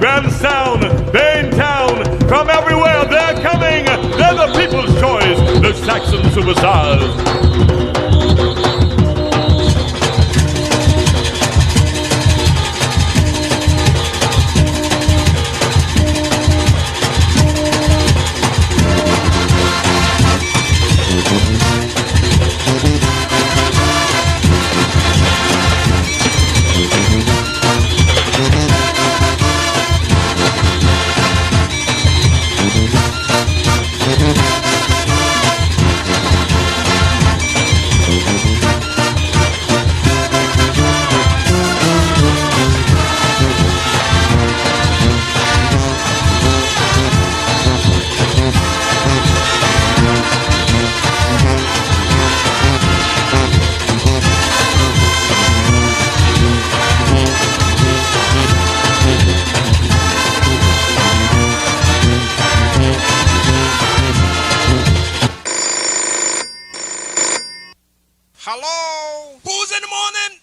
Grahamstown, Baintown, from everywhere they're coming. They're the people's choice, the Saxon superstars. Hello? Who's in the morning?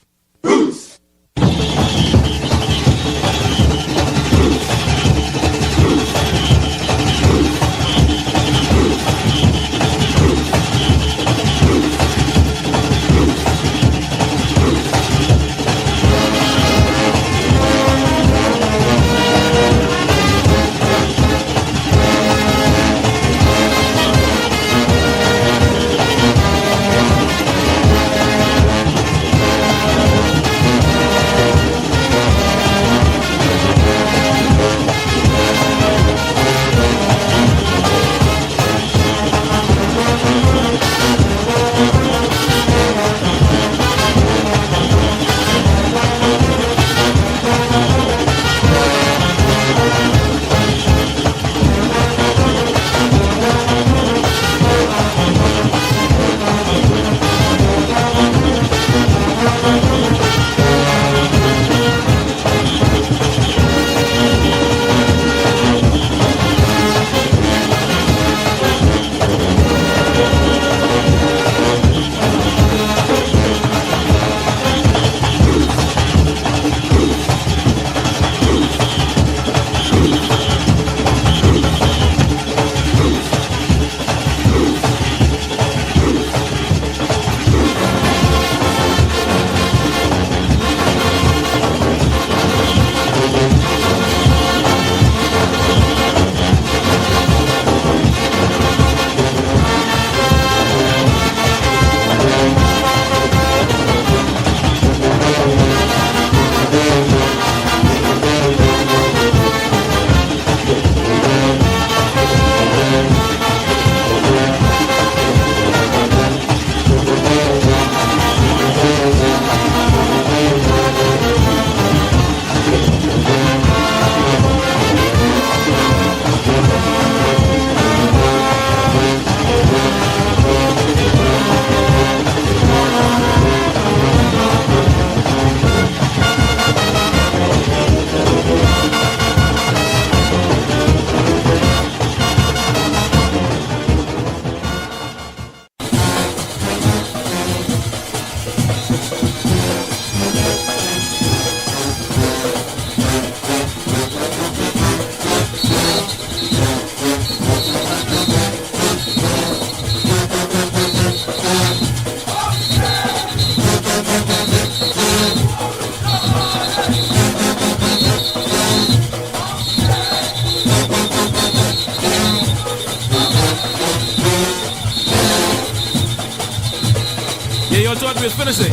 Yeah, y'all thought we was finishing.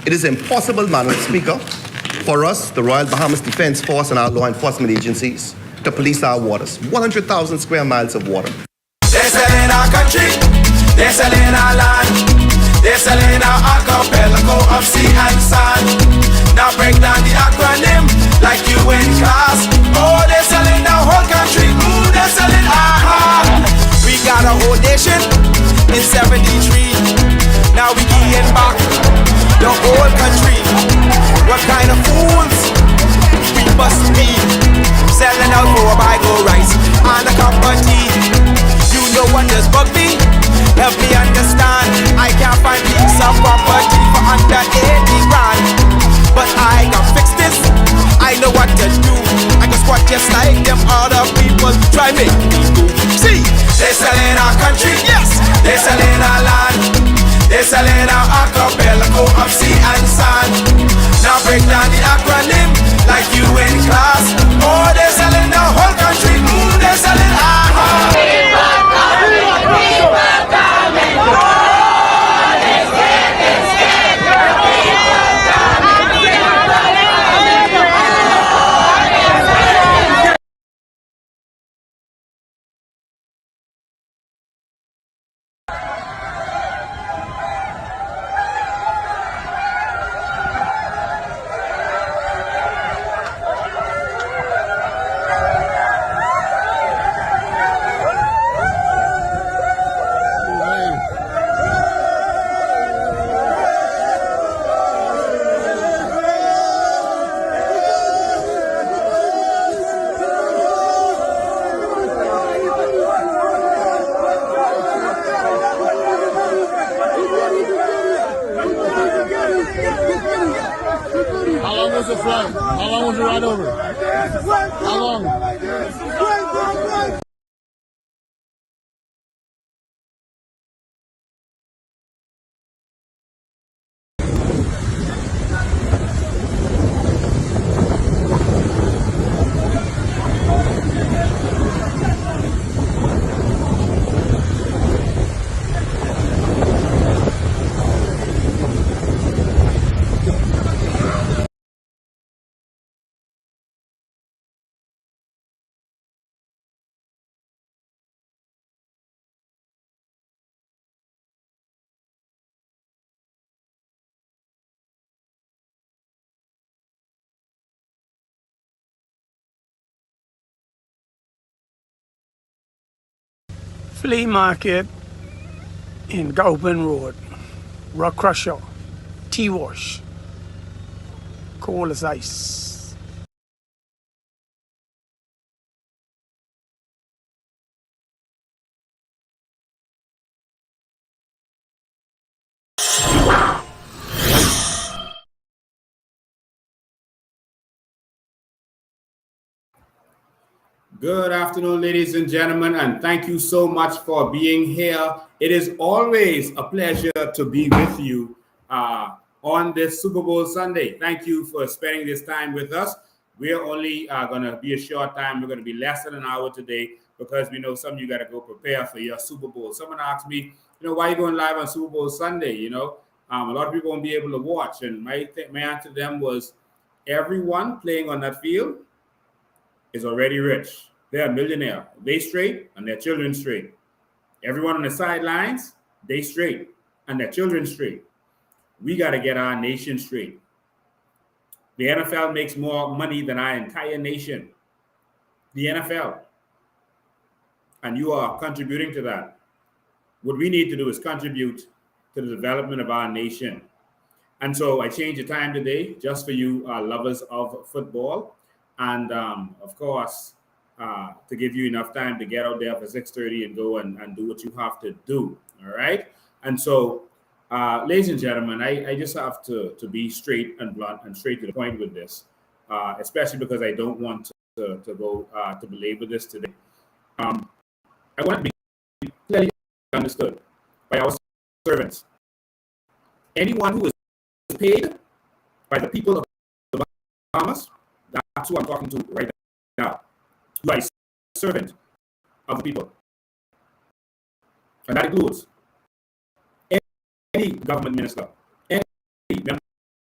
It is impossible, Madam Speaker, for us, the Royal Bahamas Defense Force and our law enforcement agencies, to police our waters. 100,000 square miles of water. They're selling our country, they're selling our land, they're selling our archipelago of sea and sand. Now break down the acronym like you in class. Oh, they're selling our whole country, ooh, they're selling our heart. We got a whole nation in 73. Now we getting back the whole country. What kind of fools we must be, selling out for a bag of rice and a cup of tea. You know what just bug me? Help me understand. I can't find piece of property for under 80 grand, but I can fix this. I know what to do. I can squat just like them other people try make me do. See, they're selling our country, yes, they're selling our land, they're selling our archipelago of sea and sand. Now break down the acronym like you in class. Oh, they're selling the whole country, ooh, they're selling our heart. How long was the flight? How long was the ride over? How long? Flea market in Gauban Road, Rock Crusher, Tea Wash, cold as ice. Good afternoon, ladies and gentlemen, and thank you so much for being here. It is always a pleasure to be with you on this Super Bowl Sunday. Thank you for spending this time with us. We're only going to be a short time. We're going to be less than an hour today because we know some of you got to go prepare for your Super Bowl. Someone asked me, why are you going live on Super Bowl Sunday? A lot of people won't be able to watch. And my answer to them was, everyone playing on that field is already rich. They're a millionaire. They straight and their children straight. Everyone on the sidelines, they straight and their children straight. We got to get our nation straight. The NFL makes more money than our entire nation. The NFL. And you are contributing to that. What we need to do is contribute to the development of our nation. And so I changed the time today just for you lovers of football. And of course, to give you enough time to get out there for 6:30 and go and do what you have to do. All right. And so, ladies and gentlemen, I just have to be straight and blunt and straight to the point with this, especially because I don't want to go to belabor this today. I want to be clearly understood by our servants. Anyone who is paid by the people of the Bahamas, that's who I'm talking to right now. You are a servant of the people. And that includes any government minister, any member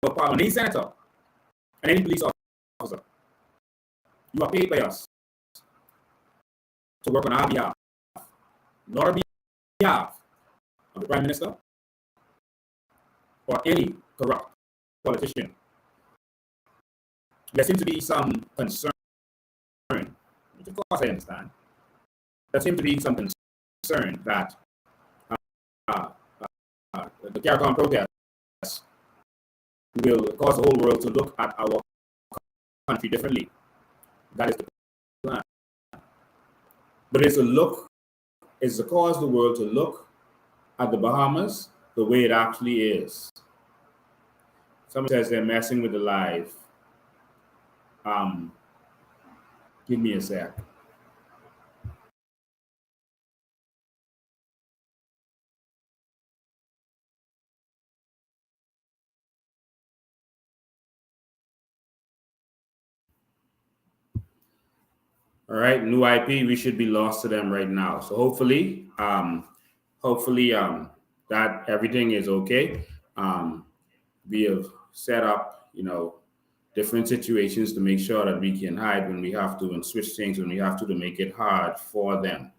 of Parliament, any senator, and any police officer, you are paid by us to work on our behalf, not on behalf of the Prime Minister or any corrupt politician. There seems to be some concern, which of course I understand. There seems to be some concern that the CARICOM protests will cause the whole world to look at our country differently. That is the plan. But it's to cause the world to look at the Bahamas the way it actually is. Someone says they're messing with the live. Give me a sec. All right, new IP, we should be lost to them right now. So hopefully that everything is okay. We have set up, different situations to make sure that we can hide when we have to and switch things when we have to make it hard for them.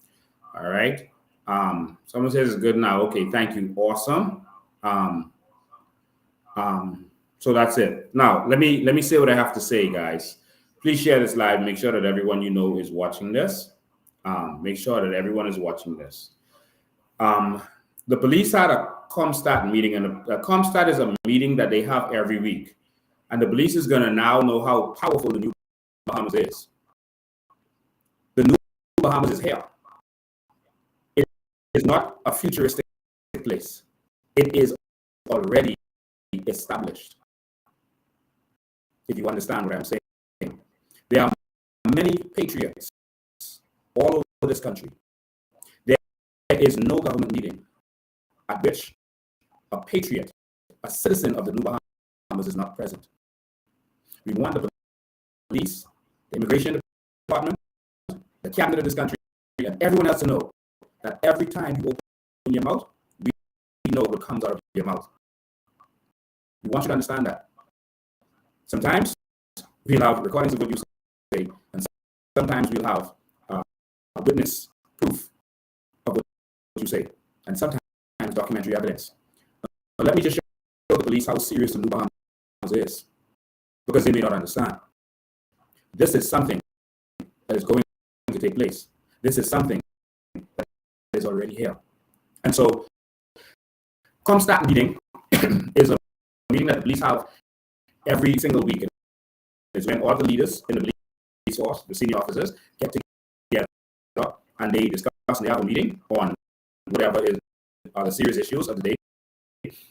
All right. Someone says it's good now. Okay, thank you. Awesome. So that's it. Now let me say what I have to say, guys. Please share this live. Make sure that everyone is watching this. Make sure that everyone is watching this. The police had a ComStat meeting, and a ComStat is a meeting that they have every week. And the police is going to now know how powerful the new Bahamas is. The new Bahamas is here. It is not a futuristic place. It is already established. If you understand what I'm saying. There are many patriots all over this country. There is no government meeting at which a patriot, a citizen of the New Bahamas is not present. We want the police, the immigration department, the cabinet of this country, and everyone else to know that every time you open your mouth, we know what comes out of your mouth. We want you to understand that. Sometimes we'll have recordings of what you say, and sometimes we'll have a witness proof of what you say, and sometimes documentary evidence. But let me just show the police how serious the New Bahamas is, because they may not understand. This is something that is going to take place. This is something that is already here. And so, ComStat meeting is a meeting that the police have every single week. It's when all the leaders in the police force, the senior officers, get together and they discuss and they have a meeting on whatever are the serious issues of the day.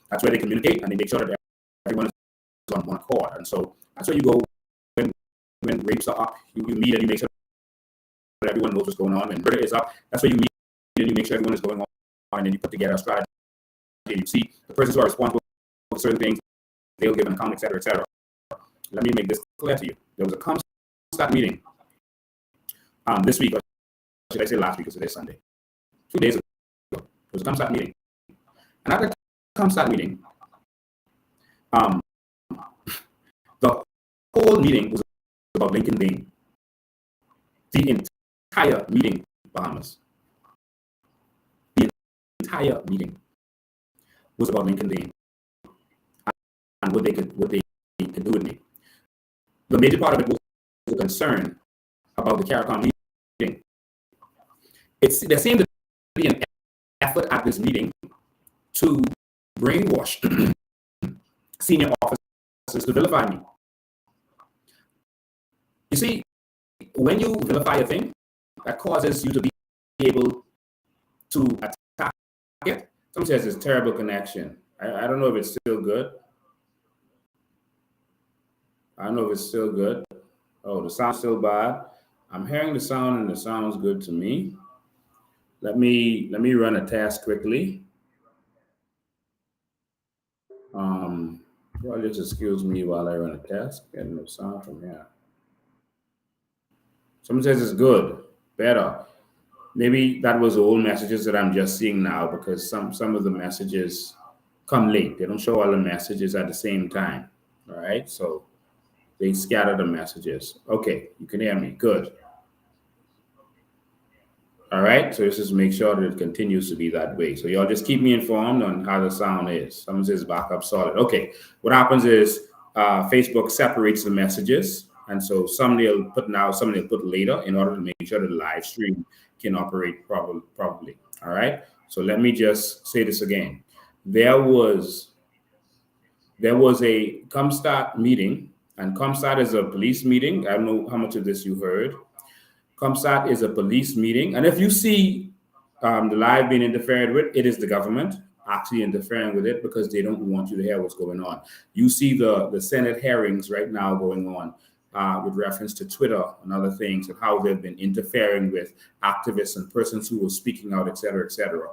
That's where they communicate and they make sure that everyone is on one accord. And so that's where you go when rapes are up. You meet and you make sure that everyone knows what's going on. When murder is up, that's where you meet and you make sure everyone is going on, and then you put together a strategy. You see the persons who are responsible for certain things, they'll give an account, etc., etc. Let me make this clear to you. There was a ComStat meeting this week, or should I say last week, because today's Sunday. 2 days ago, there was a ComStat meeting. And at the ComStat meeting, the whole meeting was about Lincoln Bain. The entire meeting, Bahamas. The entire meeting was about Lincoln Bain and what they could do with me. The major part of it was a concern about the CARICOM meeting. There seemed to be an effort at this meeting to brainwash senior officers to vilify me. You see, when you vilify a thing, that causes you to be able to attack it. Someone says it's terrible connection. I don't know if it's still good. I don't know if it's still good. Oh, the sound's still bad. I'm hearing the sound and the sound's good to me. Let me run a test quickly. Well, just excuse me while I run a test. Getting the sound from here. Someone says it's good, better. Maybe that was the old messages that I'm just seeing now, because some of the messages come late. They don't show all the messages at the same time. All right, so they scatter the messages. Okay, you can hear me. Good. All right, so let's just make sure that it continues to be that way. So y'all just keep me informed on how the sound is. Someone says backup solid. Okay, what happens is Facebook separates the messages, and so some they'll put now, some they'll put later in order to make sure that the live stream can operate properly. All right, so let me just say this again. There was a Comstat meeting, and Comstat is a police meeting. I don't know how much of this you heard. Comstat is a police meeting, and if you see the live being interfered with, it is the government actually interfering with it because they don't want you to hear what's going on. You see the Senate hearings right now going on with reference to Twitter and other things, and how they've been interfering with activists and persons who were speaking out, et cetera, et cetera.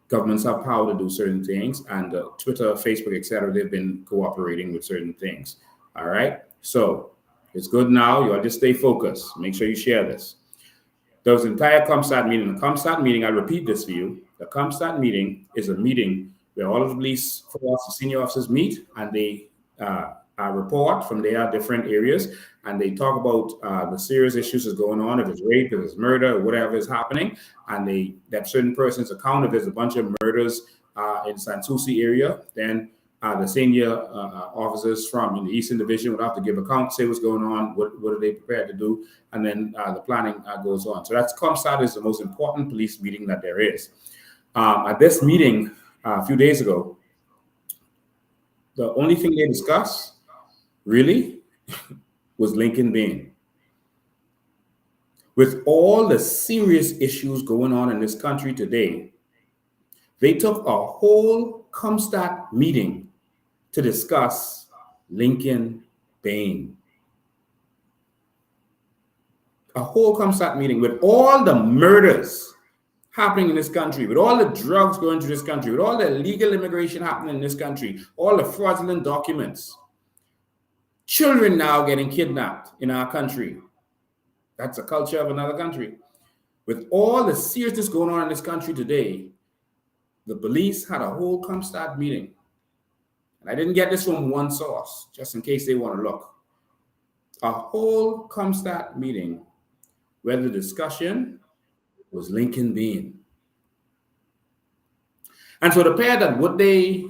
Governments have power to do certain things, and Twitter, Facebook, et cetera, they've been cooperating with certain things. All right, so it's good now. You all just stay focused. Make sure you share this. There was an entire Comstat meeting. The Comstat meeting, I'll repeat this for you. The Comstat meeting is a meeting where all of the police force, senior officers meet, and they report from their different areas, and they talk about the serious issues that's going on, if it's rape, if it's murder, or whatever is happening, and that certain persons account. If there's a bunch of murders in Sanssouci area, then the senior officers from in the Eastern Division would have to give account, say what's going on, what are they prepared to do, and then the planning goes on. So that's Comstat is the most important police meeting that there is. At this meeting a few days ago, the only thing they discussed really was Lincoln Bain. With all the serious issues going on in this country today, they took a whole Comstat meeting to discuss Lincoln Bain. A whole Comstat meeting with all the murders happening in this country, with all the drugs going through this country, with all the illegal immigration happening in this country, all the fraudulent documents, children now getting kidnapped in our country. That's a culture of another country. With all the seriousness going on in this country today, the police had a whole Comstat meeting. And I didn't get this from one source, just in case they want to look. A whole Comstat meeting where the discussion was Lincoln Bain. And so the pair that what they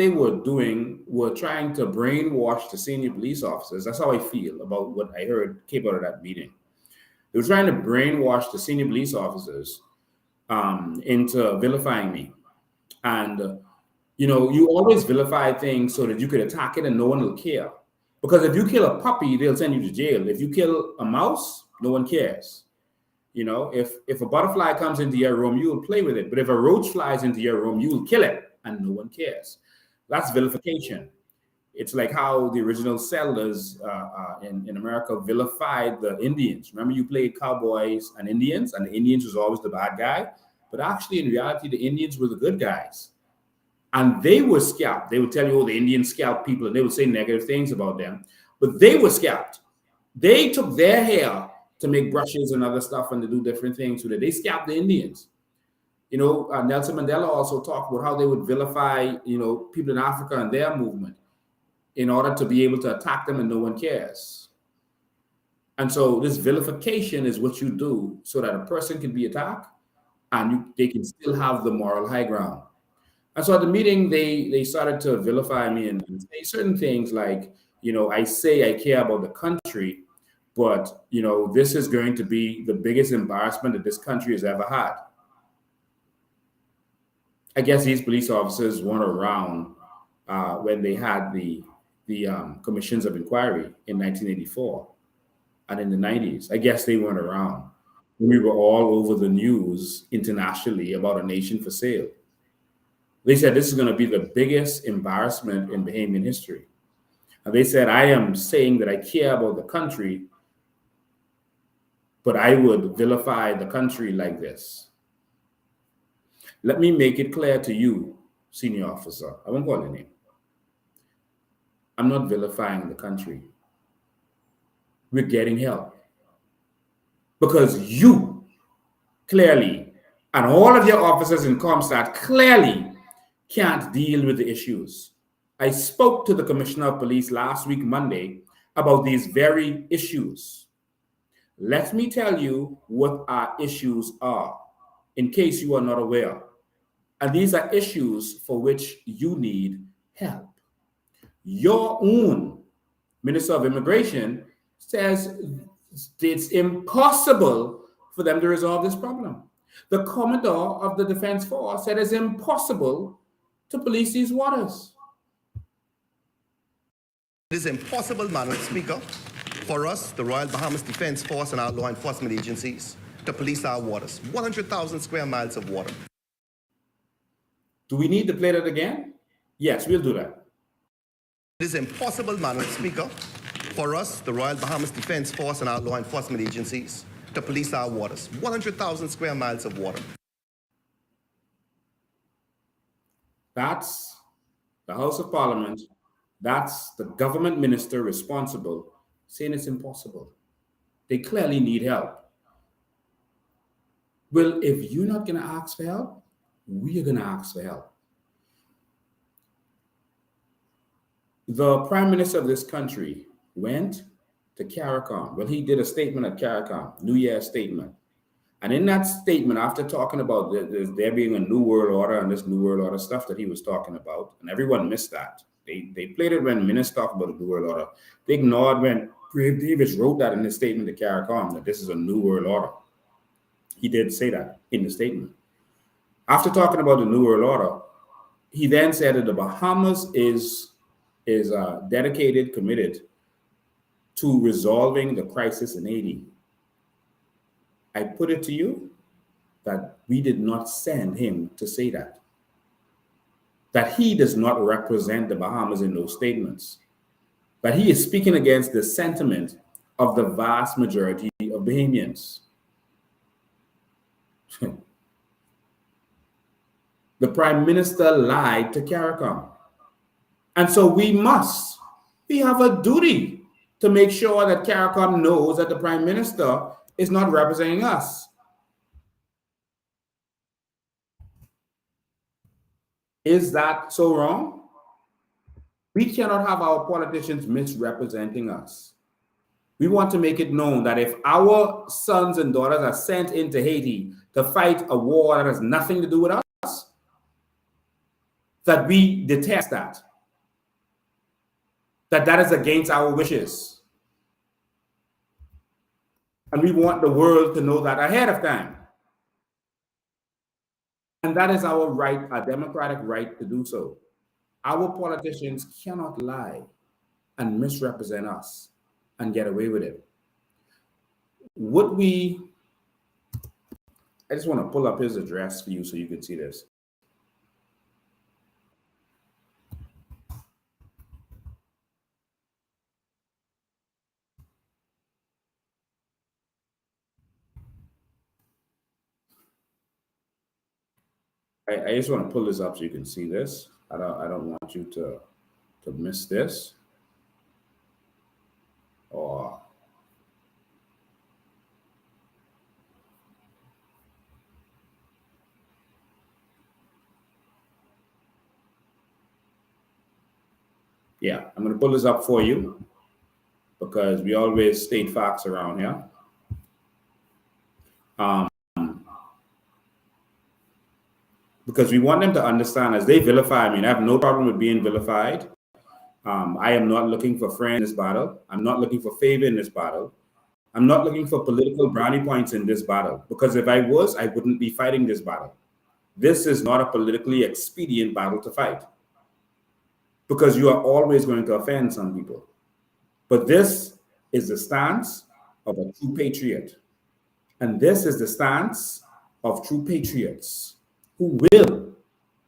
were doing were trying to brainwash the senior police officers. That's how I feel about what I heard came out of that meeting. They were trying to brainwash the senior police officers into vilifying me. And you always vilify things so that you could attack it and no one will care. Because if you kill a puppy, they'll send you to jail. If you kill a mouse, no one cares. If a butterfly comes into your room, you will play with it. But if a roach flies into your room, you will kill it and no one cares. That's vilification. It's like how the original settlers in America vilified the Indians. Remember, you played cowboys and the Indians was always the bad guy. But actually, in reality, the Indians were the good guys. And they were scalped. They would tell you, the Indians scalped people, and they would say negative things about them. But they were scalped. They took their hair to make brushes and other stuff and to do different things with it. They scalped the Indians. Nelson Mandela also talked about how they would vilify, people in Africa and their movement in order to be able to attack them and no one cares. And so this vilification is what you do so that a person can be attacked and they can still have the moral high ground. And so at the meeting, they started to vilify me and say certain things like, I say I care about the country, but, this is going to be the biggest embarrassment that this country has ever had. I guess these police officers weren't around when they had the commissions of inquiry in 1984 and in the 90s. I guess they weren't around. We were all over the news internationally about a nation for sale. They said this is going to be the biggest embarrassment in Bahamian history. And they said, I am saying that I care about the country, but I would vilify the country like this. Let me make it clear to you, senior officer. I won't call your name. I'm not vilifying the country. We're getting help. Because you clearly, and all of your officers in Comstat clearly can't deal with the issues. I spoke to the Commissioner of Police last week, Monday, about these very issues. Let me tell you what our issues are, in case you are not aware. And these are issues for which you need help. Your own Minister of Immigration says it's impossible for them to resolve this problem. The Commodore of the Defense Force said it's impossible to police these waters. It is impossible, Madam Speaker, for us, the Royal Bahamas Defense Force and our law enforcement agencies, to police our waters. 100,000 square miles of water. Do we need to play that again? Yes, we'll do that. It is impossible, Madam Speaker, for us, the Royal Bahamas Defense Force and our law enforcement agencies, to police our waters. 100,000 square miles of water. That's the House of Parliament. That's the government minister responsible saying it's impossible. They clearly need help. Well, if you're not going to ask for help, we are going to ask for help. The Prime Minister of this country went to CARICOM. Well, he did a statement at CARICOM, New Year's statement. And in that statement, after talking about there being a new world order and this new world order stuff that he was talking about, and everyone missed that. They played it when ministers talked about the new world order. They ignored when Grave Davis wrote that in his statement to CARICOM, that this is a new world order. He did say that in the statement. After talking about the new world order, he then said that the Bahamas is dedicated, committed to resolving the crisis in Haiti. I put it to you that we did not send him to say that. That he does not represent the Bahamas in those statements. That he is speaking against the sentiment of the vast majority of Bahamians. The Prime Minister lied to CARICOM. And so we have a duty to make sure that CARICOM knows that the Prime Minister is not representing us. Is that so wrong? We cannot have our politicians misrepresenting us. We want to make it known that if our sons and daughters are sent into Haiti to fight a war that has nothing to do with us, that we detest that. That is against our wishes. And we want the world to know that ahead of time. And that is our right, our democratic right to do so. Our politicians cannot lie and misrepresent us and get away with it. I just want to pull up his address for you so you can see this. I just want to pull this up so you can see this. I don't want you to miss this. Or yeah, I'm going to pull this up for you because we always state facts around here. Because we want them to understand as they vilify me, and I have no problem with being vilified. I am not looking for friends in this battle. I'm not looking for favor in this battle. I'm not looking for political brownie points in this battle, because if I was, I wouldn't be fighting this battle. This is not a politically expedient battle to fight, because you are always going to offend some people. But this is the stance of a true patriot. And this is the stance of true patriots who will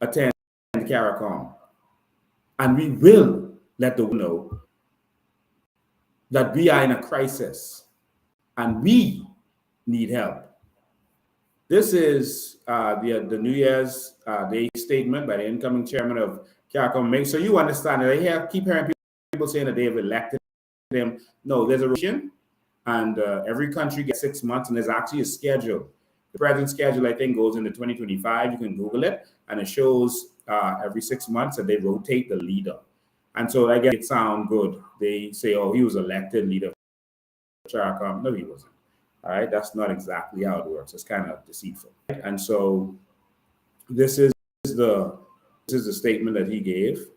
attend CARICOM. And we will let the world know that we are in a crisis and we need help. This is the New Year's Day statement by the incoming chairman of CARICOM. Make sure you understand that I keep hearing people saying that they have elected them. No, there's a rotation, and every country gets 6 months, and there's actually a schedule. The president's schedule, I think, goes into 2025. You can Google it, and it shows every 6 months that they rotate the leader. And so I guess it sounds good. They say, oh, he was elected leader of CHARICOM. No, he wasn't. All right, that's not exactly how it works. It's kind of deceitful. And so this is the statement that he gave,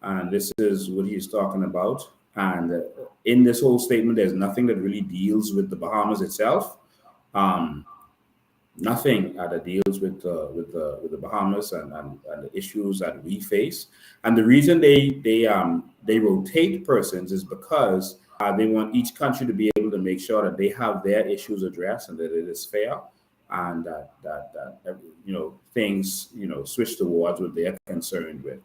and this is what he's talking about. And in this whole statement, there's nothing that really deals with the Bahamas itself. Nothing that deals with the Bahamas and the issues that we face. And the reason they rotate persons is because they want each country to be able to make sure that they have their issues addressed and that it is fair, and that things switch towards what they're concerned with,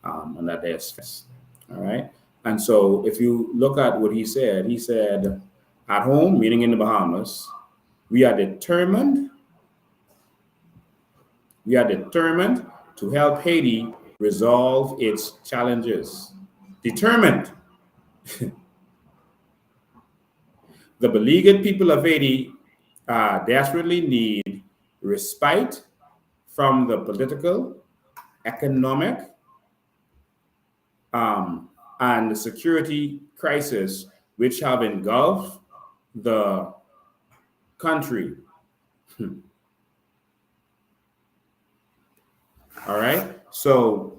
and that they're stressed. All right. And so if you look at what he said, at home, meaning in the Bahamas, we are determined to help Haiti resolve its challenges. Determined. The beleaguered people of Haiti desperately need respite from the political, economic, and the security crisis which have engulfed the country. All right. So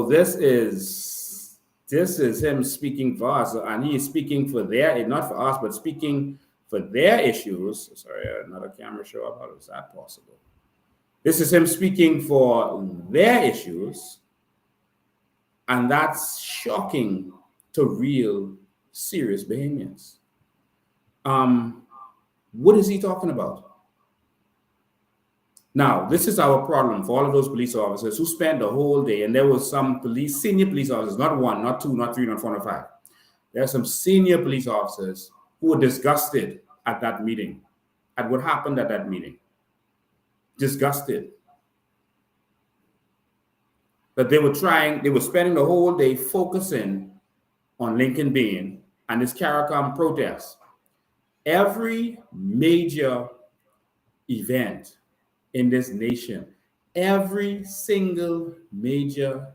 this is him speaking for us, and he is speaking for their, not for us, but speaking for their issues. Sorry, another camera show up. How is that possible? This is him speaking for their issues, and that's shocking to real serious Bahamians. What is he talking about? Now, this is our problem for all of those police officers who spent the whole day, and there was some senior police officers, not one, not two, not three, not four, not five. There are some senior police officers who were disgusted at that meeting, at what happened at that meeting. Disgusted. But they were spending the whole day focusing on Lincoln Bean and his CARICOM protest. Every major event in this nation, every single major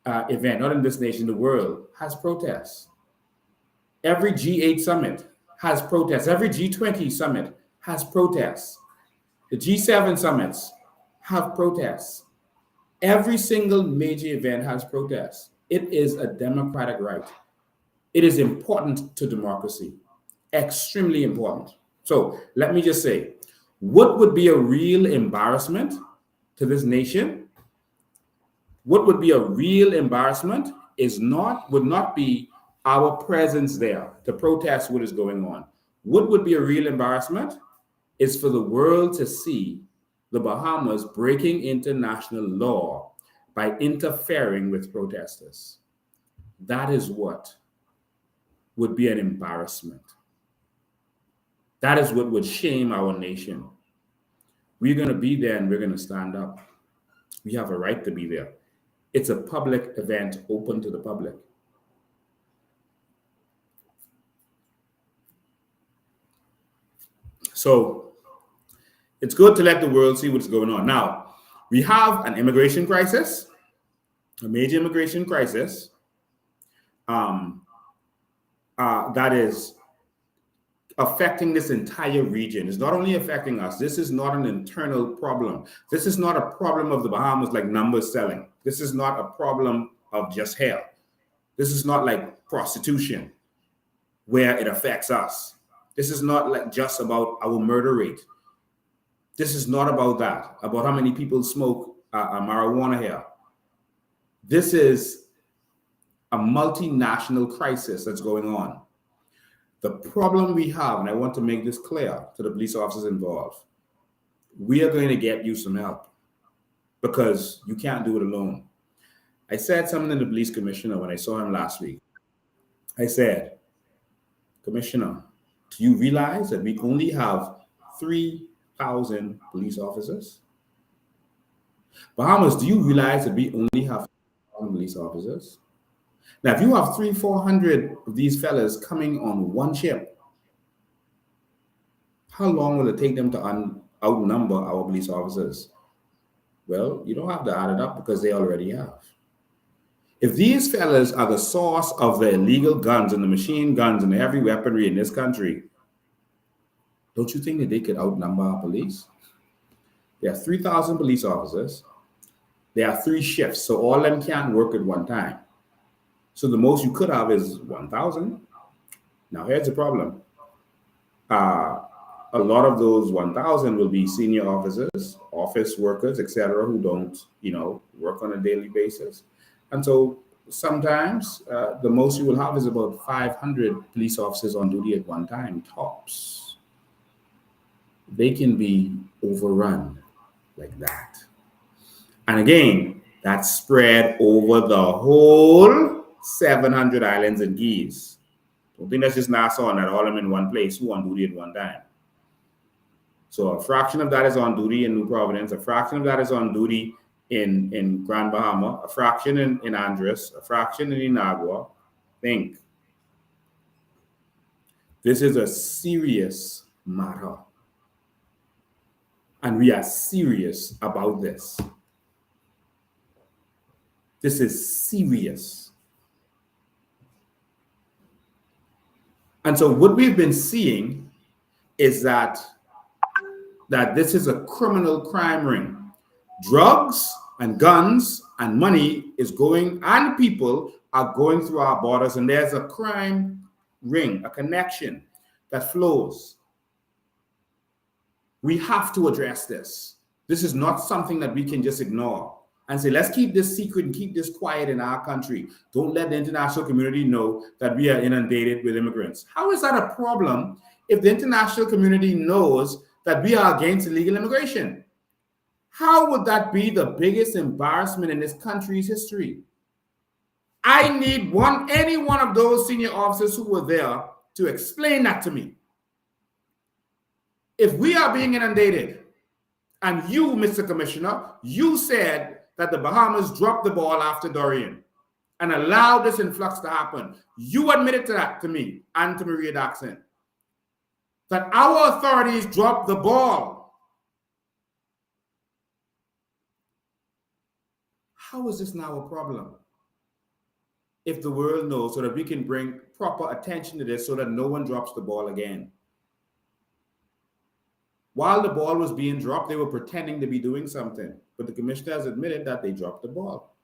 event, not in this nation, the world, has protests. Every G8 summit has protests. Every G20 summit has protests. The G7 summits have protests. Every single major event has protests. It is a democratic right. It is important to democracy, extremely important. So let me just say, what would be a real embarrassment to this nation? What would be a real embarrassment would not be our presence there to protest what is going on. What would be a real embarrassment is for the world to see the Bahamas breaking international law by interfering with protesters. That is what would be an embarrassment. That is what would shame our nation. We're going to be there and we're going to stand up. We have a right to be there. It's a public event open to the public. So it's good to let the world see what's going on. Now, we have an immigration crisis, a major immigration crisis that is affecting this entire region. It's not only affecting us. This is not an internal problem. This is not a problem of the Bahamas like numbers selling. This is not a problem of just hell. This is not like prostitution where it affects us. This is not like just about our murder rate. This is not about that, about how many people smoke marijuana here. This is a multinational crisis that's going on. The problem we have, and I want to make this clear to the police officers involved, we are going to get you some help because you can't do it alone. I said something to the police commissioner when I saw him last week. I said, Commissioner, do you realize that we only have 3,000 police officers? Bahamas, do you realize that we only have 3,000 police officers? Now, if you have 300-400 of these fellas coming on one ship, how long will it take them to outnumber our police officers? Well, you don't have to add it up because they already have. If these fellas are the source of the illegal guns and the machine guns and the heavy weaponry in this country, don't you think that they could outnumber our police? There are 3,000 police officers. There are 3 shifts, so all of them can't work at one time. So the most you could have is 1,000. Now, here's the problem. A lot of those 1,000 will be senior officers, office workers, etc., who don't, work on a daily basis. And so sometimes the most you will have is about 500 police officers on duty at one time, tops. They can be overrun like that. And again, that's spread over the whole 700 islands and keys. Don't think that's just Nassau and that all of them in one place who on duty at one time. So a fraction of that is on duty in New Providence, a fraction of that is on duty in Grand Bahama, a fraction in Andres, a fraction in Inagua. Think. This is a serious matter. And we are serious about this. This is serious. And so what we've been seeing is that this is a criminal crime ring. Drugs and guns and money is going, and people are going through our borders, and there's a crime ring, a connection that flows. We have to address this. This is not something that we can just ignore and say, let's keep this secret and keep this quiet in our country. Don't let the international community know that we are inundated with immigrants. How is that a problem if the international community knows that we are against illegal immigration? How would that be the biggest embarrassment in this country's history? I need any one of those senior officers who were there to explain that to me. If we are being inundated, and you, Mr. Commissioner, you said that the Bahamas dropped the ball after Dorian and allowed this influx to happen. You admitted to that to me and to Maria Daxon, that our authorities dropped the ball. How is this now a problem? If the world knows, so that we can bring proper attention to this so that no one drops the ball again. While the ball was being dropped, they were pretending to be doing something. But the commissioner has admitted that they dropped the ball.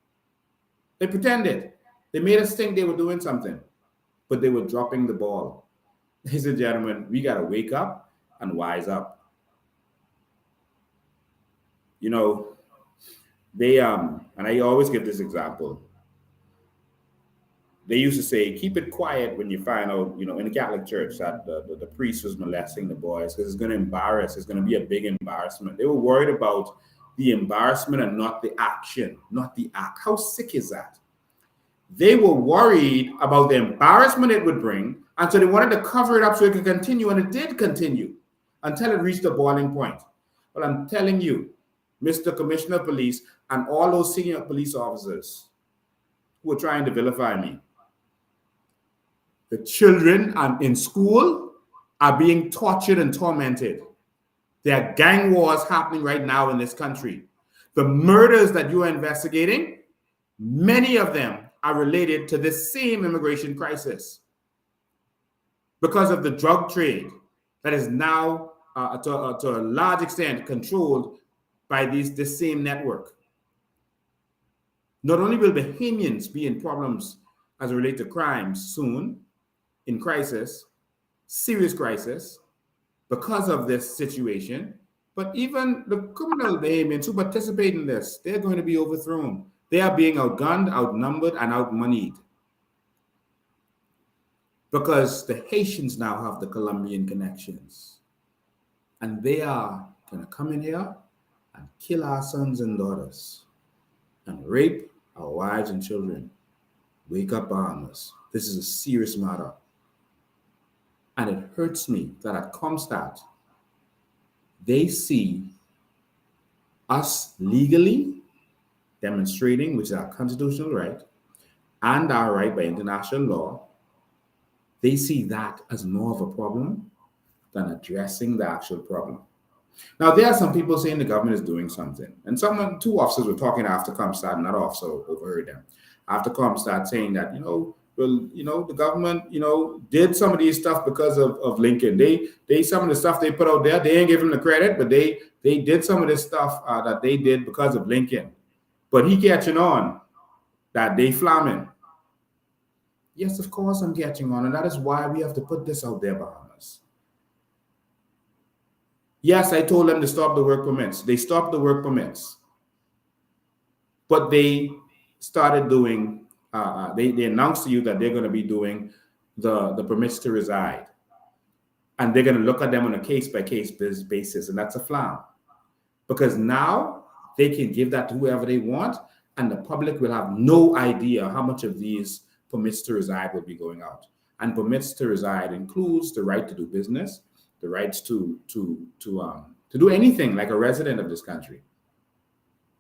They pretended. They made us think they were doing something, but they were dropping the ball. Ladies and gentlemen, we got to wake up and wise up. You know, they, and I always give this example. They used to say, keep it quiet when you find out, you know, in the Catholic Church that the priest was molesting the boys because it's going to embarrass. It's going to be a big embarrassment. They were worried about the embarrassment and not the action, not the act. How sick is that? They were worried about the embarrassment it would bring, and so they wanted to cover it up so it could continue, and it did continue until it reached a boiling point. But I'm telling you, Mr. Commissioner of Police and all those senior police officers who are trying to vilify me, the children in school are being tortured and tormented. There are gang wars happening right now in this country. The murders that you are investigating, many of them are related to this same immigration crisis because of the drug trade that is now, to a large extent, controlled by this same network. Not only will Bahamians be in problems as it relates to crimes soon, in crisis, serious crisis, because of this situation, but even the criminal Bahamians who participate in this, they're going to be overthrown. They are being outgunned, outnumbered, and outmoneyed. Because the Haitians now have the Colombian connections. And they are going to come in here and kill our sons and daughters and rape our wives and children. Wake up, Bahamas. This is a serious matter. And it hurts me that at Comstat, they see us legally demonstrating, which is our constitutional right, and our right by international law. They see that as more of a problem than addressing the actual problem. Now, there are some people saying the government is doing something. And two officers were talking after Comstad, another officer overheard them. After Comstad saying that, the government, did some of these stuff because of Lincoln. They some of the stuff they put out there, they ain't give them the credit, but they did some of this stuff that they did because of Lincoln. But he catching on that they flamming. Yes, of course I'm catching on, and that is why we have to put this out there, Bahamas. Yes, I told them to stop the work permits. They stopped the work permits. But they started doing, they announced to you that they're going to be doing the permits to reside. And they're going to look at them on a case-by-case basis, and that's a flam. Because now they can give that to whoever they want, and the public will have no idea how much of these permits to reside will be going out. And permits to reside includes the right to do business, the rights to do anything like a resident of this country.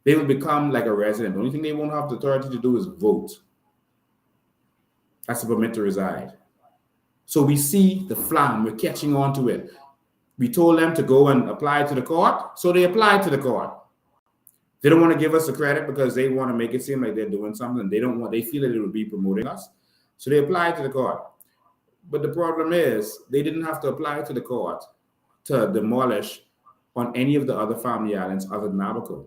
They will become like a resident. The only thing they won't have the authority to do is vote. That's a permit to reside. So we see the flam, we're catching on to it. We told them to go and apply to the court, so they applied to the court. They don't want to give us the credit because they want to make it seem like they're doing something. They feel that it would be promoting us. So they applied to the court. But the problem is they didn't have to apply to the court to demolish on any of the other family islands other than Abaco.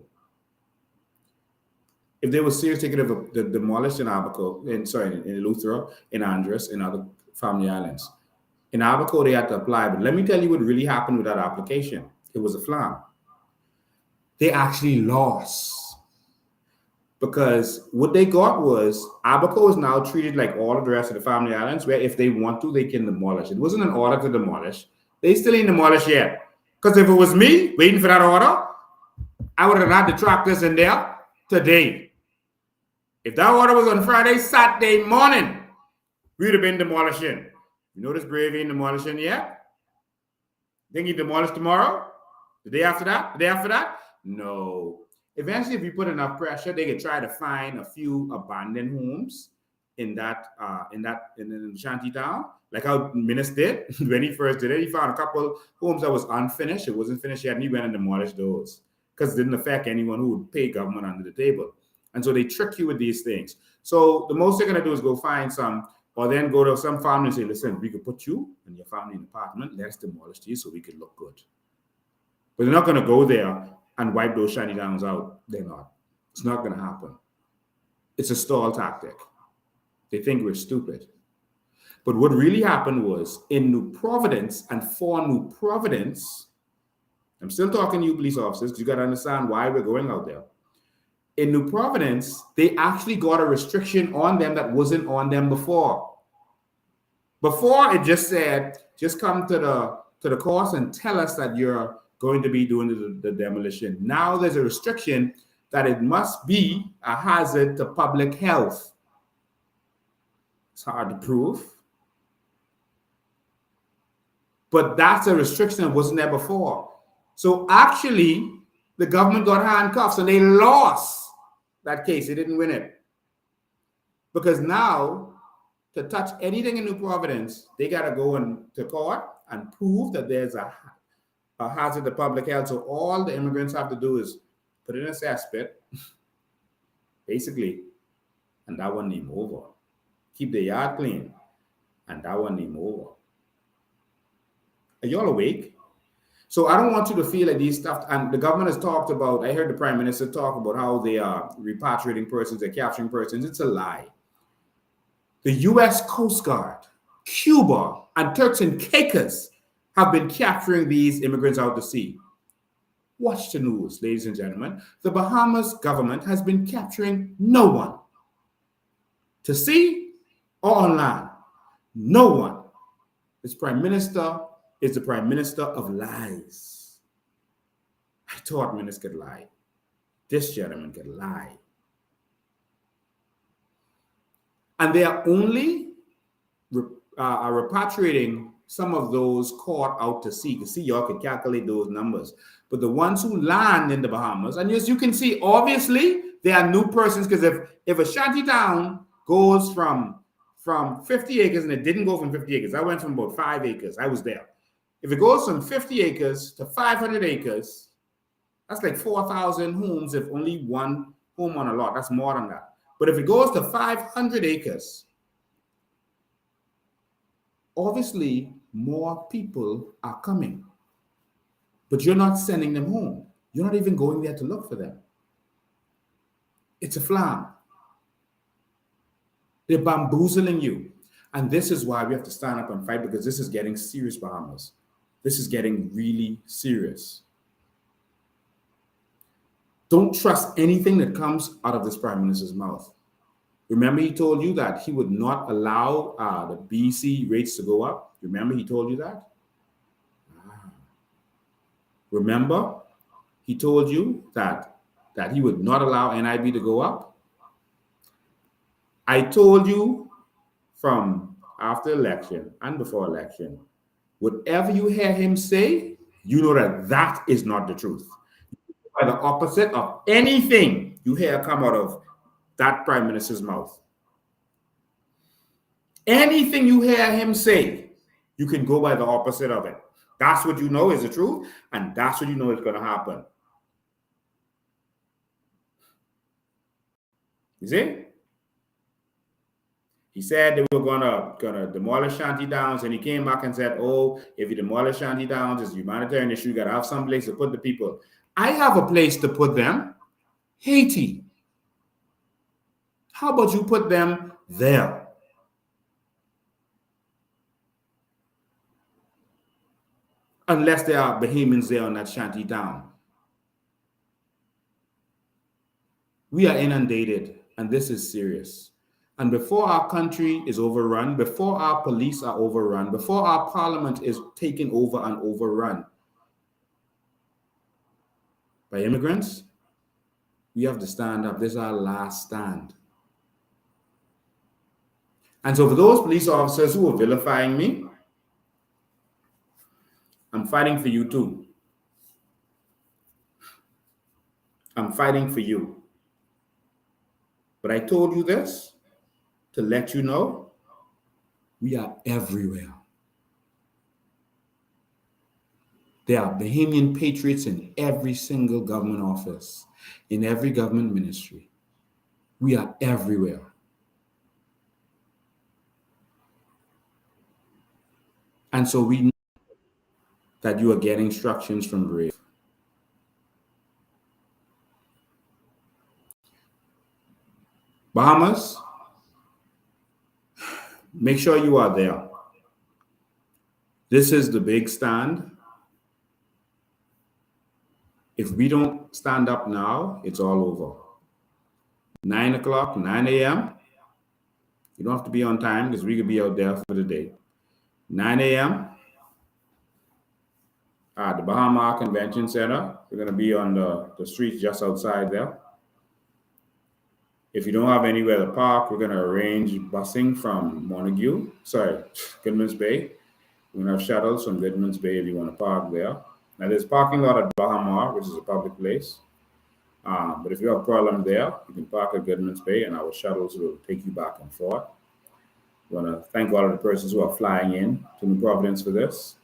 If they were serious thinking of the demolished in Abaco, in Eleuthera, in Andros, in other family islands. In Abaco, they had to apply. But let me tell you what really happened with that application. It was a flam. They actually lost. Because what they got was Abaco is now treated like all of the rest of the family islands, where if they want to, they can demolish. It wasn't an order to demolish. They still ain't demolished yet. Because if it was me waiting for that order, I would have had the tractors in there today. If that order was on Friday, Saturday morning, we'd have been demolishing. You notice Brave ain't demolishing yet? Think he demolished tomorrow? The day after that? The day after that? No. Eventually, if you put enough pressure, they could try to find a few abandoned homes in the shanty town, like how Minnis did when he first did it. He found a couple homes that was unfinished. It wasn't finished yet, and he went and demolished those because it didn't affect anyone who would pay government under the table. And so they trick you with these things. So the most they're going to do is go find some, or then go to some family and say, listen, we could put you and your family in an apartment. Let's demolish you so we can look good. But they're not going to go there and wipe those shiny towns out. They're not. It's not going to happen. It's a stall tactic. They think we're stupid. But what really happened was in New Providence and for New Providence, I'm still talking to you police officers because you got to understand why we're going out there. In New Providence, they actually got a restriction on them that wasn't on them before. Before it just said, just come to the course and tell us that you're going to be doing the demolition. Now there's a restriction that it must be a hazard to public health. It's hard to prove. But that's a restriction that wasn't there before. So actually, the government got handcuffs and they lost that case. They didn't win it. Because now, to touch anything in New Providence, they got to go to court and prove that there's a hazard to public health. So all the immigrants have to do is put in a cesspit, basically, and that one name over. Keep the yard clean, and that one name over. Are y'all awake? So I don't want you to feel like these stuff, and the government has talked about, I heard the Prime Minister talk about how they are repatriating persons, they're capturing persons. It's a lie. The U.S. Coast Guard, Cuba, and Turks and Caicos have been capturing these immigrants out to sea. Watch the news, ladies and gentlemen. The Bahamas government has been capturing no one. To sea or on land. No one. This Prime Minister is the Prime Minister of lies. I thought ministers could lie. This gentleman could lie. And they are only repatriating some of those caught out to sea. You see, y'all can calculate those numbers. But the ones who land in the Bahamas, and as you can see, obviously, they are new persons, because if a shanty town goes from 50 acres, and it didn't go from 50 acres. I went from about 5 acres. I was there. If it goes from 50 acres to 500 acres, that's like 4,000 homes if only one home on a lot. That's more than that. But if it goes to 500 acres, obviously more people are coming. But you're not sending them home. You're not even going there to look for them. It's a flam. They're bamboozling you. And this is why we have to stand up and fight, because this is getting serious, Bahamas. This is getting really serious. Don't trust anything that comes out of this Prime Minister's mouth. Remember, he told you that he would not allow the BC rates to go up. Remember, he told you that? Remember, he told you that he would not allow NIB to go up. I told you from after election and before election, whatever you hear him say, you know that that is not the truth. By the opposite of anything you hear come out of that Prime Minister's mouth. Anything you hear him say, you can go by the opposite of it. That's what you know is the truth, and that's what you know is going to happen. You see? He said they were gonna demolish shanty towns, and he came back and said, "Oh, if you demolish shanty towns, it's a humanitarian issue. You gotta have some place to put the people." I have a place to put them, Haiti. How about you put them there? Unless there are Bahamians there on that shanty town. We are inundated, and this is serious. And before our country is overrun, before our police are overrun, before our parliament is taken over and overrun by immigrants, we have to stand up. This is our last stand. And so for those police officers who are vilifying me, I'm fighting for you too. I'm fighting for you. But I told you this to let you know we are everywhere. There are Bahamian patriots in every single government office, in every government ministry. We are everywhere. And so we know that you are getting instructions from Brave. Bahamas, make sure you are there. This is the big stand. If we don't stand up now, it's all over. 9 o'clock, 9 a.m. You don't have to be on time because we could be out there for the day. 9 a.m. at the Bahama Convention Center. We're going to be on the streets just outside there. If you don't have anywhere to park, we're going to arrange busing from Goodman's Bay. We're going to have shuttles from Goodman's Bay if you want to park there. Now, there's parking lot at Bahama, which is a public place. But if you have a problem there, you can park at Goodman's Bay, and our shuttles will take you back and forth. I want to thank all of the persons who are flying in to New Providence for this.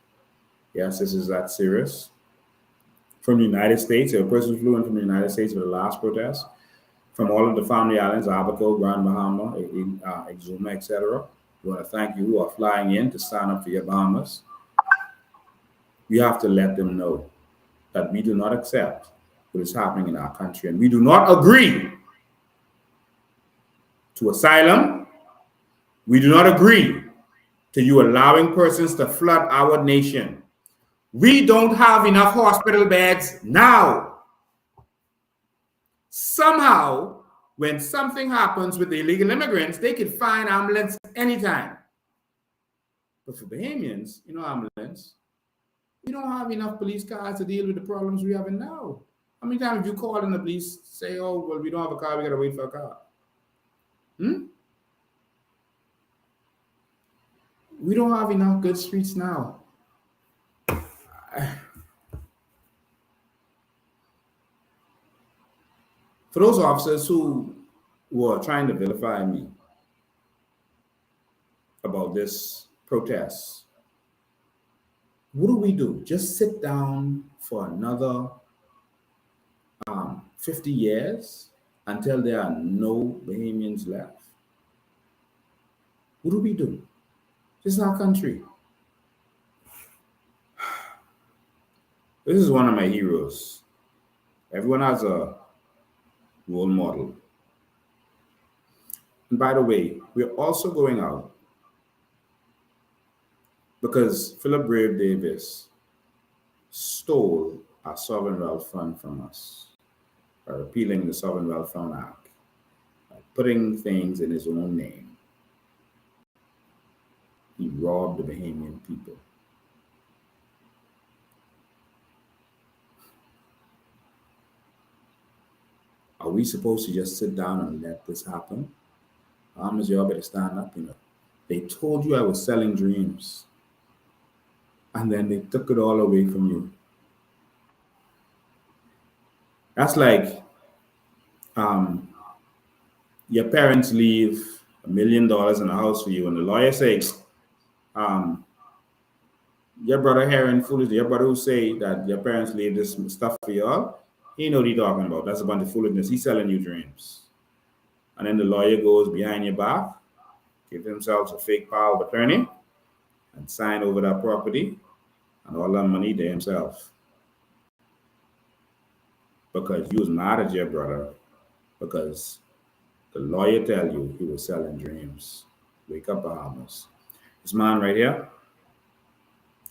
Yes, this is that serious. From the United States, there were persons who flew in from the United States for the last protest. From all of the family islands, Abaco, Grand Bahama, Exuma, etc. We want to thank you who are flying in to stand up for your Bahamas. We have to let them know that we do not accept what is happening in our country, and we do not agree to asylum. We do not agree to you allowing persons to flood our nation. We don't have enough hospital beds now. Somehow, when something happens with the illegal immigrants, they could find ambulance anytime. But for Bahamians, ambulance, we don't have enough police cars to deal with the problems we have now. How many times have you called and the police say, "Oh, well, we don't have a car, we got to wait for a car"? We don't have enough good streets now. For those officers who were trying to vilify me about this protest, What do we do? Just sit down for another 50 years until there are no Bahamians left? What do we do? This is our country. This is one of my heroes. Everyone has a role model. And by the way, we're also going out because Philip Brave Davis stole our Sovereign Wealth Fund from us by repealing the Sovereign Wealth Fund Act, by putting things in his own name. He robbed the Bahamian people. Are we supposed to just sit down and let this happen? Bahamas, y'all better stand up, They told you I was selling dreams, and then they took it all away from you. That's like your parents leave $1 million in the house for you, and the lawyer says, your brother hearing foolishly, your brother who say that your parents leave this stuff for y'all, he know what he talking about. That's a bunch of foolishness. He's selling you dreams. And then the lawyer goes behind your back, give himself a fake power of attorney, and sign over that property and all that money to himself. Because you was mad at your brother because the lawyer tell you he was selling dreams. Wake up, Bahamas. This man right here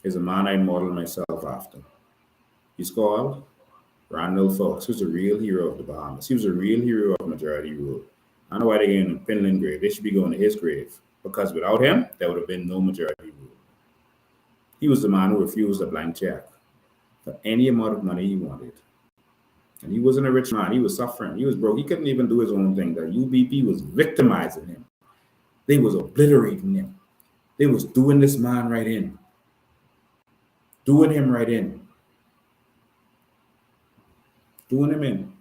is a man I modeled myself after. He's called Randall Fox. He was a real hero of the Bahamas. He was a real hero of majority rule. I know why they're going to Finland grave. They should be going to his grave, because without him, there would have been no majority rule. He was the man who refused a blank check for any amount of money he wanted. And he wasn't a rich man. He was suffering. He was broke. He couldn't even do his own thing. The UBP was victimizing him. They was obliterating him. They was doing this man right in. Doing him right in. Doing him in.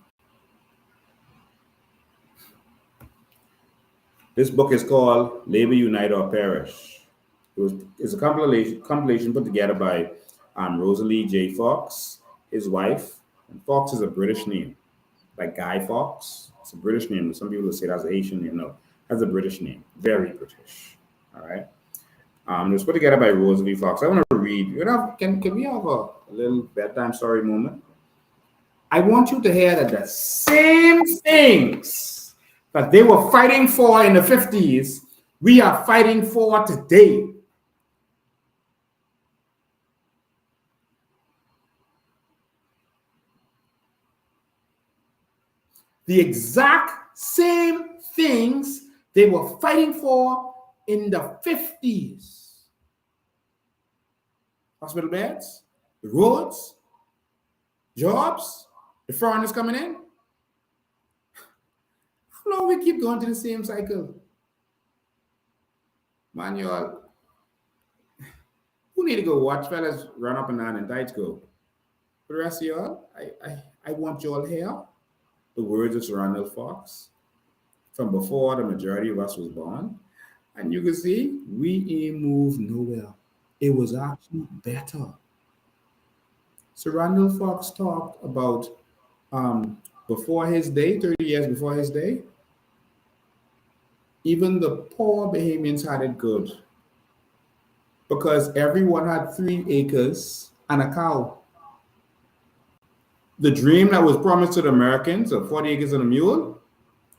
This book is called Labor Unite or Perish. It's a compilation put together by Rosalie J. Fox, his wife. And Fox is a British name, like Guy Fawkes. It's a British name. Some people will say that's a Haitian name. No, that's a British name. Very British. All right. It was put together by Rosalie Fox. I want to read. Can we have a little bedtime story moment? I want you to hear that the same things that they were fighting for in the 50s, we are fighting for today. The exact same things they were fighting for in the 50s. Hospital beds, the roads, jobs, the foreigners coming in. How long we keep going to the same cycle? Man, y'all, who need to go watch fellas run up and down in tights go? For the rest of y'all, I want y'all here. The words of Sir Randall Fox from before the majority of us was born. And you can see we ain't moved nowhere. It was actually better. Sir Randall Fox talked about before his day, 30 years before his day, even the poor Bahamians had it good because everyone had 3 acres and a cow. The dream that was promised to the Americans of 40 acres and a mule,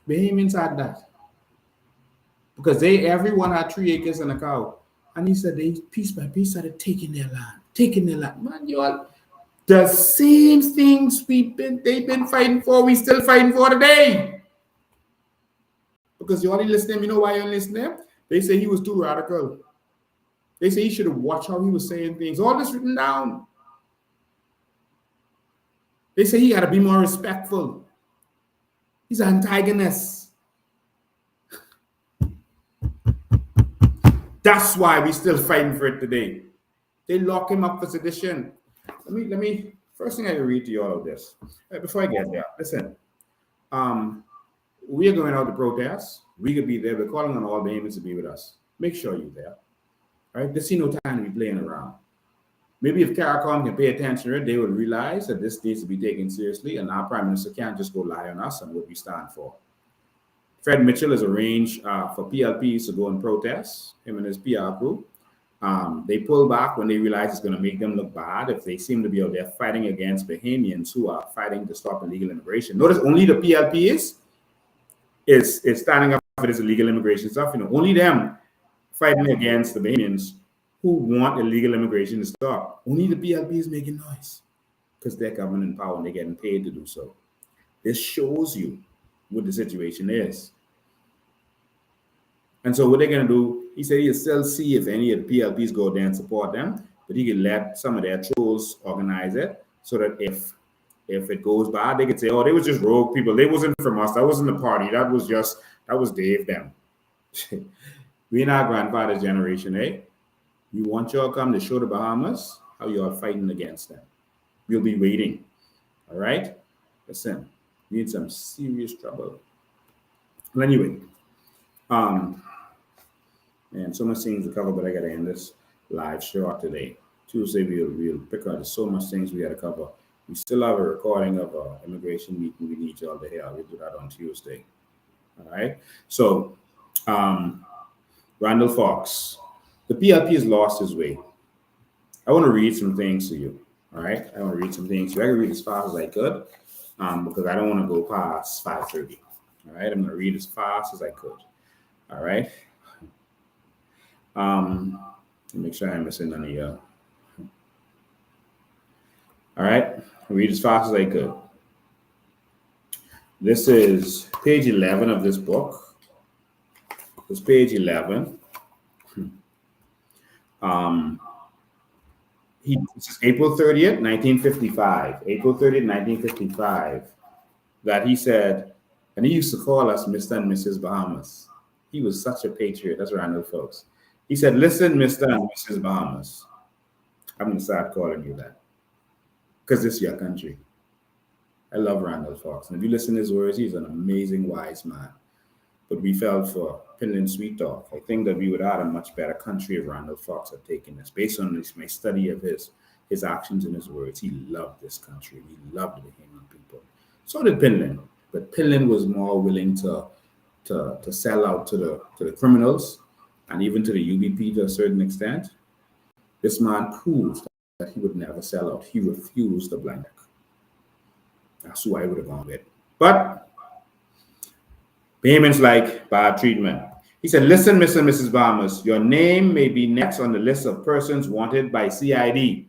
Bahamians had that. Because everyone had 3 acres and a cow. And he said they piece by piece started taking their land. Man, y'all, the same things they've been fighting for, we still fighting for today. Because you only listen to him, you know why you only listen to him? They say he was too radical. They say he should have watched how he was saying things. All this written down. They say he had to be more respectful. He's an antagonist. That's why we're still fighting for it today. They lock him up for sedition. Let me first thing I read to you all of this. Before I get there, listen. We are going out to protest. We could be there. We're calling on all the Bahamians to be with us. Make sure you're there. Right? There's no time to be playing around. Maybe if CARICOM can pay attention to it, they would realize that this needs to be taken seriously, and our Prime Minister can't just go lie on us and what we stand for. Fred Mitchell has arranged for PLPs to go and protest, him and his PR crew. They pull back when they realize it's going to make them look bad if they seem to be out there fighting against Bahamians who are fighting to stop illegal immigration. Notice only the PLP is standing up for this illegal immigration stuff. Only them fighting against the Bahamians who want illegal immigration to stop. Only the PLP is making noise because they're government in power and they're getting paid to do so. This shows you what the situation is. And so what they're going to do, he said he'll still see if any of the PLPs go there and support them, but he can let some of their trolls organize it so that if it goes bad, they could say, oh, they was just rogue people. They wasn't from us. That wasn't the party. That was Dave them. We're not grandfather's generation, eh? We want y'all to come to show the Bahamas how you are fighting against them. We'll be waiting. All right? Listen, we need some serious trouble. Well, anyway, man, so much things to cover, but I gotta end this live short today. Tuesday we'll pick out so much things we gotta cover. We still have a recording of an immigration meeting we need y'all to hear. We'll do that on Tuesday. All right. So, Randall Fox, the PLP has lost his way. I want to read some things to you. All right. I want to read some things. So I can read as fast as I could because I don't want to go past 5:30. All right. I'm going to read as fast as I could. All right. Make sure I'm missing none of you. All right. I'll read as fast as I could. This is page 11 of this book. It's page 11. This is April 30th, 1955. April 30th, 1955. That he said, and he used to call us Mr. and Mrs. Bahamas. He was such a patriot. That's Randall folks. He said, listen, Mr. and Mrs. Bahamas. I'm going to start calling you that because it's your country. I love Randall Fox. And if you listen to his words, he's an amazing, wise man. But we fell for Pinland Sweet Talk. I think that we would have a much better country if Randall Fox had taken this. Based on my study of his actions and his words, he loved this country. He loved the Bahamian people. So did Pinland. But Pinland was more willing to sell out to the criminals and even to the UBP to a certain extent. This man proved that he would never sell out. He refused the blank. That's who I would have gone with. But payments like bad treatment. He said, listen, Mr. and Mrs. Bahamas, your name may be next on the list of persons wanted by CID.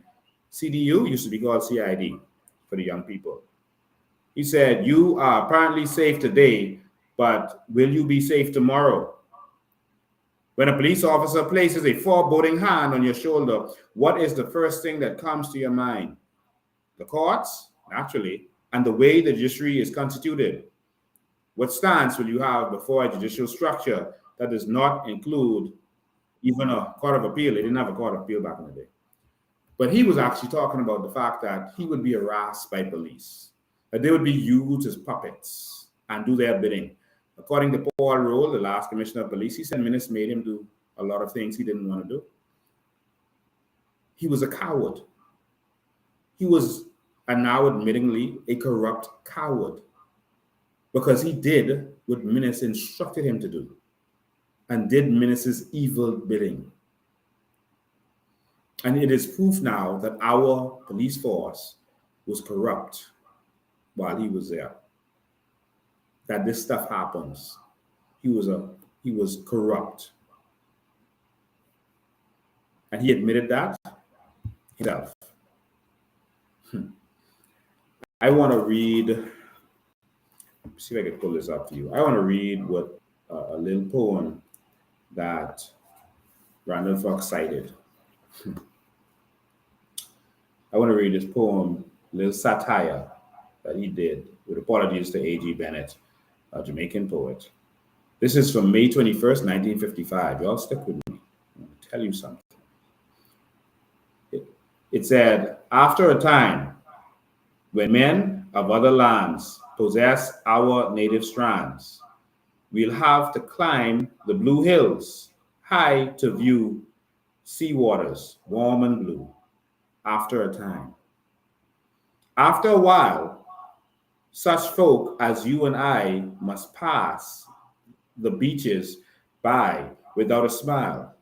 CDU used to be called CID for the young people. He said, you are apparently safe today, but will you be safe tomorrow? When a police officer places a foreboding hand on your shoulder, what is the first thing that comes to your mind? The courts, naturally, and the way the judiciary is constituted. What stance will you have before a judicial structure that does not include even a court of appeal? They didn't have a court of appeal back in the day. But he was actually talking about the fact that he would be harassed by police, that they would be used as puppets and do their bidding. According to Paul Roll, the last commissioner of police, he said ministers made him do a lot of things he didn't want to do. He was a coward. He was, and now admittingly, a corrupt coward because he did what ministers instructed him to do and did ministers' evil bidding. And it is proof now that our police force was corrupt while he was there. That this stuff happens. He was corrupt. And he admitted that himself. I want to read, see if I can pull this up for you. I want to read what a little poem that Randall Fox cited. I want to read this poem, a little satire that he did, with apologies to A.G. Bennett, a Jamaican poet. This is from May 21st, 1955. Y'all stick with me. I'm going to tell you something. It said, after a time, when men of other lands possess our native strands, we'll have to climb the blue hills high to view sea waters, warm and blue, after a time. After a while, such folk as you and I must pass the beaches by without a smile.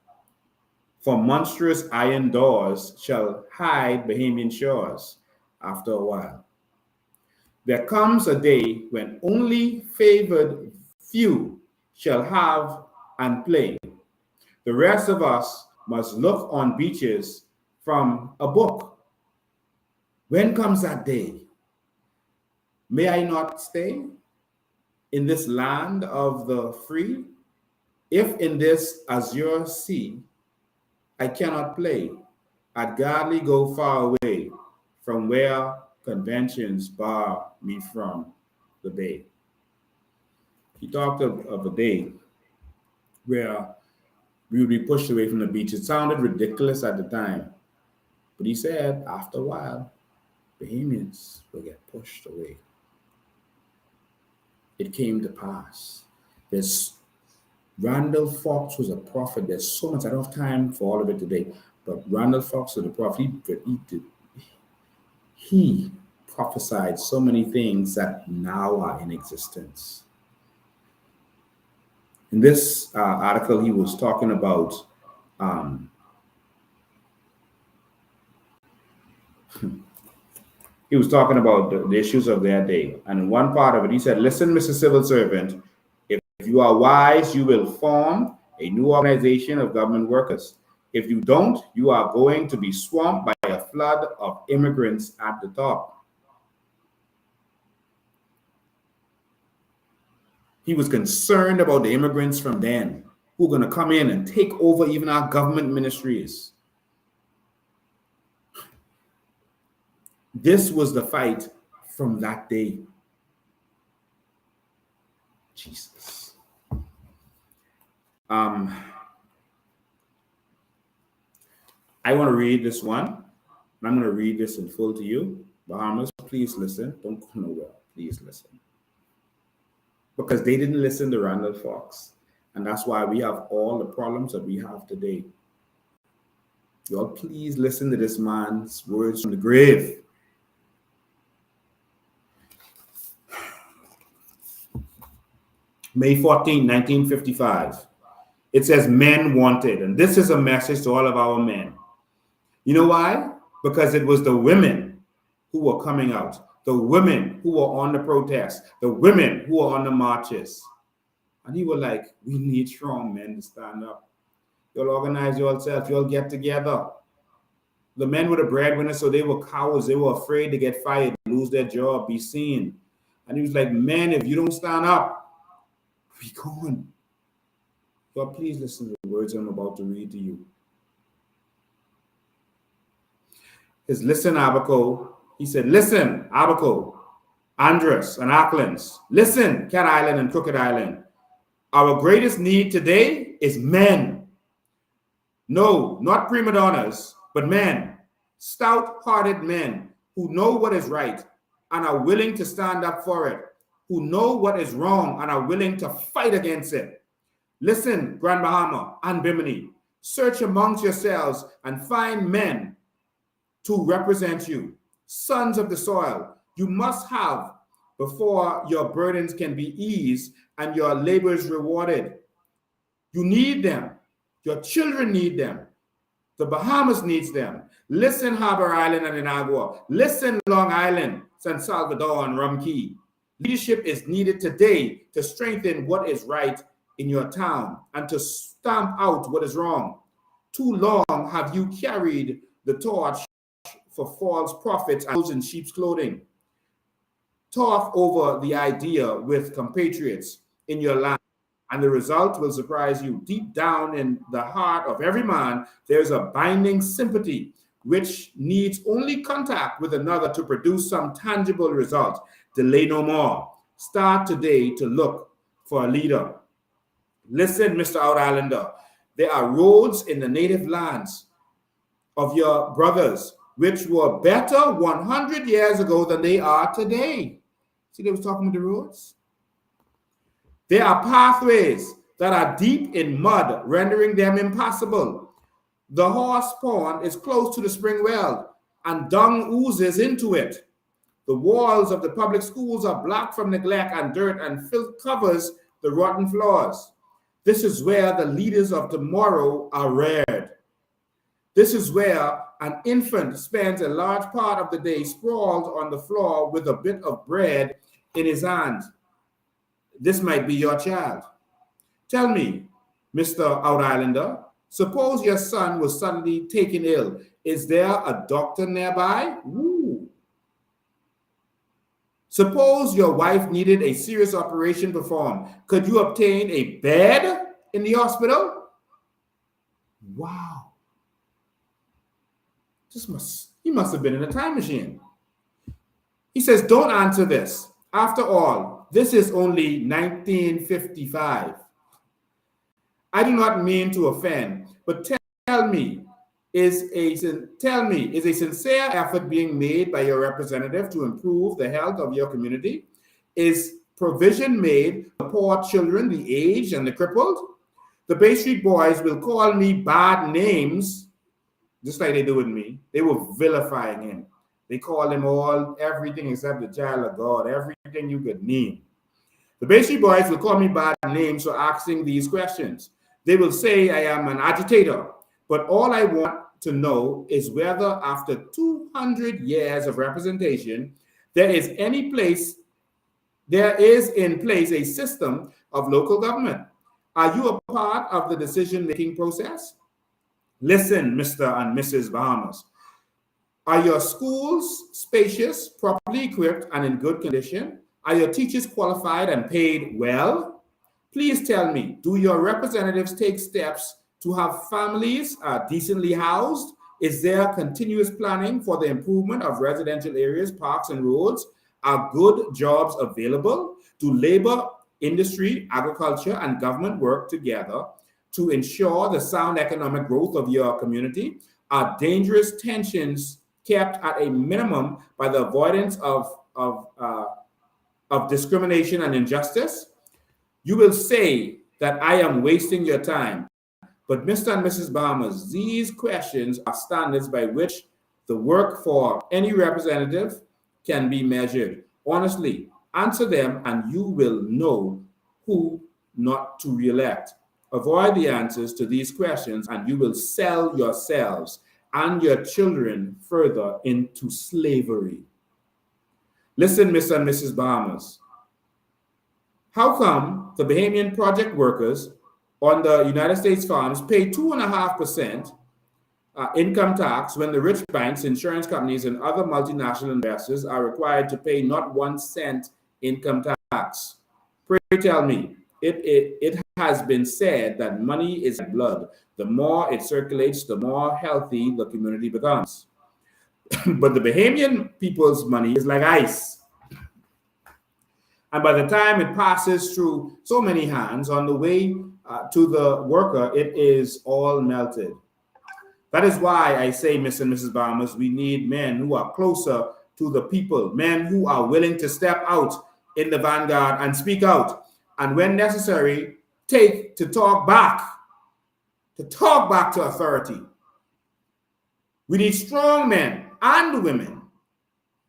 For monstrous iron doors shall hide Bahamian shores after a while. There comes a day when only favored few shall have and play. The rest of us must look on beaches from a book. When comes that day? May I not stay in this land of the free? If in this azure sea I cannot play, I'd gladly go far away from where conventions bar me from the bay. He talked of a day where we would be pushed away from the beach. It sounded ridiculous at the time, but he said after a while, Bahamians will get pushed away. It came to pass. Randall Fox was a prophet. There's so much, I don't have time for all of it today, but Randall Fox was a prophet. He prophesied so many things that now are in existence. In this article, he was talking about the issues of their day. And in one part of it, he said, listen, Mr. Civil Servant, if you are wise, you will form a new organization of government workers. If you don't, you are going to be swamped by a flood of immigrants at the top. He was concerned about the immigrants from then who are going to come in and take over even our government ministries. This was the fight from that day. Jesus. I want to read this one, and I'm going to read this in full to you. Bahamas, please listen. Don't go nowhere. Please listen. Because they didn't listen to Randall Fox. And that's why we have all the problems that we have today. Y'all, please listen to this man's words from the grave. May 14, 1955. It says men wanted. And this is a message to all of our men. You know why? Because it was the women who were coming out. The women who were on the protests. The women who were on the marches. And he was like, we need strong men to stand up. You'll organize yourself. You'll get together. The men were the breadwinners, so they were cowards. They were afraid to get fired, lose their job, be seen. And he was like, men, if you don't stand up, we gone. God, please listen to the words I'm about to read to you. His listen, Abaco. He said, listen, Abaco, Andros, and Aucklands. Listen, Cat Island and Crooked Island. Our greatest need today is men. No, not prima donnas, but men. Stout-hearted men who know what is right and are willing to stand up for it. Who know what is wrong and are willing to fight against it. Listen, Grand Bahama and Bimini. Search amongst yourselves and find men to represent you. Sons of the soil, you must have before your burdens can be eased and your labors rewarded. You need them. Your children need them. The Bahamas needs them. Listen, Harbor Island and Inagua. Listen, Long Island, San Salvador and Rum Key. Leadership is needed today to strengthen what is right in your town and to stamp out what is wrong. Too long have you carried the torch for false prophets and those in sheep's clothing. Talk over the idea with compatriots in your land, and the result will surprise you. Deep down in the heart of every man, there's a binding sympathy which needs only contact with another to produce some tangible result. Delay no more. Start today to look for a leader. Listen, Mr. Out Islander, there are roads in the native lands of your brothers which were better 100 years ago than they are today. See, they was talking about the roads. There are pathways that are deep in mud, rendering them impassable. The horse pond is close to the spring well. and dung oozes into it. The walls of the public schools are black from neglect, and dirt and filth covers the rotten floors. This is where the leaders of tomorrow are reared. This is where an infant spends a large part of the day sprawled on the floor with a bit of bread in his hand. This might be your child. Tell me, Mr. Out Islander, suppose your son was suddenly taken ill. Is there a doctor nearby? Ooh. Suppose your wife needed a serious operation performed. Could you obtain a bed in the hospital? Wow. He must have been in a time machine. He says, don't answer this. After all, this is only 1955. I do not mean to offend, but tell me, is a sincere effort being made by your representative to improve the health of your community? Is provision made for poor children, the aged, and the crippled? The Bay Street Boys will call me bad names, just like they do with me. They were vilifying him. They call him everything except the child of God, everything you could name. The Bay Street Boys will call me bad names for asking these questions. They will say I am an agitator, but all I want to know is whether after 200 years of representation, there is in place a system of local government. Are you a part of the decision-making process? Listen, Mr. and Mrs. Bahamas. Are your schools spacious, properly equipped, and in good condition? Are your teachers qualified and paid well? Please tell me, do your representatives take steps to have families decently housed? Is there continuous planning for the improvement of residential areas, parks, and roads? Are good jobs available? Do labor, industry, agriculture, and government work together to ensure the sound economic growth of your community? Are dangerous tensions kept at a minimum by the avoidance of discrimination and injustice? You will say that I am wasting your time. But Mr. and Mrs. Bahamas, these questions are standards by which the work for any representative can be measured. Honestly, answer them and you will know who not to re-elect. Avoid the answers to these questions and you will sell yourselves and your children further into slavery. Listen, Mr. and Mrs. Bahamas. How come the Bahamian project workers on the United States farms pay 2.5% income tax when the rich banks, insurance companies, and other multinational investors are required to pay not 1 cent income tax? Pray tell me, it has been said that money is blood. The more it circulates, the more healthy the community becomes. But the Bahamian people's money is like ice. And by the time it passes through so many hands on the way to the worker, it is all melted. That is why I say, Mr. and Mrs. Bahamas, we need men who are closer to the people, men who are willing to step out in the vanguard and speak out. And when necessary, to talk back to authority. We need strong men and women,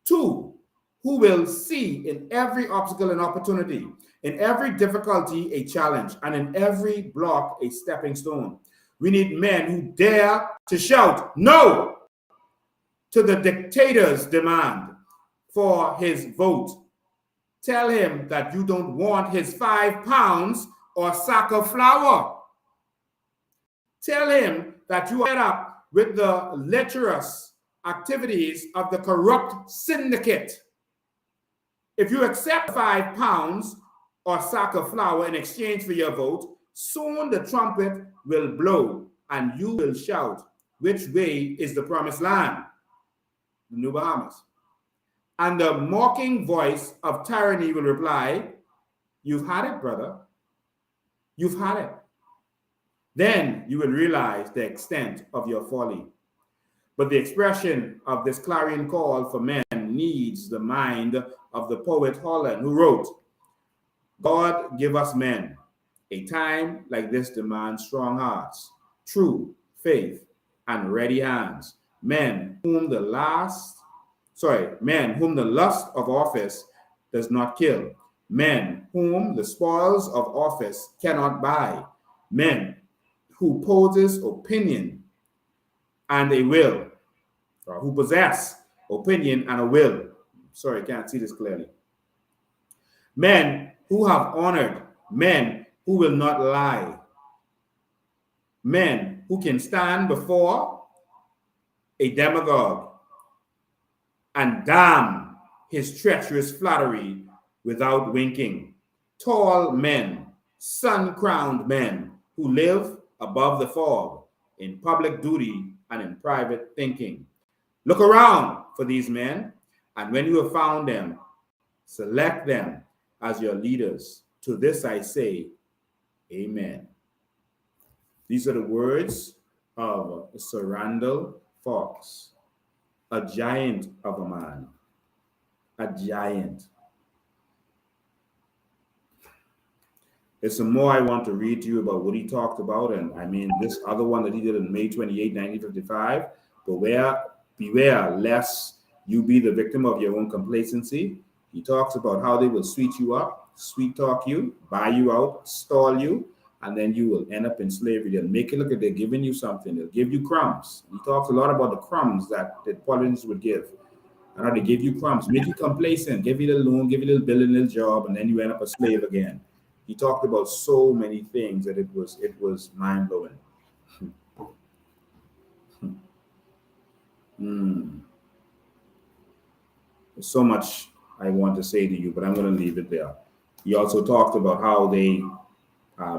too, who will see in every obstacle an opportunity, in every difficulty a challenge, and in every block a stepping stone. We need men who dare to shout no to the dictator's demand for his vote. Tell him that you don't want his 5 pounds or sack of flour. Tell him that you are fed up with the lecherous activities of the corrupt syndicate. If you accept 5 pounds or sack of flour in exchange for your vote, soon the trumpet will blow and you will shout, which way is the promised land? The New Bahamas. And the mocking voice of tyranny will reply, you've had it, brother. You've had it. Then you will realize the extent of your folly. But the expression of this clarion call for men needs the mind of the poet Holland, who wrote, God give us men. A time like this demands strong hearts, true faith, and ready hands. men whom the lust of office does not kill, men whom the spoils of office cannot buy, men who possess opinion and a will, or who possess opinion and a will. Sorry, I can't see this clearly. Men who have honored, men who will not lie, men who can stand before a demagogue and damn his treacherous flattery without winking. Tall men, sun-crowned men who live above the fog in public duty and in private thinking. Look around for these men, and when you have found them, select them as your leaders. To this I say, amen. These are the words of Sir Randall Fox, a giant of a man, a giant. There's some more I want to read to you about what he talked about, and I mean this other one that he did on May 28, 1955. Beware lest you be the victim of your own complacency. He talks about how they will sweet you up, sweet talk you, buy you out, stall you, and then you will end up in slavery. They'll make it look like they're giving you something. They'll give you crumbs. He talks a lot about the crumbs that the politicians would give. And how they give you crumbs, make you complacent, give you the loan, give you a little bill, a little job, and then you end up a slave again. He talked about so many things that it was mind-blowing. There's so much I want to say to you, but I'm going to leave it there. He also talked about how they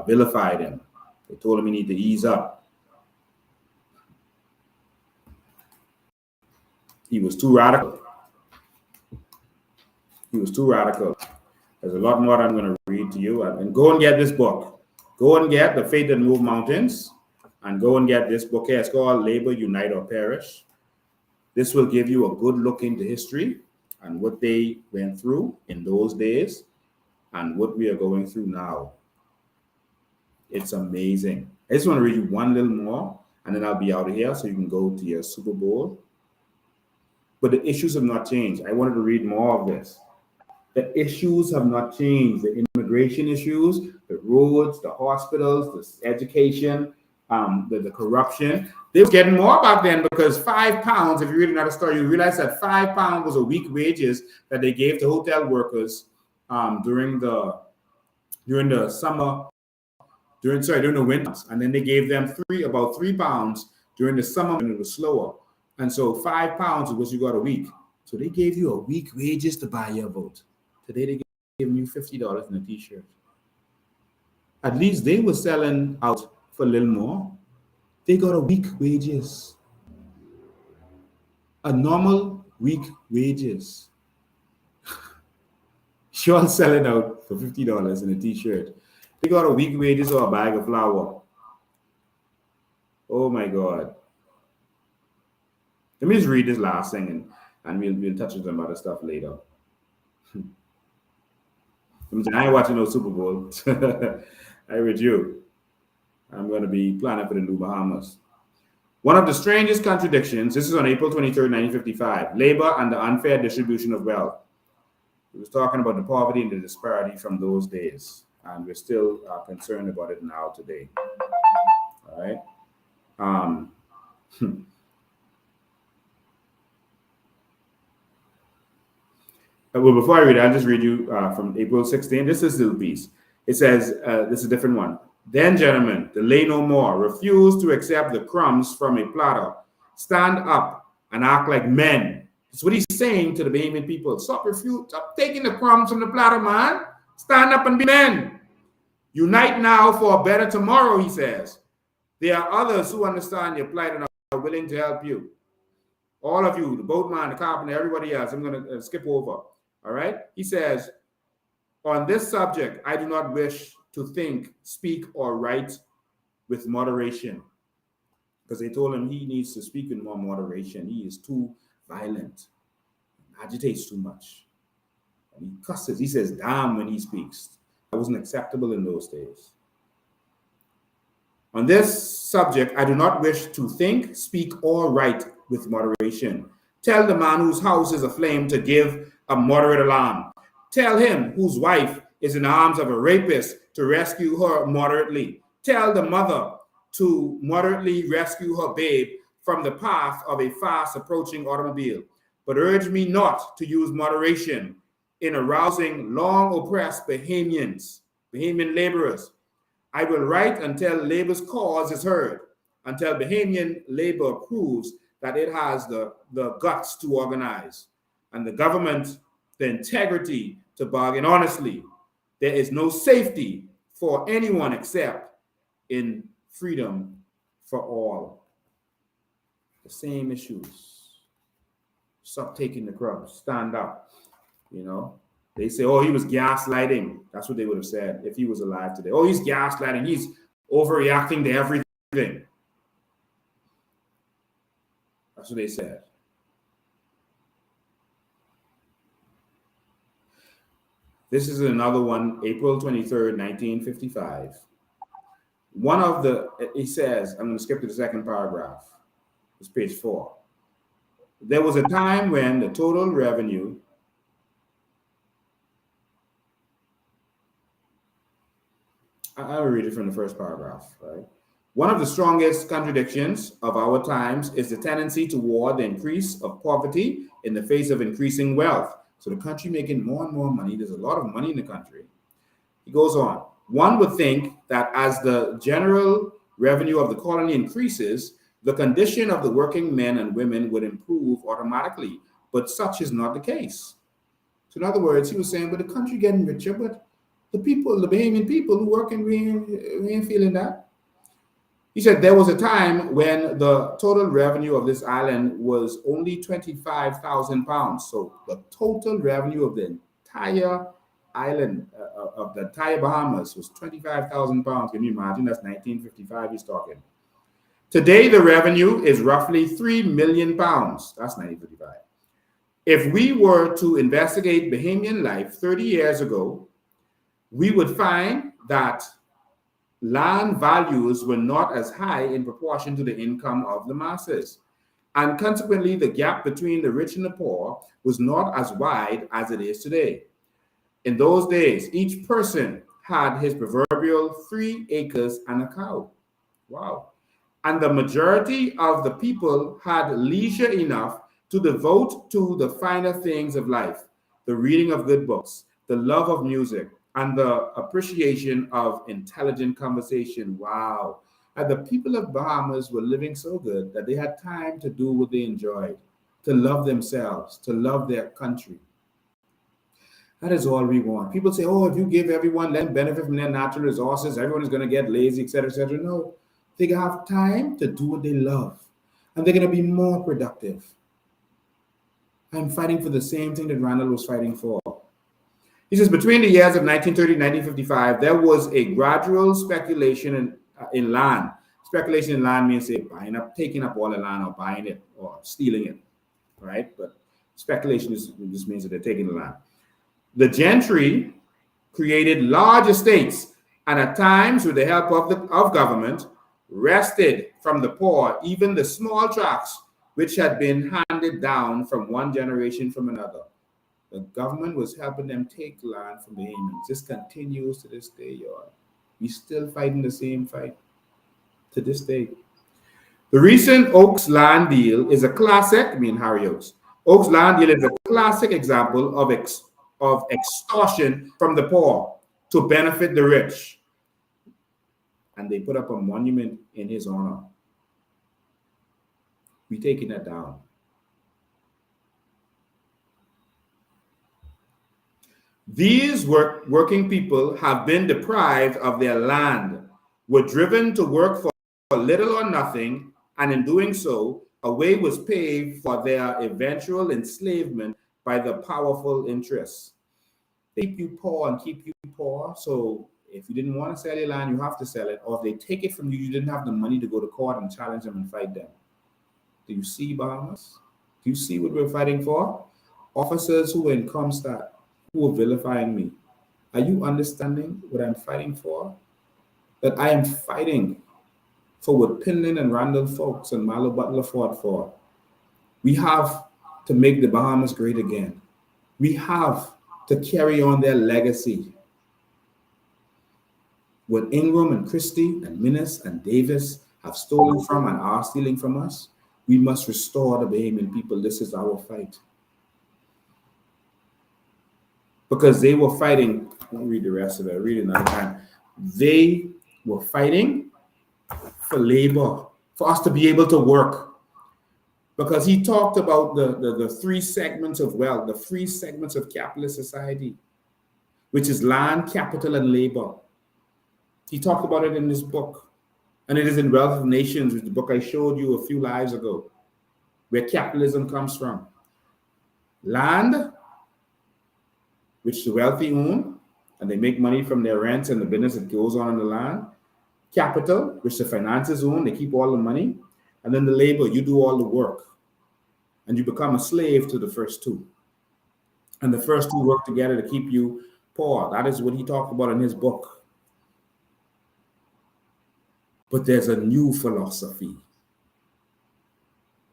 vilified him. They told him he needed to ease up. He was too radical. There's a lot more I'm going to read to you. And go and get this book. Go and get The Faith That Moved Mountains. And go and get this book here. It's called Labor, Unite or Perish. This will give you a good look into history and what they went through in those days and what we are going through now. It's amazing. I just want to read you one little more, and then I'll be out of here so you can go to your Super Bowl. But the issues have not changed. I wanted to read more of this. The issues have not changed. The immigration issues, the roads, the hospitals, the education, the corruption. They were getting more back then because £5, if you read another story, you realize that £5 was a week wages that they gave to hotel workers during the winter, and then they gave them about £3 during the summer when it was slower. And so £5 is what you got a week. So they gave you a week wages to buy your vote. Today they giving you $50 in a t-shirt. At least they were selling out for a little more. They got a week wages. A normal week wages. You're selling out for $50 in a t-shirt. They got a week wages or a bag of flour. Oh my God. Let me just read this last thing and we'll touch on some other stuff later. I ain't watching no Super Bowl. I with you. I'm going to be planning for the New Bahamas. One of the strangest contradictions, this is on April 23rd, 1955, labor and the unfair distribution of wealth. He was talking about the poverty and the disparity from those days. And we're still concerned about it now today. All right. Well, before I read it, I'll just read you from April 16. This is a little piece. It says, this is a different one. Then, gentlemen, delay no more. Refuse to accept the crumbs from a platter. Stand up and act like men. That's what he's saying to the Bahamian people. Stop taking the crumbs from the platter, man. Stand up and be men. Unite now for a better tomorrow, he says. There are others who understand your plight and are willing to help you. All of you, the boatman, the carpenter, everybody else, I'm going to skip over. All right? He says, on this subject, I do not wish to think, speak, or write with moderation. Because they told him he needs to speak with more moderation. He is too violent, agitates too much. And he cusses. He says, damn, when he speaks. That wasn't acceptable in those days. On this subject, I do not wish to think, speak, or write with moderation. Tell the man whose house is aflame to give a moderate alarm. Tell him whose wife is in the arms of a rapist to rescue her moderately. Tell the mother to moderately rescue her babe from the path of a fast approaching automobile. But urge me not to use moderation in arousing long oppressed Bahamian laborers. I will write until labor's cause is heard, until Bahamian labor proves that it has the guts to organize, and the government the integrity to bargain honestly. There is no safety for anyone except in freedom for all. The same issues. Stop taking the crowd. Stand up. You know, they say, oh, he was gaslighting. That's what they would have said if he was alive today. Oh, he's gaslighting. He's overreacting to everything. That's what they said. This is another one, April 23rd, 1955. One of the, he says, I'm going to skip to the second paragraph. It's page 4. There was a time when the total revenue I'll read it from the first paragraph, right? One of the strongest contradictions of our times is the tendency toward the increase of poverty in the face of increasing wealth. So the country making more and more money. There's a lot of money in the country. He goes on. One would think that as the general revenue of the colony increases, the condition of the working men and women would improve automatically, but such is not the case. So in other words, he was saying, but the country getting richer, but the people, the Bahamian people who work, and we ain't feeling that. He said there was a time when the total revenue of this island was only 25,000 pounds. So the total revenue of the entire island, of the entire Bahamas, was 25,000 pounds. Can you imagine? That's 1955 he's talking. Today, the revenue is roughly 3 million pounds. That's 1955. If we were to investigate Bahamian life 30 years ago, we would find that land values were not as high in proportion to the income of the masses. And consequently, the gap between the rich and the poor was not as wide as it is today. In those days, each person had his proverbial 3 acres and a cow. Wow. And the majority of the people had leisure enough to devote to the finer things of life, the reading of good books, the love of music, and the appreciation of intelligent conversation. Wow. And the people of Bahamas were living so good that they had time to do what they enjoyed, to love themselves, to love their country. That is all we want. People say, oh, if you give everyone, let them benefit from their natural resources, everyone is going to get lazy, etc., etc. No, they have time to do what they love, and they're going to be more productive. I'm fighting for the same thing that Randall was fighting for. He says, between the years of 1930 and 1955, there was a gradual speculation in land. Speculation in land means, say, buying up, taking up all the land or buying it or stealing it, right? But speculation just means that they're taking the land. The gentry created large estates and at times, with the help of government, wrested from the poor even the small tracts which had been handed down from one generation from another. The government was helping them take land from the Bahamians. This continues to this day, y'all. We still fighting the same fight to this day. The recent Oaks land deal is a classic, Harry Oaks. Oaks land deal is a classic example of extortion from the poor to benefit the rich. And they put up a monument in his honor. We taking that down. These working people have been deprived of their land, were driven to work for little or nothing, and in doing so, a way was paved for their eventual enslavement by the powerful interests. They keep you poor and keep you poor, so if you didn't want to sell your land, you have to sell it, or if they take it from you, you didn't have the money to go to court and challenge them and fight them. Do you see, Bahamas? Do you see what we're fighting for? Officers who were in Comstat, who are vilifying me. Are you understanding what I'm fighting for? That I am fighting for what Pinlin and Randall Folks and Marlo Butler fought for. We have to make the Bahamas great again. We have to carry on their legacy. What Ingram and Christie and Minnis and Davis have stolen from and are stealing from us, we must restore the Bahamian people. This is our fight. Because they were fighting, I'll read the rest of it, I'll read it another time. They were fighting for labor, for us to be able to work. Because he talked about the three segments of wealth, the three segments of capitalist society, which is land, capital, and labor. He talked about it in this book. And it is in Wealth of Nations, which is the book I showed you a few lives ago, where capitalism comes from. Land, which the wealthy own, and they make money from their rents and the business that goes on the land. Capital, which the finances own, they keep all the money. And then the labor, you do all the work. And you become a slave to the first two. And the first two work together to keep you poor. That is what he talked about in his book. But there's a new philosophy.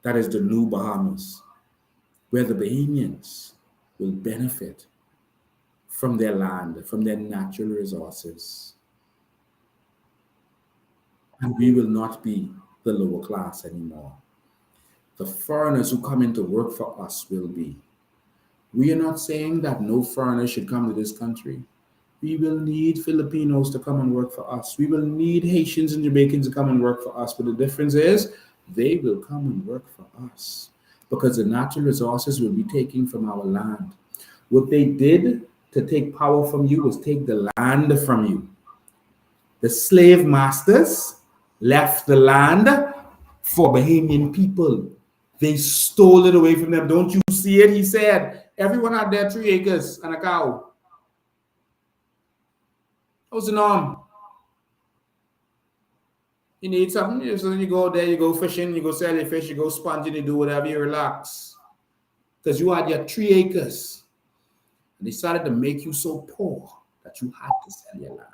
That is the new Bahamas, where the Bahamians will benefit from their land, from their natural resources. And we will not be the lower class anymore. The foreigners who come in to work for us will be. We are not saying that no foreigners should come to this country. We will need Filipinos to come and work for us. We will need Haitians and Jamaicans to come and work for us. But the difference is they will come and work for us because the natural resources will be taken from our land. What they did to take power from you was take the land from you. The slave masters left the land for Bahamian people. They stole it away from them. Don't you see it? He said, everyone had their 3 acres and a cow. What's the norm? You need something, so you go there, you go fishing, you go sell your fish, you go sponging, you do whatever, you relax. Because you had your 3 acres. And they started to make you so poor that you had to sell your land.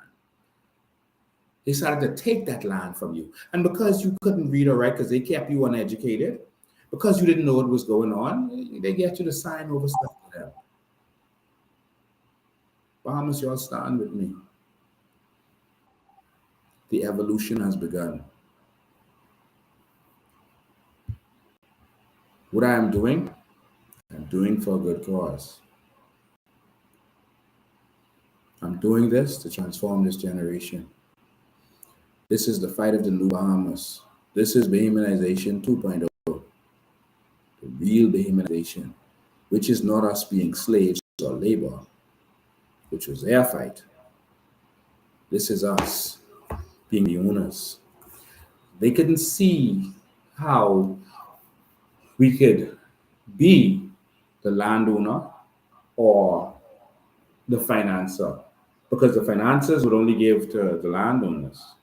They started to take that land from you. And because you couldn't read or write, because they kept you uneducated, because you didn't know what was going on, they get you to sign over stuff to them. Bahamas, y'all stand with me. The evolution has begun. What I am doing, I'm doing for a good cause. I'm doing this to transform this generation. This is the fight of the new Bahamas. This is Bahamianization 2.0. The real Bahamianization, which is not us being slaves or labor, which was their fight. This is us being the owners. They couldn't see how we could be the landowner or the financer, because the financiers would only give to the landowners,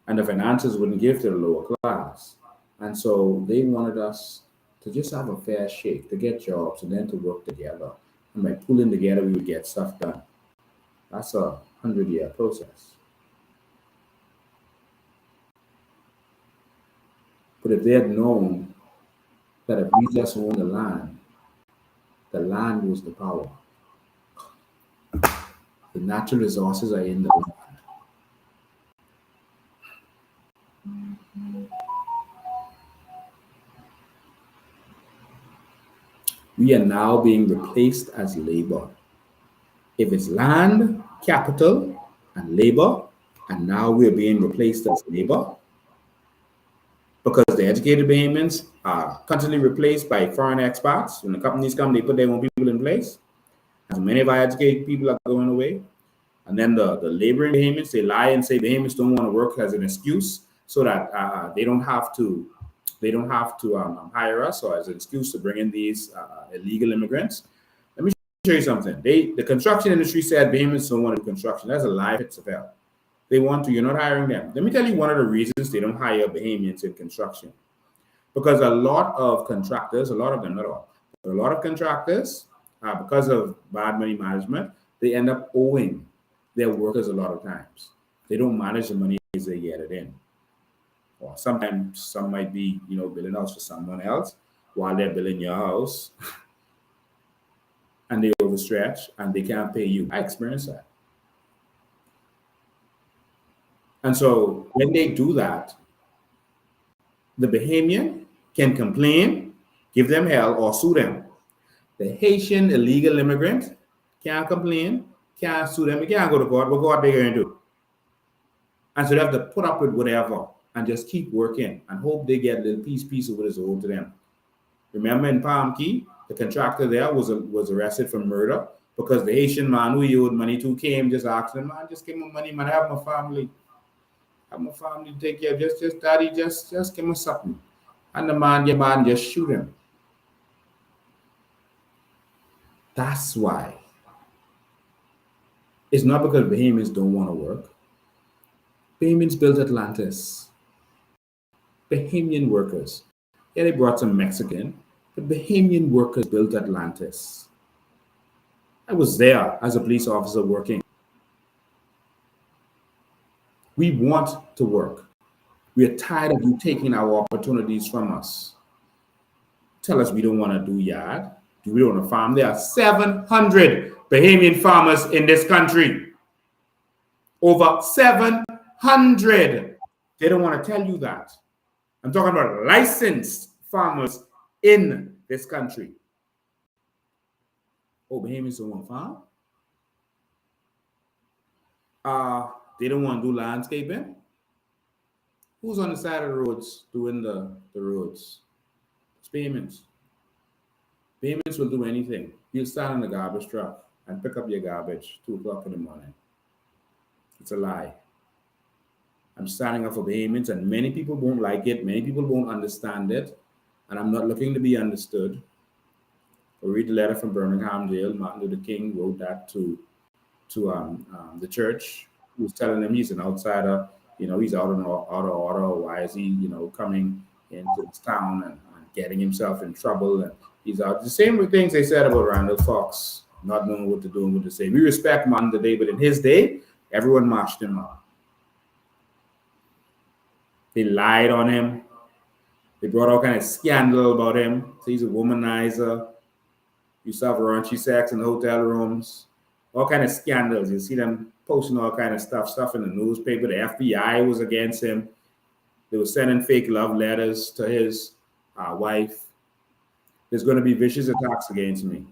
and the financiers wouldn't give to the lower class. And so they wanted us to just have a fair shake, to get jobs, and then to work together. And by pulling together, we would get stuff done. That's a 100-year process. But if they had known that if we just owned the land was the power. The natural resources are in the land. We are now being replaced as labor. If it's land, capital, and labor, and now we're being replaced as labor, because the educated Bahamians are constantly replaced by foreign expats. When the companies come, they put their own people in place. And many of our educated people are going away. And then the laboring Bahamians, they lie and say Bahamians don't want to work as an excuse so that they don't have to hire us, or as an excuse to bring in these illegal immigrants. Let me show you something. The construction industry said Bahamians don't want to do construction. That's a lie. It's a fail. They want to. You're not hiring them. Let me tell you one of the reasons they don't hire Bahamians in construction. Because a lot of contractors, a lot of them, not all, but a lot of contractors, because of bad money management, they end up owing their workers a lot of times. They don't manage the money as they get it in. or sometimes some might be, building a house for someone else while they're building your house and they overstretch and they can't pay you. I experienced that. And so when they do that, the Bahamian can complain, give them hell, or sue them. The Haitian illegal immigrant can't complain, can't sue them, they can't go to court. What God they going to do? And so they have to put up with whatever and just keep working and hope they get a little piece of what is owed to them. Remember in Palm Key, the contractor there was arrested for murder because the Haitian man who he owed money to came, just asked him, man, just give me money, man, I have my family. I have my family to take care of. Just daddy, just give me something. And the man just shoot him. That's why. It's not because Bahamians don't want to work. Bahamians built Atlantis. Bahamian workers. Yeah, they brought some Mexican, but Bahamian workers built Atlantis. I was there as a police officer working. We want to work. We are tired of you taking our opportunities from us. Tell us we don't want to do yard. We don't want to farm. There are 700 Bahamian farmers in this country. Over 700. They don't want to tell you that. I'm talking about licensed farmers in this country. Oh, Bahamians don't want to farm? They don't want to do landscaping? Who's on the side of the roads doing the roads? It's Bahamians. Bahamians will do anything. You'll stand in the garbage truck and pick up your garbage 2 o'clock in the morning. It's a lie. I'm standing up for Bahamians, and many people won't like it. Many people won't understand it, and I'm not looking to be understood. I read the letter from Birmingham jail. Martin Luther King wrote that to the church. He was telling them he's an outsider. He's out of order. Why is he, coming into this town and getting himself in trouble? And he's out. The same things they said about Randall Fox, not knowing what to do and what to say. We respect Martin today, but in his day, everyone marched him out. They lied on him. They brought all kind of scandal about him. So he's a womanizer. You saw raunchy sex in the hotel rooms. All kind of scandals. You see them posting all kind of stuff in the newspaper. The FBI was against him. They were sending fake love letters to his wife. There's going to be vicious attacks against me.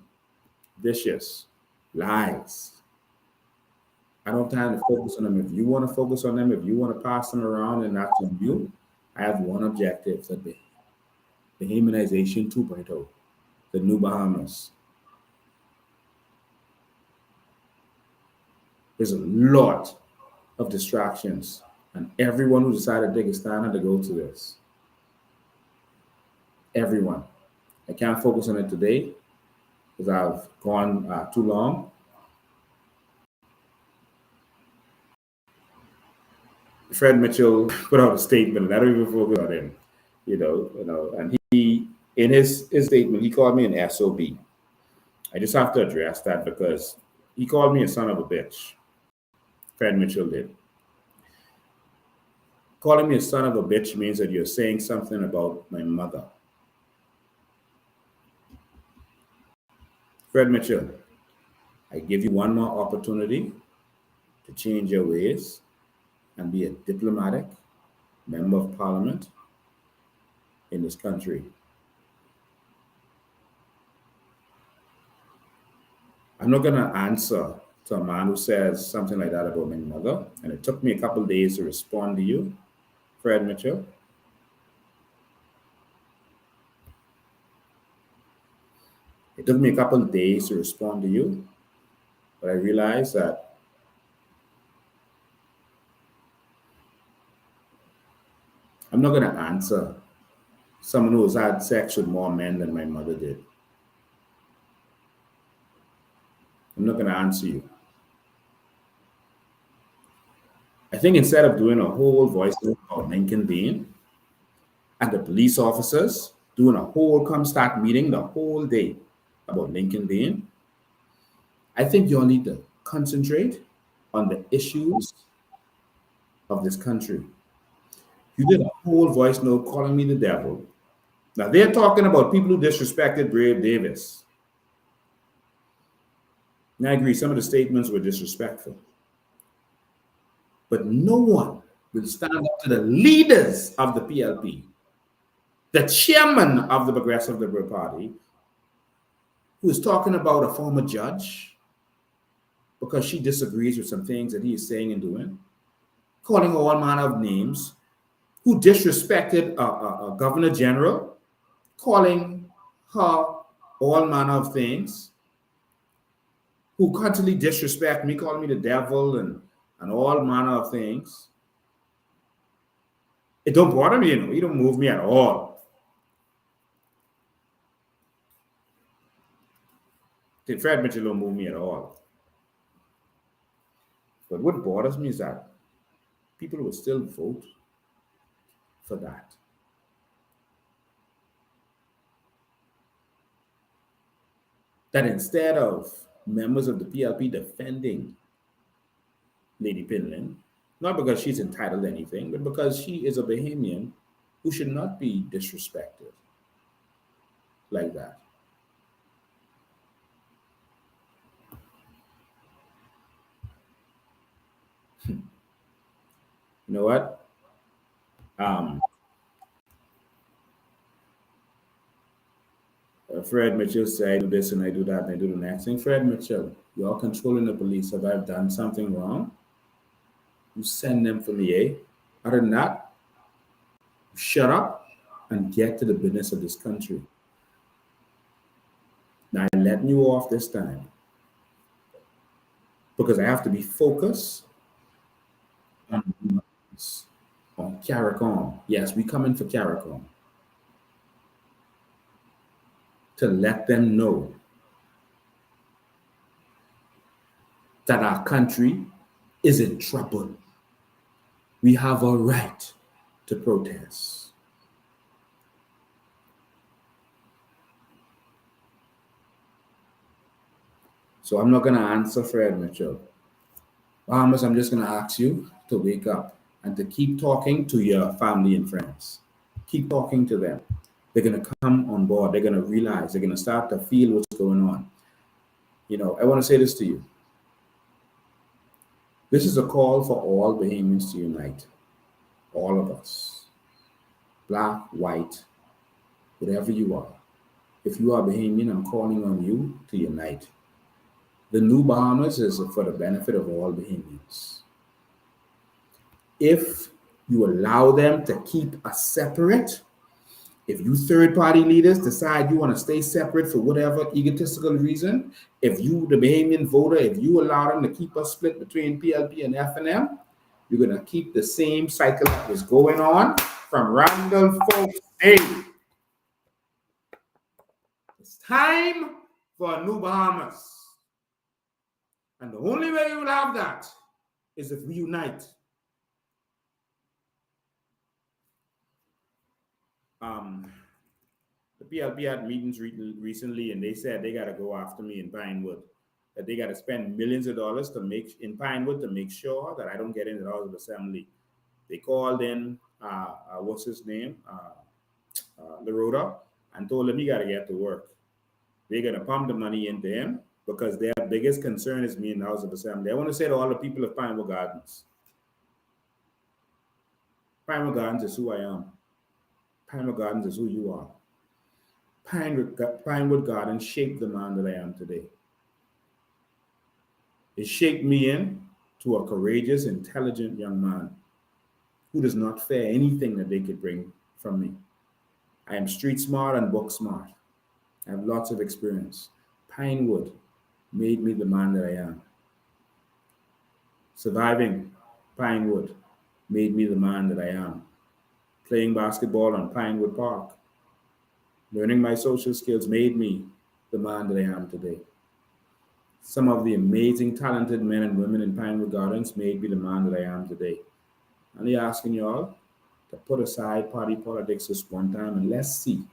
Vicious. Lies. I don't have time to focus on them. If you want to focus on them, if you want to pass them around and that's on you, I have one objective, the Bahamianization 2.0, the new Bahamas. There's a lot of distractions, and everyone who decided to take a stand had to go to this. Everyone. I can't focus on it today because I've gone too long. Fred Mitchell put out a statement, and I don't even focus on him, and he, in his statement, he called me an SOB. I just have to address that because he called me a son of a bitch. Fred Mitchell did. Calling me a son of a bitch means that you're saying something about my mother. Fred Mitchell, I give you one more opportunity to change your ways and be a diplomatic member of parliament in this country. I'm not going to answer to a man who says something like that about my mother, and it took me a couple of days to respond to you, Fred Mitchell. It took me a couple of days to respond to you, but I realized that I'm not going to answer someone who has had sex with more men than my mother did. I'm not going to answer you. I think instead of doing a whole voice about Lincoln Bean and the police officers doing a whole Comstock meeting the whole day about Lincoln Bean, I think you all need to concentrate on the issues of this country. You did a whole voice note calling me the devil. Now they're talking about people who disrespected Brave Davis. And I agree, some of the statements were disrespectful. But no one will stand up to the leaders of the PLP, the chairman of the Progressive Liberal Party, who is talking about a former judge because she disagrees with some things that he is saying and doing, calling all manner of names, who disrespected a governor general, calling her all manner of things, who constantly disrespect me, calling me the devil and all manner of things. It don't bother me, you know. It don't move me at all. Fred Mitchell don't move me at all. But what bothers me is that people will still vote for that. That instead of members of the PLP defending Lady Pinlin, not because she's entitled to anything, but because she is a Bahamian who should not be disrespected like that. You know what? Fred Mitchell said, I do this and I do that and I do the next thing. Fred Mitchell, you're controlling the police. Have I done something wrong? You send them for me, eh? Other than that, shut up and get to the business of this country. Now, I'm letting you off this time because I have to be focused on CARICOM. Yes, we coming for CARICOM. To let them know that our country is in trouble. We have a right to protest. So I'm not going to answer Fred Mitchell. Bahamas, I'm just going to ask you to wake up and to keep talking to your family and friends. Keep talking to them. They're going to come on board. They're going to realize. They're going to start to feel what's going on. You know, I want to say this to you. This is a call for all Bahamians to unite. All of us. Black, white, whatever you are. If you are Bahamian, I'm calling on you to unite. The new Bahamas is for the benefit of all Bahamians. If you allow them to keep us separate, if you third-party leaders decide you want to stay separate for whatever egotistical reason, if you, the Bahamian voter, if you allow them to keep us split between PLP and FNM, you're going to keep the same cycle that was going on from Randall Folks Day. It's time for a new Bahamas. And the only way you will have that is if we unite. The PLP had meetings recently, and they said they got to go after me in Pinewood. That they got to spend millions of dollars to in Pinewood to make sure that I don't get into the House of Assembly. They called in, what's his name, Laroda, and told him he got to get to work. They're going to pump the money into him because their biggest concern is me in the House of Assembly. I want to say to all the people of Pinewood Gardens, Pinewood Gardens is who I am. Pinewood Gardens is who you are. Pinewood Gardens shaped the man that I am today. It shaped me into a courageous, intelligent young man who does not fear anything that they could bring from me. I am street smart and book smart. I have lots of experience. Pinewood made me the man that I am. Surviving Pinewood made me the man that I am. Playing basketball on Pinewood Park, learning my social skills made me the man that I am today. Some of the amazing, talented men and women in Pinewood Gardens made me the man that I am today. I'm only asking y'all to put aside party politics just one time and let's see.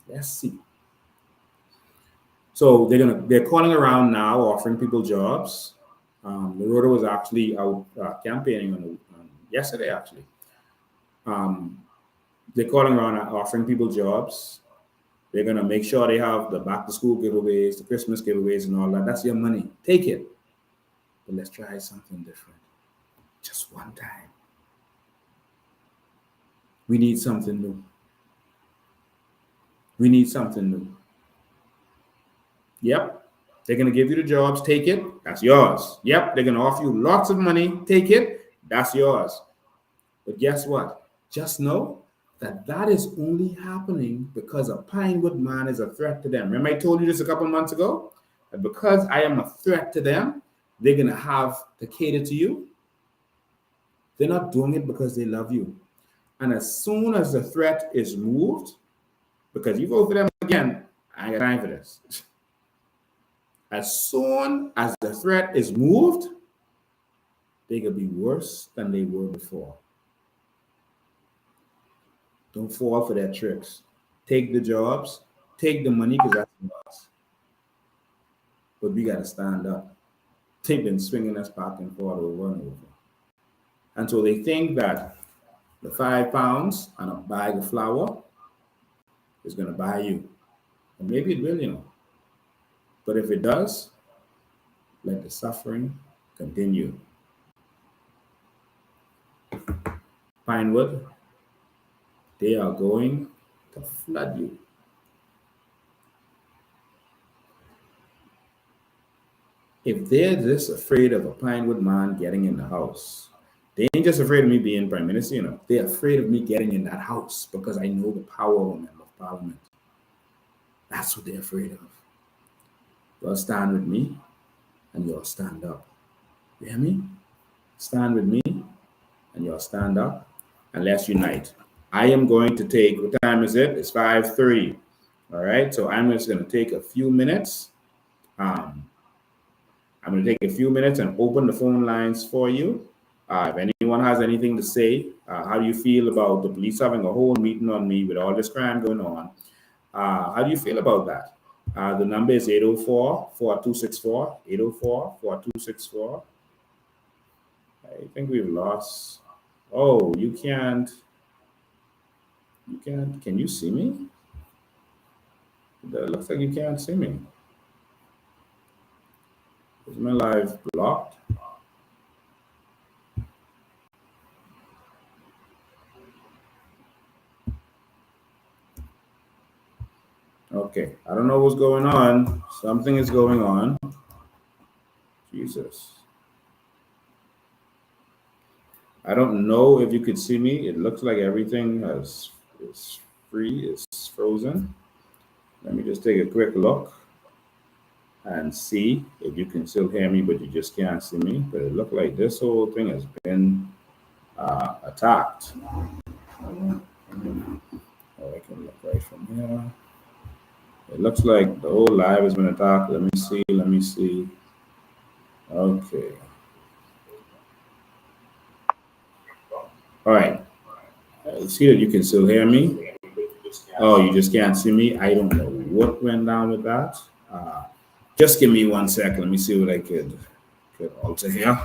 Let's see. So they're calling around now, offering people jobs. Laroda was actually out campaigning on yesterday, actually. They're calling around and offering people jobs. They're gonna make sure they have the back to school giveaways, the Christmas giveaways, and all that. That's your money. Take it. But let's try something different. Just one time. We need something new. We need something new. Yep. They're gonna give you the jobs. Take it. That's yours. Yep. They're gonna offer you lots of money. Take it. That's yours. But guess what? Just know that that is only happening because a Pinewood man is a threat to them. Remember I told you this a couple months ago? That because I am a threat to them, they're going to have to cater to you. They're not doing it because they love you. And as soon as the threat is moved, because you vote for them again, I ain't got time for this. As soon as the threat is moved, they could be worse than they were before. Don't fall for their tricks. Take the jobs, take the money because that's yours. But we got to stand up. They've been swinging us back and forth over and over. And so they think that the £5 and a bag of flour is going to buy you. And maybe it will, you know. But if it does, let the suffering continue. Pinewood, they are going to flood you. If they're just afraid of a Pinewood man getting in the house, they ain't just afraid of me being prime minister, you know. They're afraid of me getting in that house because I know the power of a member of parliament. That's what they're afraid of. You'll stand with me and you'll stand up. You hear me? Stand with me and you'll stand up and let's unite. I am going to take, what time is it? It's 5:30. All right, so I'm just going to take a few minutes. I'm going to take a few minutes and open the phone lines for you. If anyone has anything to say, how do you feel about the police having a whole meeting on me with all this crime going on? How do you feel about that? The number is 804-4264, 804-4264. I think we've lost. Oh, you can't. Can you see me? It looks like you can't see me. Is my live blocked? Okay, I don't know what's going on. Something is going on. Jesus. I don't know if you could see me. It looks like everything is free, it's frozen. Let me just take a quick look and see if you can still hear me, but you just can't see me. But it looked like this whole thing has been attacked. Oh, I can look right from here. It looks like the whole live has been attacked. Let me see. Okay. All right. See that you can still hear me. Oh, you just can't see me. I don't know what went down with that. Just give me 1 sec. Let me see what I could alter here.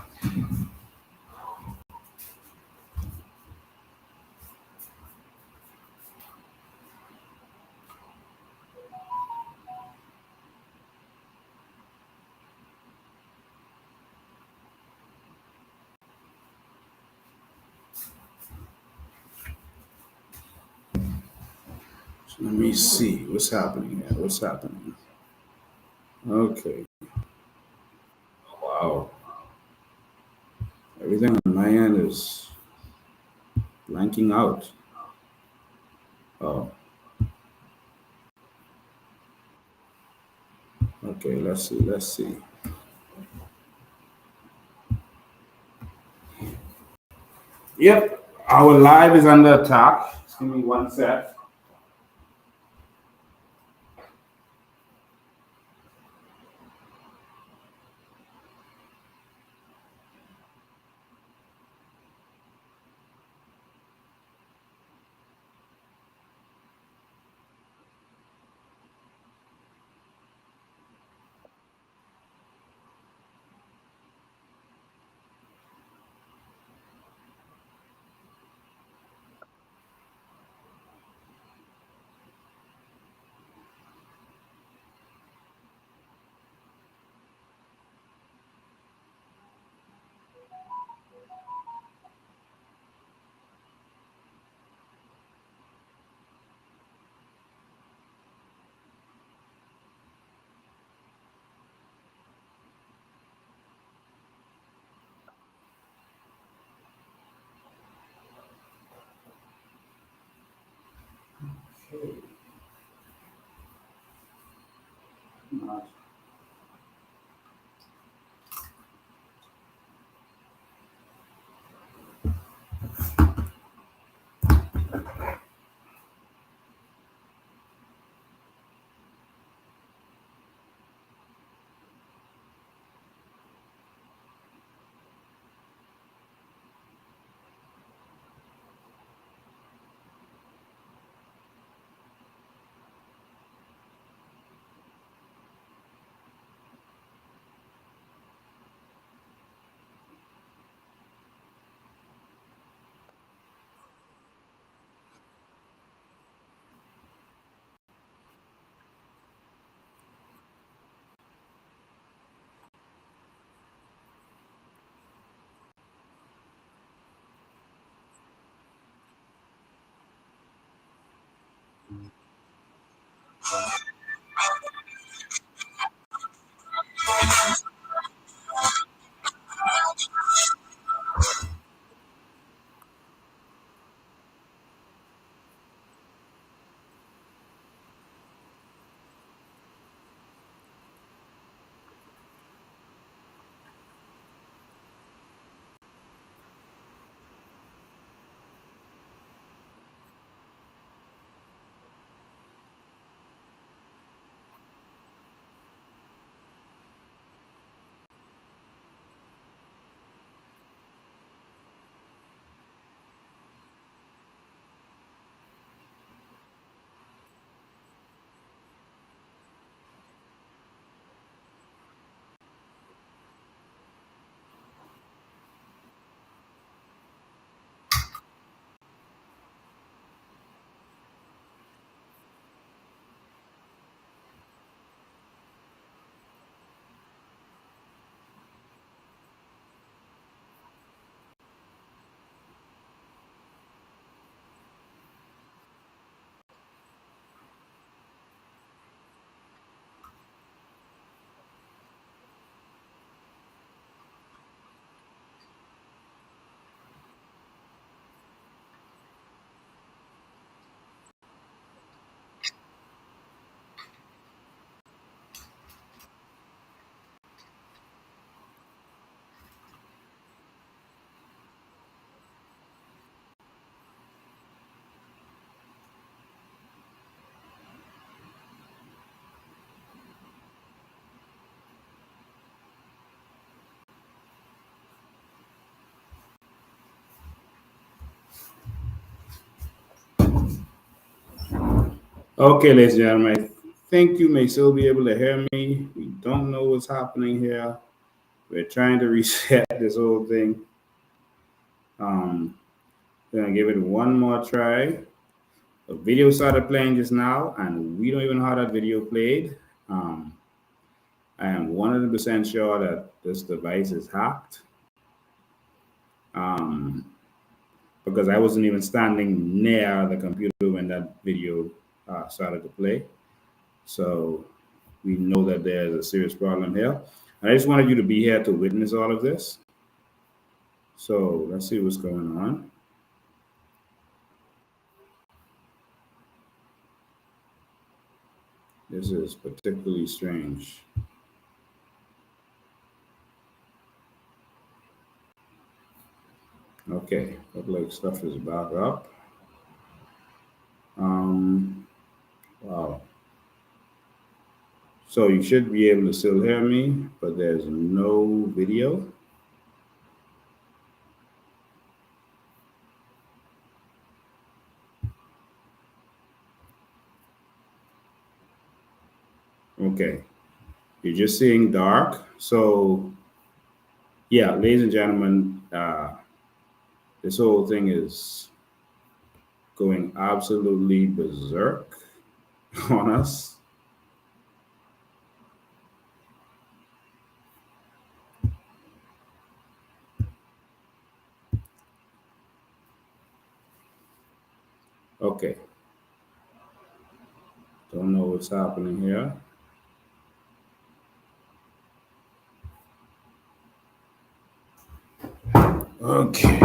Let me see what's happening here. What's happening? Okay. Wow. Everything on my end is blanking out. Oh. Okay, let's see. Yep, our live is under attack. Just give me 1 sec. Okay, ladies and gentlemen, I think you may still be able to hear me. We don't know what's happening here. We're trying to reset this whole thing. Gonna give it one more try. The video started playing just now, and we don't even know how that video played. I am 100% sure that this device is hacked. Because I wasn't even standing near the computer when that video started to play. So we know that there's a serious problem here. I just wanted you to be here to witness all of this. So let's see what's going on. This is particularly strange. Okay, look like stuff is back up. Wow. So you should be able to still hear me, but there's no video. Okay, you're just seeing dark. So yeah, ladies and gentlemen, this whole thing is going absolutely berserk on us. Okay. Don't know what's happening here. Okay.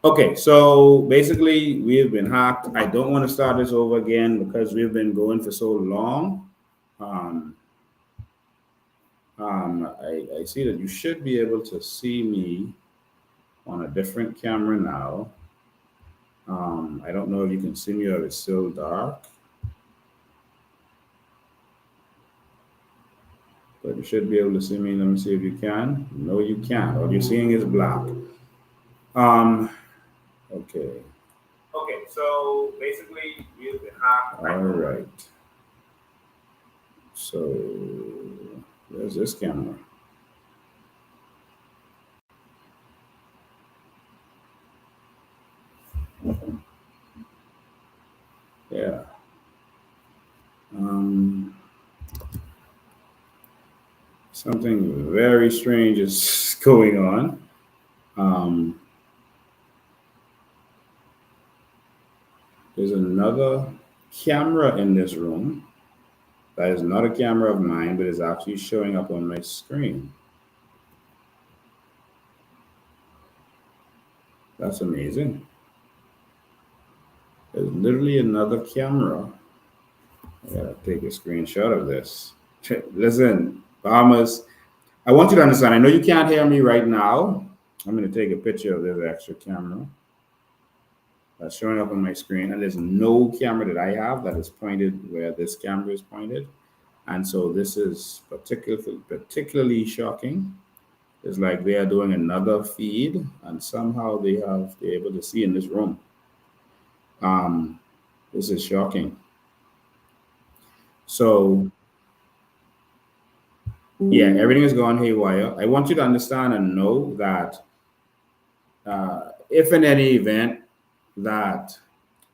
Okay, so basically we have been hacked. I don't want to start this over again because we've been going for so long. I see that you should be able to see me on a different camera now. I don't know if you can see me or it's still dark. But you should be able to see me. Let me see if you can. No, you can't. All you're seeing is black. Okay. Okay, so basically we've been hacked. All right. So where's this camera? Yeah. Something very strange is going on. There's another camera in this room that is not a camera of mine, but is actually showing up on my screen. That's amazing. There's literally another camera. I gotta take a screenshot of this. Listen, Bahamas, I want you to understand, I know you can't hear me right now. I'm gonna take a picture of this extra camera that's showing up on my screen, and there's no camera that I have that is pointed where this camera is pointed. And so this is particularly shocking. It's like they are doing another feed, and somehow they're able to see in this room. This is shocking. So yeah, everything is gone haywire. I want you to understand and know that if in any event that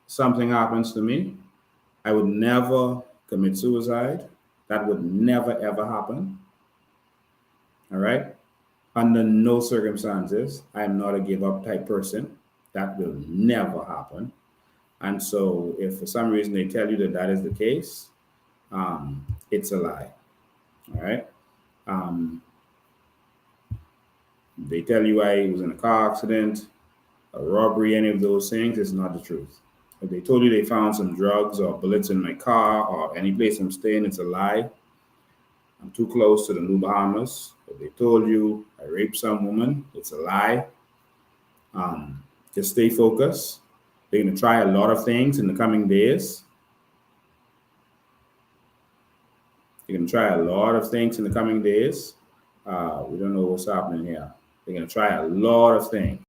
something happens to me, I would never commit suicide. That would never ever happen. All right. Under no circumstances, I'm not a give up type person. That will never happen. And so, if for some reason they tell you that that is the case, it's a lie. All right. They tell you I was in a car accident, a robbery, any of those things, it's not the truth. If they told you they found some drugs or bullets in my car or any place I'm staying, it's a lie. I'm too close to the New Bahamas. If they told you I raped some woman, it's a lie. Just stay focused. They're going to try a lot of things in the coming days. They're going to try a lot of things in the coming days. We don't know what's happening here. They're going to try a lot of things.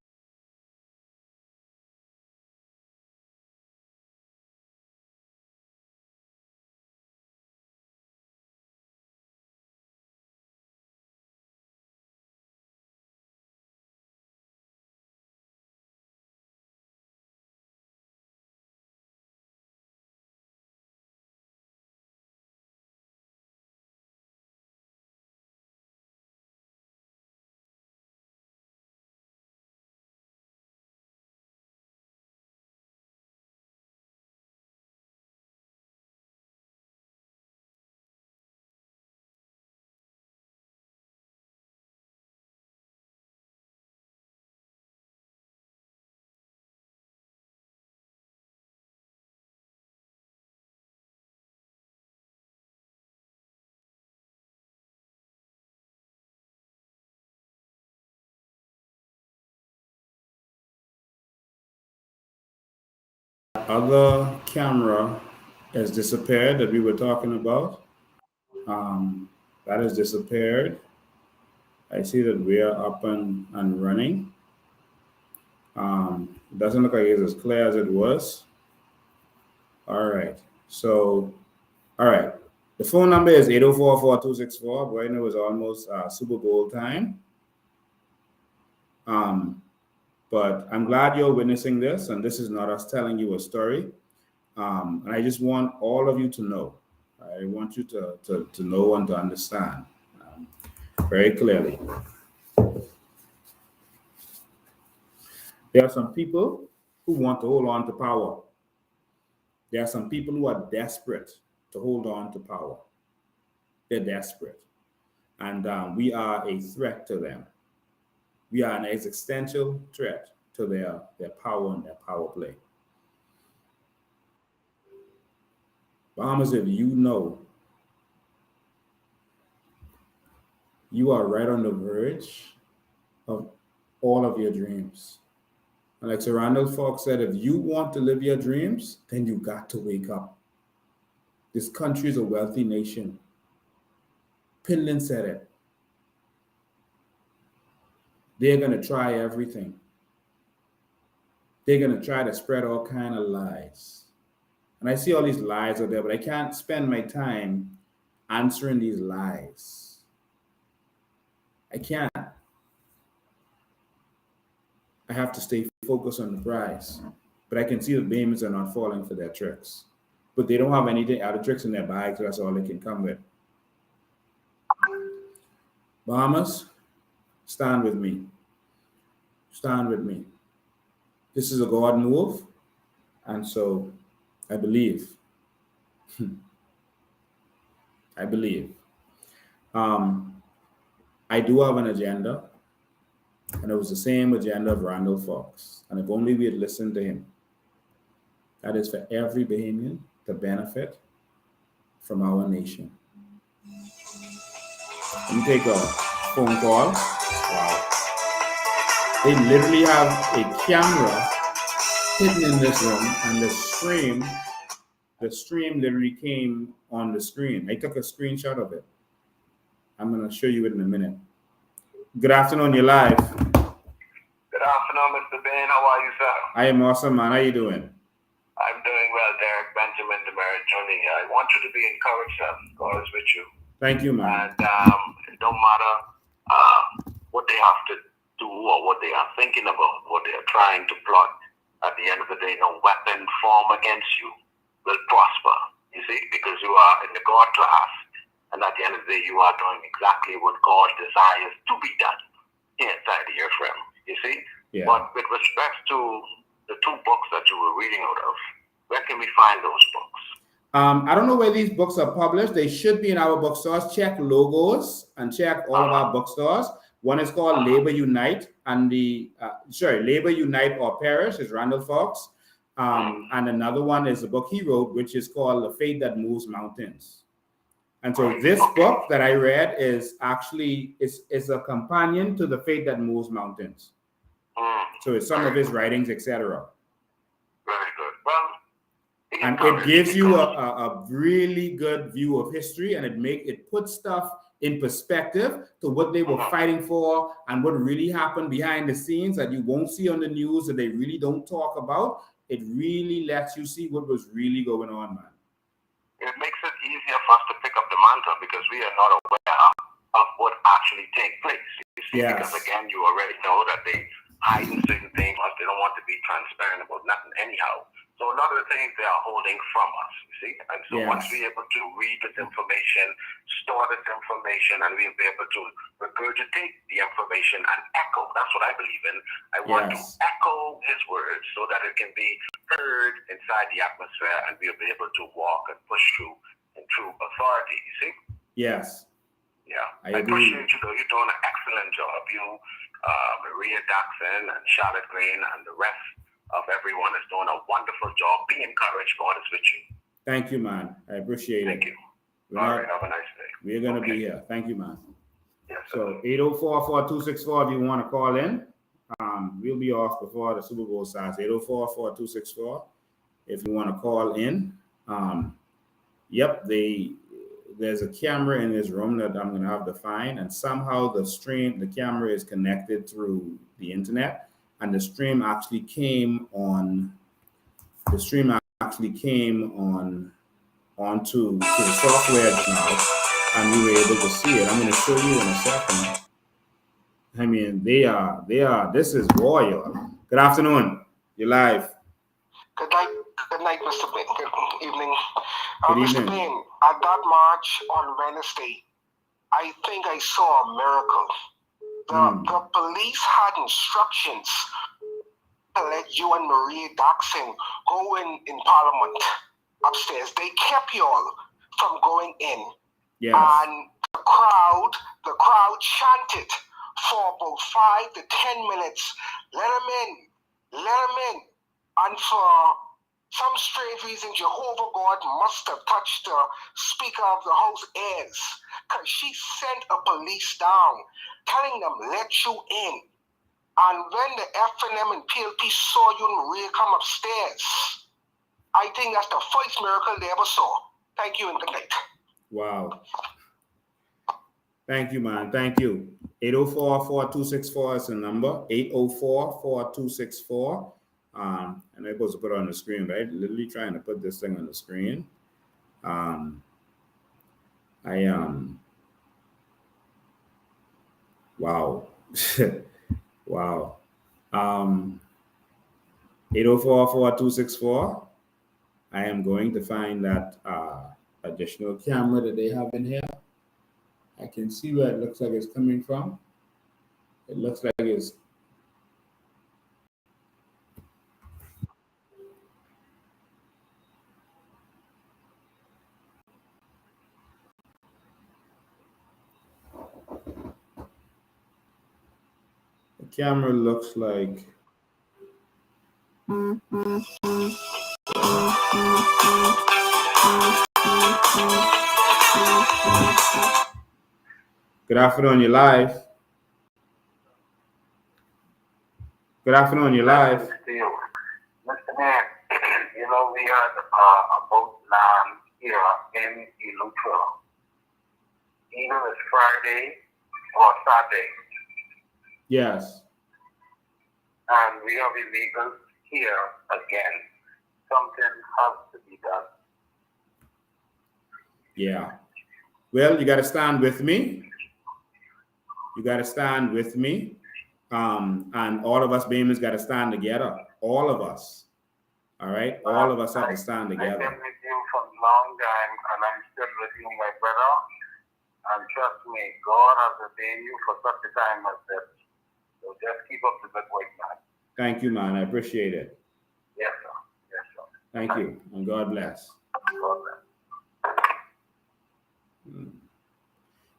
Other camera has disappeared that we were talking about. That has disappeared. I see that we are up and running. It doesn't look like it's as clear as it was. All right. So, all right. The phone number is 804-4264. But I know it's almost Super Bowl time. But I'm glad you're witnessing this, and this is not us telling you a story. And I just want all of you to know. I want you to know and to understand very clearly. There are some people who want to hold on to power. There are some people who are desperate to hold on to power. They're desperate. And we are a threat to them. We are an existential threat to their power and their power play. Bahamas, if you know you are right on the verge of all of your dreams. And like Sir Randall Fox said, if you want to live your dreams, then you got to wake up. This country is a wealthy nation. Pinlin said it. They're going to try everything. They're going to try to spread all kind of lies. And I see all these lies out there, but I can't spend my time answering these lies. I can't. I have to stay focused on the prize. But I can see the Bahamians are not falling for their tricks. But they don't have anything other tricks in their bag, so that's all they can come with. Bahamas, stand with me. Stand with me. This is a God move, and so I believe. I believe. I do have an agenda, and it was the same agenda of Randall Fox. And if only we had listened to him, that is for every Bahamian to benefit from our nation. Let me take a phone call. Wow. They literally have a camera hidden in this room, and the stream literally came on the screen. I took a screenshot of it. I'm going to show you it in a minute. Good afternoon, you're live. Good afternoon, Mr. Bain. How are you, sir? I am awesome, man. How you doing? I'm doing well, Derek Benjamin DeMerit Jr. I want you to be encouraged, sir. God is with you. Thank you, man. And it don't matter what they have to do or what they are thinking about, what they are trying to plot. At the end of the day, no weapon formed against you will prosper. You see, because you are in the God class. And at the end of the day, you are doing exactly what God desires to be done here inside the earth realm. You see? Yeah. But with respect to the two books that you were reading out of, where can we find those books? I don't know where these books are published. They should be in our bookstores. Check logos and check all of our bookstores. One is called Labor Unite, and Labor Unite or Perish is Randall Fox. And another one is a book he wrote, which is called The Faith That Moves Mountains. And so this book that I read is actually is a companion to The Faith That Moves Mountains. So it's some of his writings, etc. Very good. Well, and it gives you a really good view of history, and it puts stuff in perspective to what they were fighting for and what really happened behind the scenes that you won't see on the news, that they really don't talk about. It really lets you see what was really going on, man. It makes it easier for us to pick up the mantle because we are not aware of what actually takes place. You see, Yes. Because again, you already know that they hide certain things. They don't want to be transparent about nothing anyhow. So a lot of the things they are holding from us, you see. And so Yes. once we're able to read this information, store this information, and we'll be able to regurgitate the information and echo. That's what I believe in. I want to echo his words so that it can be heard inside the atmosphere, and we'll be able to walk and push through in true authority, you see? Yes. Yeah. I agree. Appreciate you, though. You're doing an excellent job. You, Maria Daxon, and Charlotte Green, and the rest of everyone is doing a wonderful job. Be encouraged. God is with you. Thank you, man. I appreciate Thank it. you. All right. Have a nice day. We're going to be here. Thank you, man. Yes, So 804-4264 if you want to call in. We'll be off before the Super Bowl starts. 804-4264 if you want to call in. Yep, there's a camera in this room that I'm going to have to find, and somehow the camera is connected through the internet, and the stream actually came on onto the software now, and we were able to see it. I'm going to show you in a second. I mean, this is royal. Good afternoon. You're live. Good night, Mr. Bain. Good evening. Good Mr. evening. Bain, at that march on Wednesday, I think I saw a miracle. The police had instructions to let you and Maria Daxon go in Parliament upstairs. They kept you all from going in. Yes. And the crowd chanted for about 5 to 10 minutes. Let them in. let them in. And for some strange reason, Jehovah God must have touched the Speaker of the House ears, because she sent a police down telling them, let you in. And when the FNM and PLP saw you and Maria come upstairs, I think that's the first miracle they ever saw. Thank you and good night. Wow. Thank you, man. Thank you. 804-4264 is the number. 804-4264. And I'm supposed to put it on the screen, right? Literally trying to put this thing on the screen. Wow. Wow. 804-4264. I am going to find that additional camera that they have in here. I can see where it looks like it's coming from. It looks like it's the camera looks like Good afternoon, you're live. Good afternoon, you're live. Mr. Man, you know, we had a boat land here in Eleuthera. Either it's Friday or Saturday. Yes. And we have illegals here again. Something has to be done. Yeah. Well, you got to stand with me. You got to stand with me. And all of us Bahamians got to stand together. All of us. All right? All of us have to stand together. I've been with you for a long time, and I'm still with you, my brother. And trust me, God has ordained you for such a time as this. So just keep up the good work, man. Thank you, man. I appreciate it. Yes, sir. Yes, sir. Thank you. And God bless. God bless.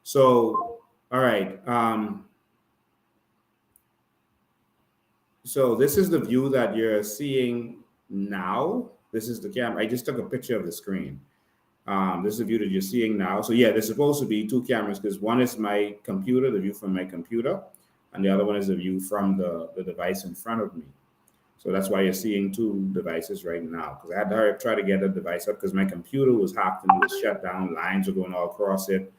So, all right. So this is the view that you're seeing now. This is the camera. I just took a picture of the screen. This is the view that you're seeing now. So yeah, there's supposed to be two cameras because one is my computer, the view from my computer, and the other one is the view from the device in front of me. So that's why you're seeing two devices right now, because I had to try to get a device up because my computer was hacked and it was shut down. Lines were going all across it.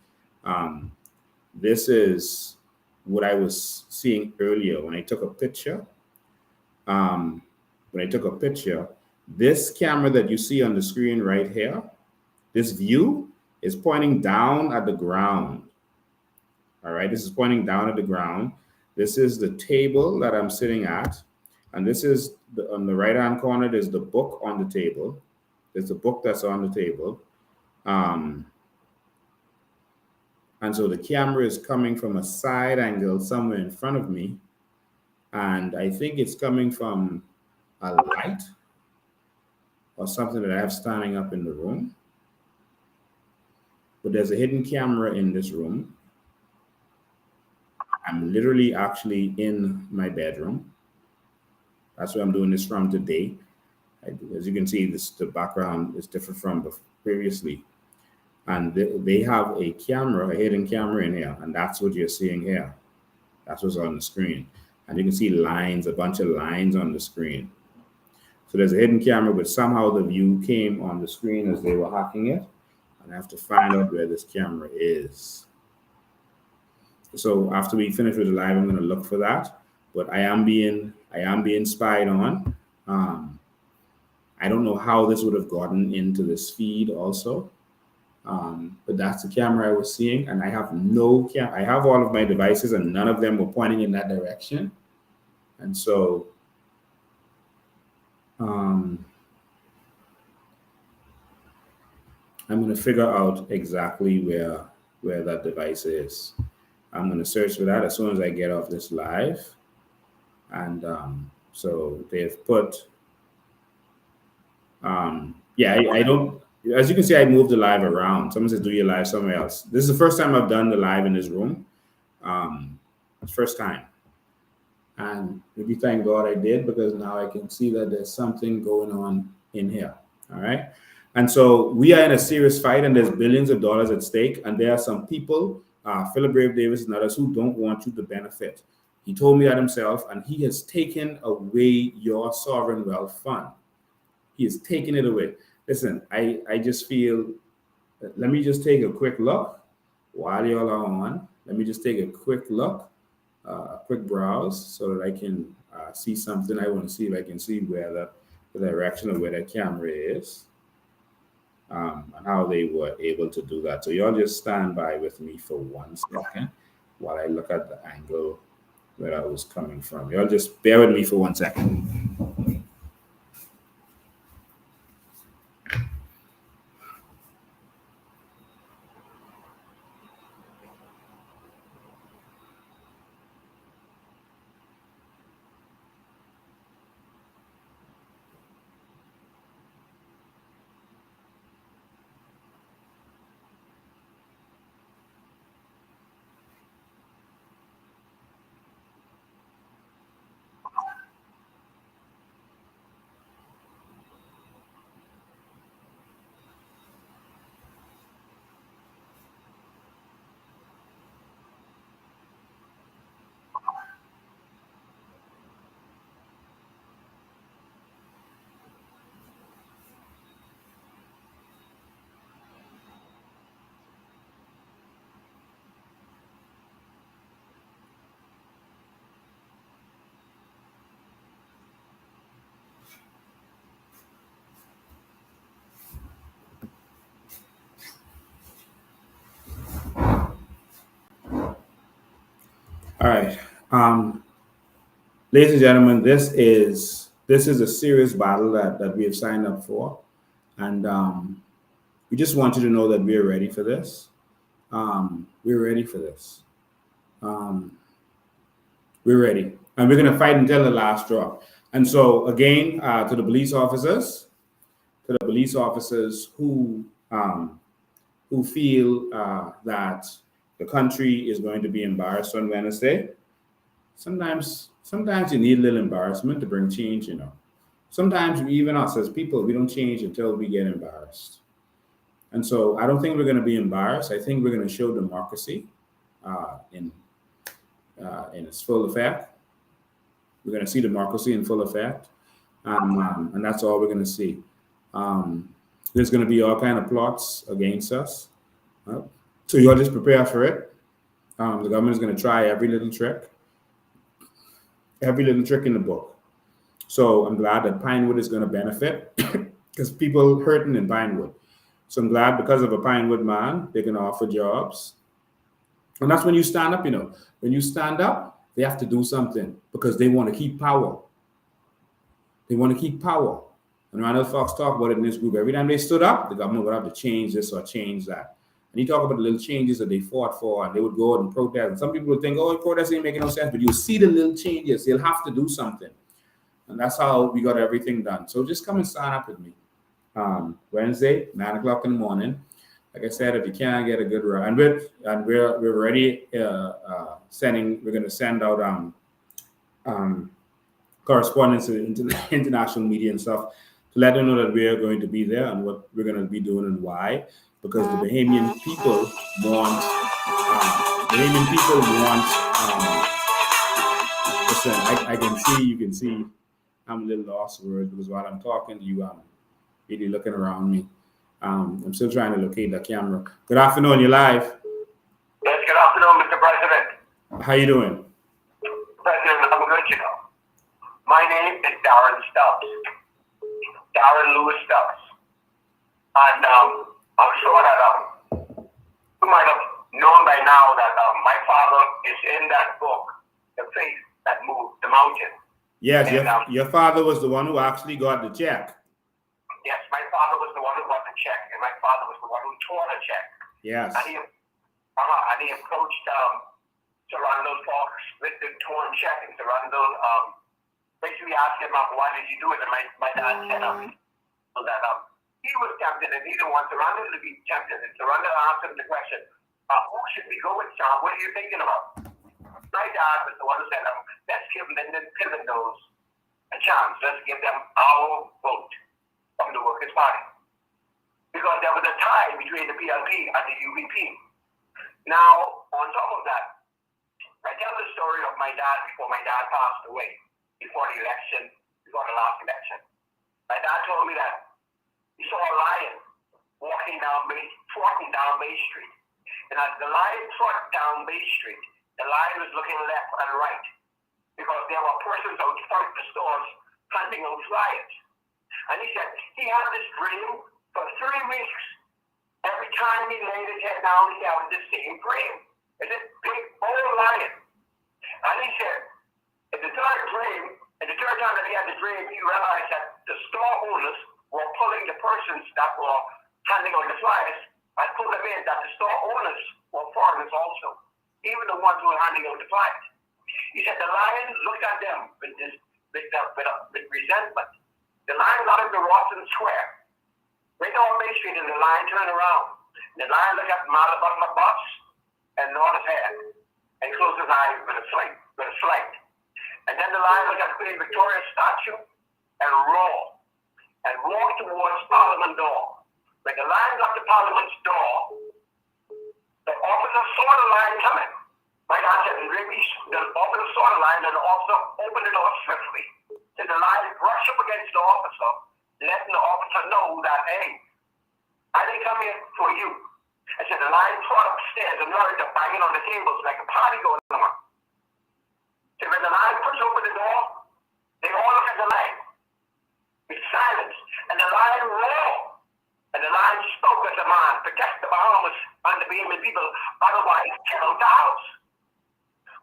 This is what I was seeing earlier when I took a picture. This camera that you see on the screen right here, this view is pointing down at the ground. All right, this is pointing down at the ground. This is the table that I'm sitting at. And this is, on the right-hand corner, there's the book on the table. There's the book that's on the table. And so the camera is coming from a side angle somewhere in front of me. And I think it's coming from a light or something that I have standing up in the room. But there's a hidden camera in this room. I'm literally actually in my bedroom. That's where I'm doing this from today. As you can see, the background is different from previously. And they have a camera, a hidden camera in here, and that's what you're seeing here. That's what's on the screen. And you can see lines, a bunch of lines on the screen. So there's a hidden camera, but somehow the view came on the screen as they were hacking it. And I have to find out where this camera is. So after we finish with the live, I'm going to look for that. But I am being spied on. I don't know how this would have gotten into this feed also. But that's the camera I was seeing, and I have no I have all of my devices, and none of them were pointing in that direction. And so, I'm going to figure out exactly where that device is. I'm going to search for that as soon as I get off this live. And so they've put, yeah, I don't. As you can see, I moved the live around. Someone says, do your live somewhere else. This is the first time I've done the live in this room. It's first time. And maybe thank God I did, because now I can see that there's something going on in here. All right. And so we are in a serious fight, and there's billions of dollars at stake. And there are some people, Philip Brave Davis and others, who don't want you to benefit. He told me that himself, and he has taken away your sovereign wealth fund. He has taken it away. Listen, I just feel, let me just take a quick look while y'all are on. Let me just take a quick look, a quick browse, so that I can see something. I want to see if I can see where the direction of where the camera is, and how they were able to do that. So y'all just stand by with me for 1 second while I look at the angle where I was coming from. Y'all just bear with me for 1 second. All right, ladies and gentlemen, this is a serious battle that we have signed up for, and we just want you to know that we're ready for this. We're ready for this. We're ready, and we're going to fight until the last drop. And so, again, to the police officers who feel that the country is going to be embarrassed on Wednesday. Sometimes you need a little embarrassment to bring change, you know. Sometimes even us as people, we don't change until we get embarrassed. And so I don't think we're going to be embarrassed. I think we're going to show democracy in its full effect. We're going to see democracy in full effect. And that's all we're going to see. There's going to be all kind of plots against us. So you all just prepare for it. The government is going to try every little trick in the book. So I'm glad that Pinewood is going to benefit because people hurting in Pinewood. So I'm glad because of a Pinewood man, they're going to offer jobs. And that's when you stand up, you know. When you stand up, they have to do something because they want to keep power. They want to keep power. And Randall Fox talked about it in this group. Every time they stood up, the government would have to change this or change that. And he talked about the little changes that they fought for, and they would go out and protest. And some people would think, oh, protest ain't making no sense. But you see the little changes. They'll have to do something. And that's how we got everything done. So just come and sign up with me. Wednesday, 9 o'clock in the morning. Like I said, if you can't get a good ride, and we're already we're going to send out correspondence to international media and stuff to let them know that we are going to be there and what we're going to be doing and why. Because the Bahamian people want. Listen, I can see. You can see. I'm a little lost for words because while I'm talking to you, I'm really looking around me. I'm still trying to locate the camera. Good afternoon. You're live. Yes, good afternoon, Mr. President. How you doing? President, I'm good, you know. My name is Darren Stubbs. Darren Lewis Stubbs. And I'm sure that you might have known by now that my father is in that book, The Faith That Moved the Mountain. Yes, and, your father was the one who actually got the check. Yes, my father was the one who got the check, and my father was the one who tore the check. Yes. And he approached Sir Randall Fox with the torn check, and Sir Randall basically asked him, why did you do it? And my dad said so that he was tempted, and he didn't want Sir Randall to be tempted. And Sir Randall asked him the question, who should we go with, John? What are you thinking about? my dad was the one who said, let's give Lyndon Pillenose a chance. Let's give them our vote from the Workers' Party. Because there was a tie between the PLP and the UVP. Now, on top of that, I tell the story of my dad before my dad passed away, before the election, before the last election. My dad told me that he saw a lion trotting down Bay Street. And as the lion trotted down Bay Street, the lion was looking left and right because there were persons out front of the stores handing out flyers. And he said he had this dream for 3 weeks. Every time he laid his head down, he had the same dream. It's this big old lion. And he said, in the third time that he had the dream, he realized that the store owners were pulling the persons that were handing out the flyers and pulled them in, that the store owners were foreigners also, even the ones who were handing out the flyers. He said the lion looked at them with resentment. The lion got into Rawson Square. Right on Bay Street, and the lion turned around. The lion looked at Malabama Bus and nodded his head and closed his eyes with a slight. And then the lion looked at Queen Victoria's statue and roared and walked towards Parliament door. When the lion got to Parliament's door, the officer saw the lion coming. My dad said, the officer saw the lion and the officer opened the door swiftly. So the lion brushed up against the officer, letting the officer know that, hey, I didn't come here for you. I said the lion trotted upstairs and learned to banging on the tables like a party going on. So when the lion pushed open the door, they all looked at the lion. It's silence. And the lion roared. And the lion spoke as a man, protect the Bahamas and the Bahamian people, otherwise kill the house.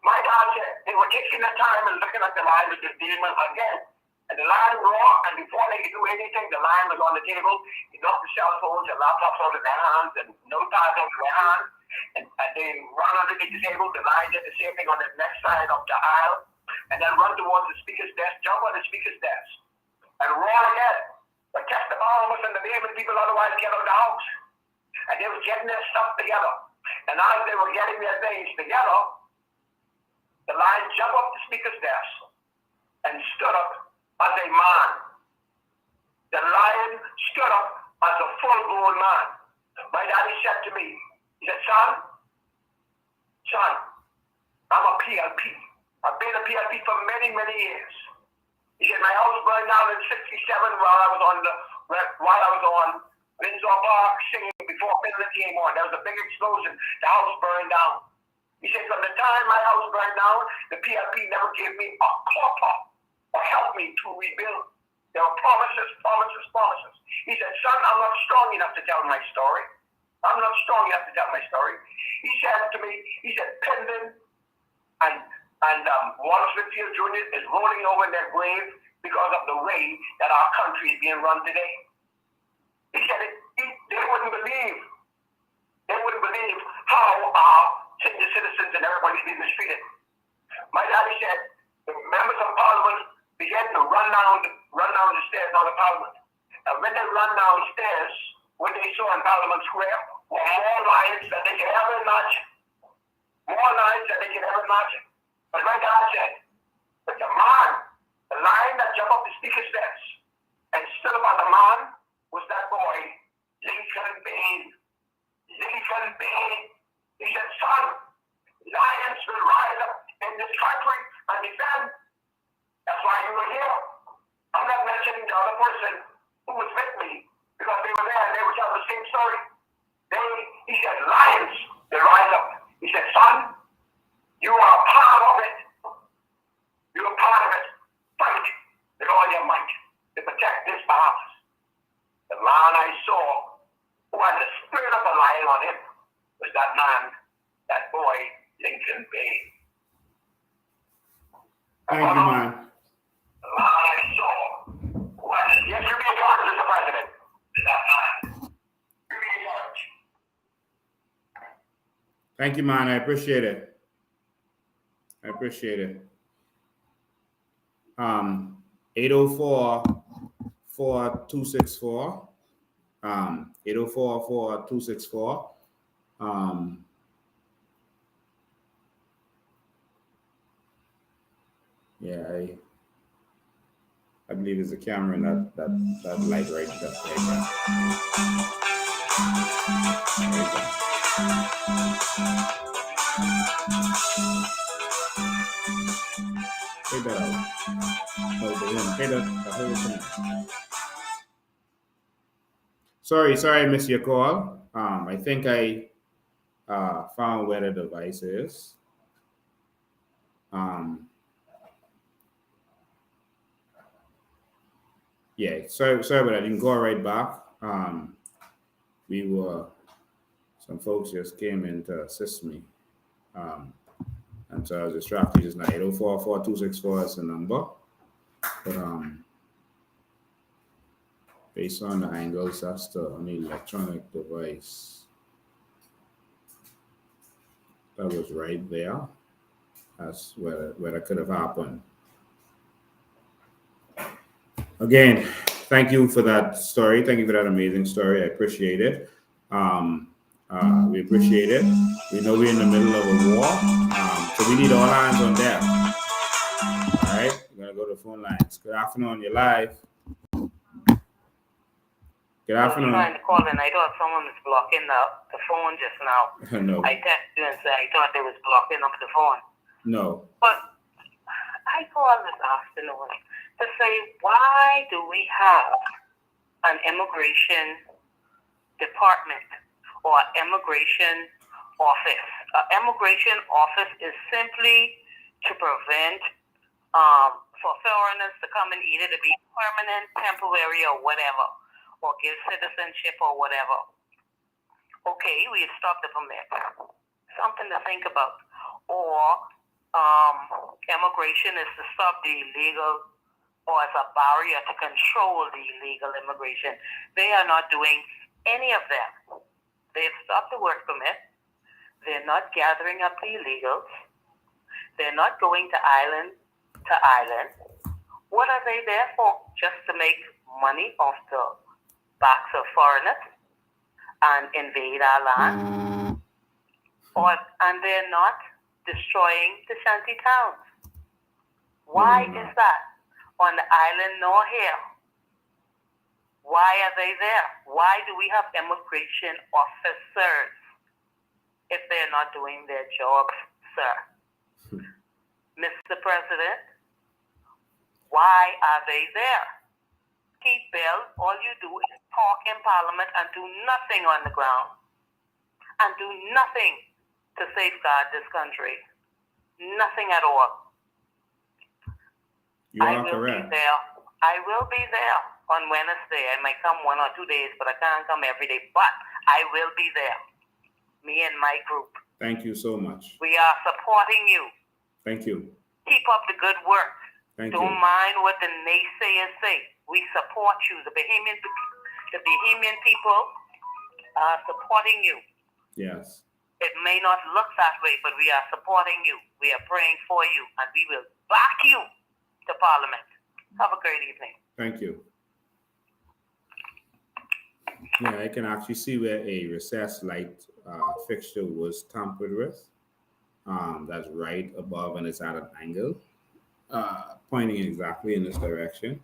My dad said they were taking their time and looking at the lion with the demon again. And the lion roared, and before they could do anything, the lion was on the table. He knocked the cell phones and laptops out of their hands and notepads out of their hands. And they ran underneath the table. The lion did the same thing on the next side of the aisle. And then run towards the speaker's desk, jump on the speaker's desk, and roar again. Protect the Bahamas and the Bahamian people, otherwise get out of the house. And they were getting their stuff together. And as they were getting their things together, the lion jumped up the speaker's desk and stood up as a man. The lion stood up as a full-grown man. My daddy said to me, he said, son, I'm a PLP. I've been a PLP for many, many years. He said, my house burned down in 67 while I was on Windsor Park singing before midnight came on. There was a big explosion. The house burned down. He said, from the time my house burned down, the PLP never gave me a copper or helped me to rebuild. There were promises. He said, son, I'm not strong enough to tell my story. He said to me, Pendon and Wallace Whitfield Jr. is rolling over in their grave because of the way that our country is being run today. He said they wouldn't believe how our senior citizens and everybody's being mistreated. My daddy said the members of Parliament began to run down the stairs out of Parliament. And when they run downstairs, what they saw in Parliament Square were more lions than they could ever imagine. But my dad said, but the lion that jumped up the speaker's desk and stood up on the man was that boy, Lincoln Bain. He said, son, lions will rise up in this country and defend. That's why you were here. I'm not mentioning the other person who was with me because they were there and they would tell the same story. He said, lions will rise up. He said, son, you are a part of it. Fight with all your might to protect this Bahamas. The man I saw who had the spirit of the lion on him was that man, that boy, Lincoln Bain. Thank you, man. The man I saw who had the... Yes, you're being charged, Mr. President. That man. You're being charged. Thank you, man. I appreciate it. 804-4264. 804-4264. Yeah, I believe it's a camera in that light right there. Take that out. Oh, the whole thing. Sorry, I missed your call. I think I found where the device is. Yeah, sorry, but I didn't go right back. Some folks just came in to assist me. And so I was distracted just now. 804-4264 is the number. But based on the angles, that's the only electronic device that was right there. That's where that could have happened. Again, thank you for that story. Thank you for that amazing story. I appreciate it. We appreciate it. We know we're in the middle of a war, so we need all hands on deck. All right, we're gonna go to the phone lines. Good afternoon, you're live. Good afternoon. I was trying to call and I thought someone was blocking the phone just now. No. I texted you and said I thought they was blocking up the phone. No. But I called this afternoon to say, why do we have an immigration department or immigration office? An immigration office is simply to prevent for foreigners to come and either to be permanent, temporary, or whatever, or give citizenship or whatever. Okay, we stop the permit. Something to think about. Or immigration is to stop the illegal, or as a barrier to control the illegal immigration. They are not doing any of that. They've stopped the work permit. They're not gathering up the illegals. They're not going to island to island. What are they there for? Just to make money off the backs of foreigners and invade our land? And they're not destroying the shanty towns. Why is that? On the island nor here. Why are they there? Why do we have immigration officers if they're not doing their jobs, sir? Mr. President, why are they there? Keep bill, all you do is talk in Parliament and do nothing on the ground. And do nothing to safeguard this country. Nothing at all. You are correct. I will be there on Wednesday. I might come 1 or 2 days, but I can't come every day. But I will be there. Me and my group. Thank you so much. We are supporting you. Thank you. Keep up the good work. Thank Don't you. mind what the naysayers say. We support you. The Bahamian people are supporting you. Yes. It may not look that way, but we are supporting you. We are praying for you, and we will back you to Parliament. Have a great evening. Thank you. Yeah, I can actually see where a recessed light fixture was tampered with. That's right above, and it's at an angle, pointing exactly in this direction.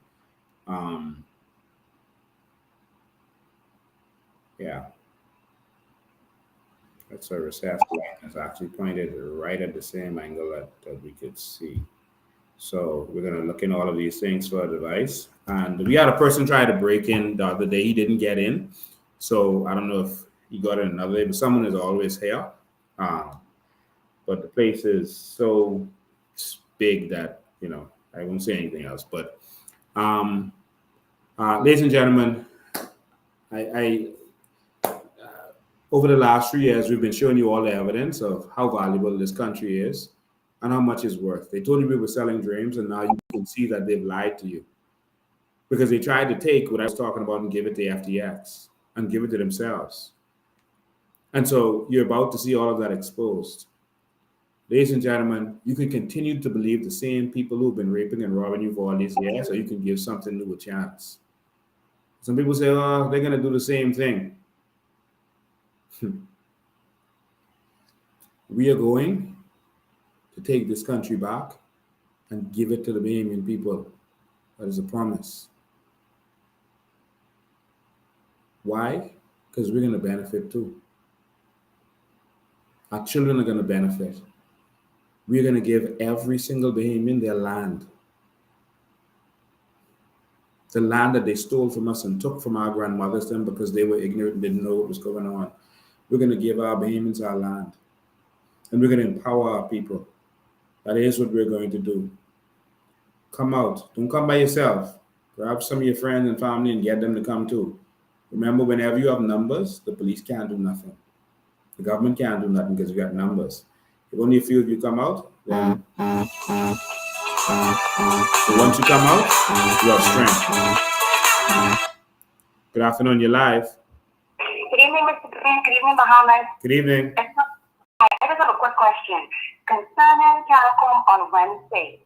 Yeah. That's a recessed light. It's actually pointed right at the same angle that we could see. So we're going to look in all of these things for a device. And we had a person try to break in the other day. He didn't get in. So I don't know if he got in another day, but someone is always here. But the place is so big that, I won't say anything else. But ladies and gentlemen, I over the last 3 years, we've been showing you all the evidence of how valuable this country is and how much it's worth. They told you we were selling dreams, and now you can see that they've lied to you because they tried to take what I was talking about and give it to FTX and give it to themselves. And so you're about to see all of that exposed. Ladies and gentlemen, you can continue to believe the same people who've been raping and robbing you for all these years, or you can give something new a chance. Some people say, oh, they're going to do the same thing. We are going to take this country back, and give it to the Bahamian people. That is a promise. Why? Because we're going to benefit too. Our children are going to benefit. We're going to give every single Bahamian their land. The land that they stole from us and took from our grandmothers then because they were ignorant and didn't know what was going on. We're going to give our Bahamians our land. And we're going to empower our people. That is what we're going to do. Come out. Don't come by yourself. Grab some of your friends and family and get them to come too. Remember, whenever you have numbers, the police can't do nothing. The government can't do nothing because you got numbers. If only a few of you come out, then once you come out, you have strength. Good afternoon, you're live. Good evening, Mr. Green. Good evening, Bahamas. Good evening. I just have a quick question. Concerning Telecom on Wednesday,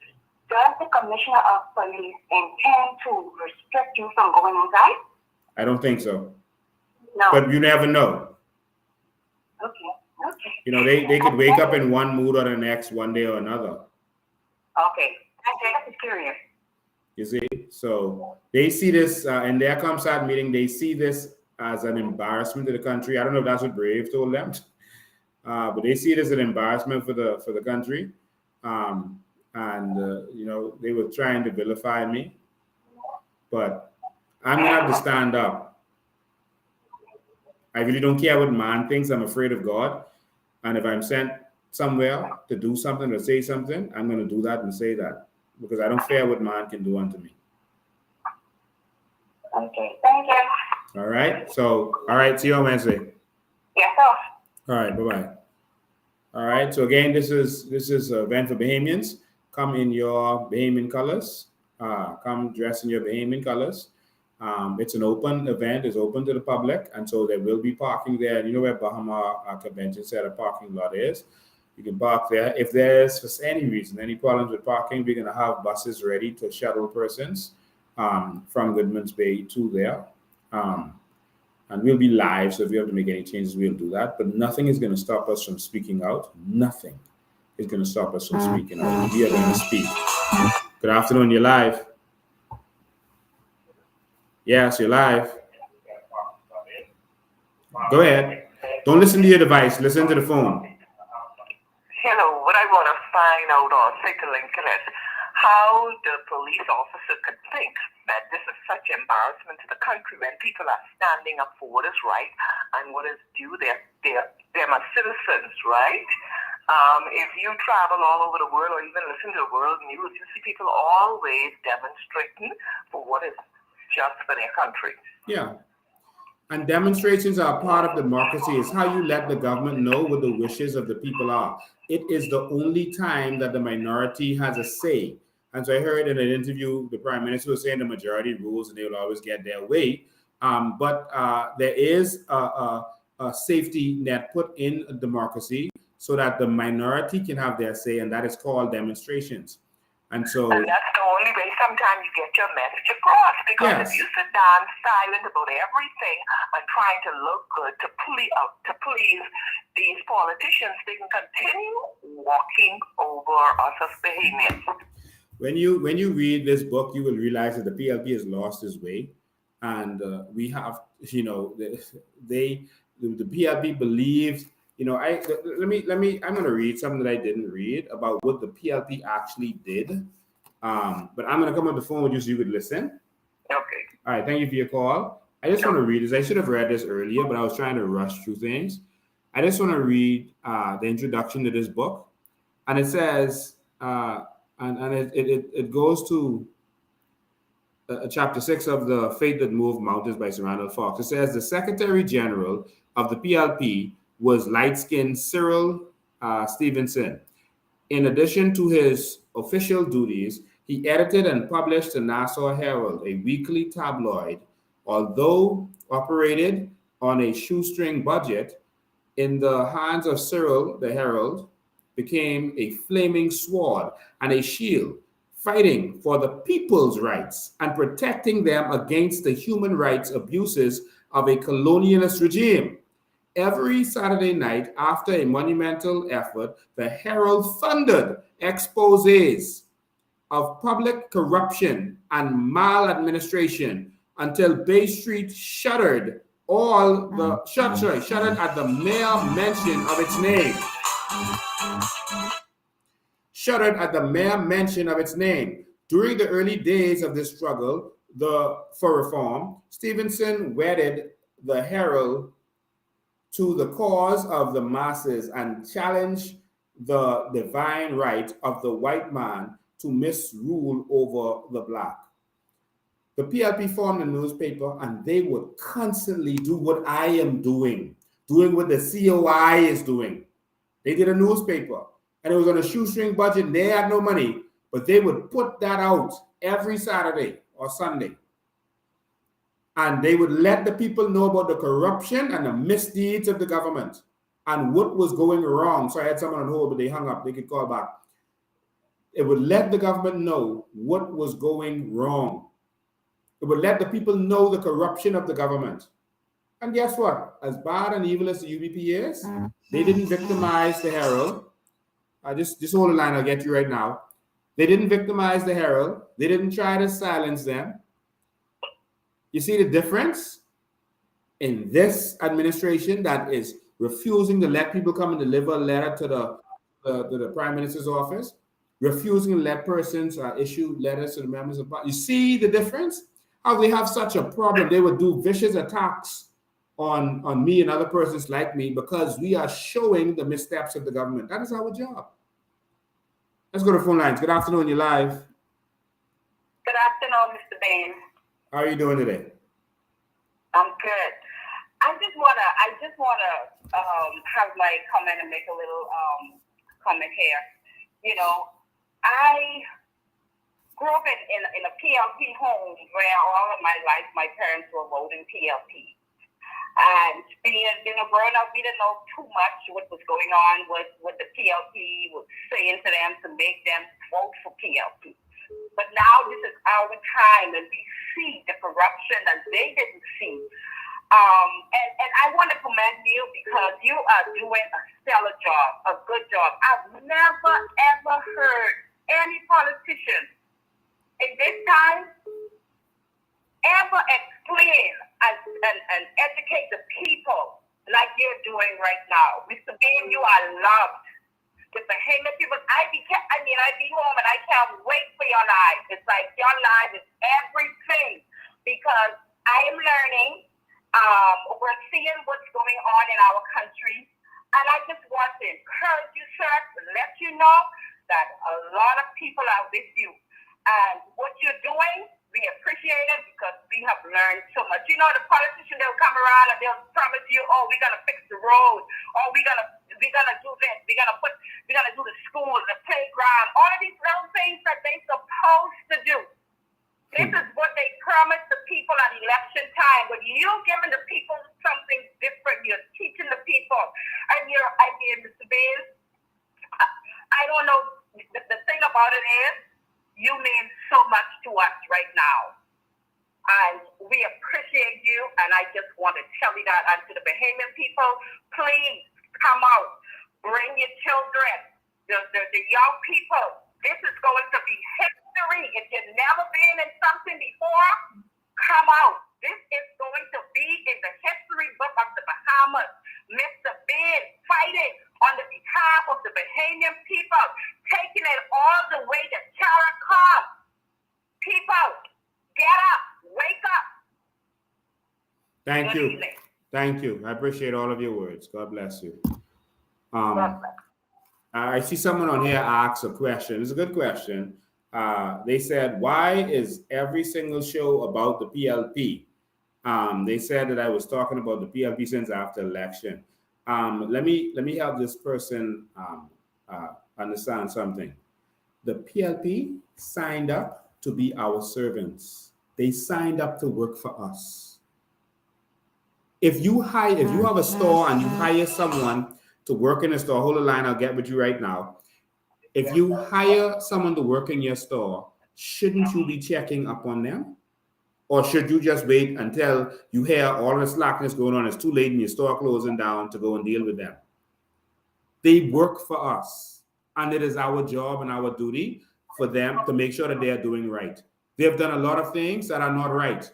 does the Commissioner of Police intend to restrict you from going inside? I don't think so. No. But you never know. Okay. You know, they could wake up in one mood or the next, one day or another. Okay. I'm just curious. You see? So they see this in their ComSat meeting, they see this as an embarrassment to the country. I don't know if that's what Brave told them. But they see it as an embarrassment for the country. You know, they were trying to vilify me. But I'm going to have to stand up. I really don't care what man thinks. I'm afraid of God. And if I'm sent somewhere to do something or say something, I'm going to do that and say that. Because I don't fear what man can do unto me. Okay, thank you. All right. So, all right. See you on Wednesday. Yes, sir. All right. Bye-bye. All right. So again, this is an event for Bahamians. Come in your Bahamian colors. Come dress in your Bahamian colors. It's an open event. It's open to the public. And so there will be parking there. You know where Bahama Convention Center parking lot is. You can park there. If there's, for any reason, any problems with parking, we're going to have buses ready to shuttle persons from Goodman's Bay to there. And we'll be live, so if you have to make any changes, we'll do that. But nothing is going to stop us from speaking out. Nothing is going to stop us from speaking out. We are going to speak. Good afternoon, you're live. Yes, you're live. Go ahead. Don't listen to your device. Listen to the phone. Hello, what I want to find out or take a link to is how the police officer could think that this is such embarrassment to the country when people are standing up for what is right and what is due. They're my citizens, right? If you travel all over the world or even listen to the world news, you see people always demonstrating for what is just for their country. Yeah. And demonstrations are part of democracy. It's how you let the government know what the wishes of the people are. It is the only time that the minority has a say. And so I heard in an interview, the Prime Minister was saying the majority rules and they will always get their way. But there is a safety net put in a democracy so that the minority can have their say, and that is called demonstrations. And so that's the only way sometimes you get your message across, because if you sit down silent about everything and trying to look good to please these politicians, they can continue walking over us as Bahamians. When you read this book, you will realize that the PLP has lost its way, and we have, you know, the PLP believes. You know, I'm going to read something that I didn't read about what the PLP actually did. But I'm going to come on the phone with you so you could listen. Okay. All right. Thank you for your call. I just want to read this. I should have read this earlier, but I was trying to rush through things. I just want to read the introduction to this book. And it says, it goes to chapter 6 of The Fate That Moved Mountains by Sir Randall Fox. It says, the Secretary General of the PLP was light-skinned Cyril Stevenson. In addition to his official duties, he edited and published the Nassau Herald, a weekly tabloid. Although operated on a shoestring budget, in the hands of Cyril, the Herald became a flaming sword and a shield, fighting for the people's rights and protecting them against the human rights abuses of a colonialist regime. Every Saturday night, after a monumental effort, the Herald thundered exposés of public corruption and maladministration until Bay Street shuddered shuddered at the mere mention of its name. Shuddered at the mere mention of its name. During the early days of this struggle for reform, Stevenson wedded the Herald to the cause of the masses and challenged the divine right of the white man to misrule over the black. The PLP formed a newspaper, and they would constantly do what I am doing what the COI is doing. They did a newspaper, and it was on a shoestring budget, and they had no money, but they would put that out every Saturday or Sunday. And they would let the people know about the corruption and the misdeeds of the government and what was going wrong. So I had someone on hold, but they hung up. They could call back. It would let the government know what was going wrong. It would let the people know the corruption of the government. And guess what? As bad and evil as the UBP is, they didn't victimize the Herald. Just hold the line, I'll get you right now. They didn't victimize the Herald. They didn't try to silence them. You see the difference in this administration that is refusing to let people come and deliver a letter to the Prime Minister's office, refusing to let persons issue letters to the members of Parliament. You see the difference? How they have such a problem. They would do vicious attacks on me and other persons like me because we are showing the missteps of the government. That is our job. Let's go to phone lines. Good afternoon. You're live. Good afternoon, Mr. Bain. How are you doing today? I'm good. I just wanna have my comment and make a little comment here. You know, I grew up in a PLP home where all of my life my parents were voting PLP. And being a grown up, we didn't know too much what was going on, what the PLP was saying to them to make them vote for PLP. But now this is our time, and we see the corruption that they didn't see. And I want to commend you because you are doing a stellar job, a good job. I've never, ever heard any politician in this time ever explain and educate the people like you're doing right now. Mr. Bean, you are loved. The Bahamian people, I be home and I can't wait for your life. It's like your life is everything because I am learning. We're seeing what's going on in our country. And I just want to encourage you, sir, to let you know that a lot of people are with you. And what you're doing, we appreciate it because we have learned so much. You know, the politicians, they'll come around and they'll promise you, oh, we're going to fix the road, or we're gonna do this, we're gonna do the school, the playground, all of these little things that they're supposed to do. This is what they promise the people at election time, but you're giving the people something different. You're teaching the people. And Mr. Bean, I don't know, the thing about it is, you mean so much to us right now. And we appreciate you, and I just want to tell you that. And to the Bahamian people, please come out. Bring your children, the young people. This is going to be history. If you've never been in something before, come out. This is going to be in the history book of the Bahamas. Mr. Ben fighting on the behalf of the Bahamian people, taking it all the way to Caracas. People, get up, wake up. Thank you. Thank you. I appreciate all of your words. God bless you. I see someone on here ask a question. It's a good question. They said, why is every single show about the PLP? They said that I was talking about the PLP since after election. Let me help this person understand something. The PLP signed up to be our servants. They signed up to work for us. If you have a store and you hire someone to work in a store, hold the line, I'll get with you right now. If you hire someone to work in your store, shouldn't you be checking up on them? Or should you just wait until you hear all the slackness going on, it's too late and your store closing down to go and deal with them? They work for us, and it is our job and our duty for them to make sure that they are doing right. They've done a lot of things that are not right.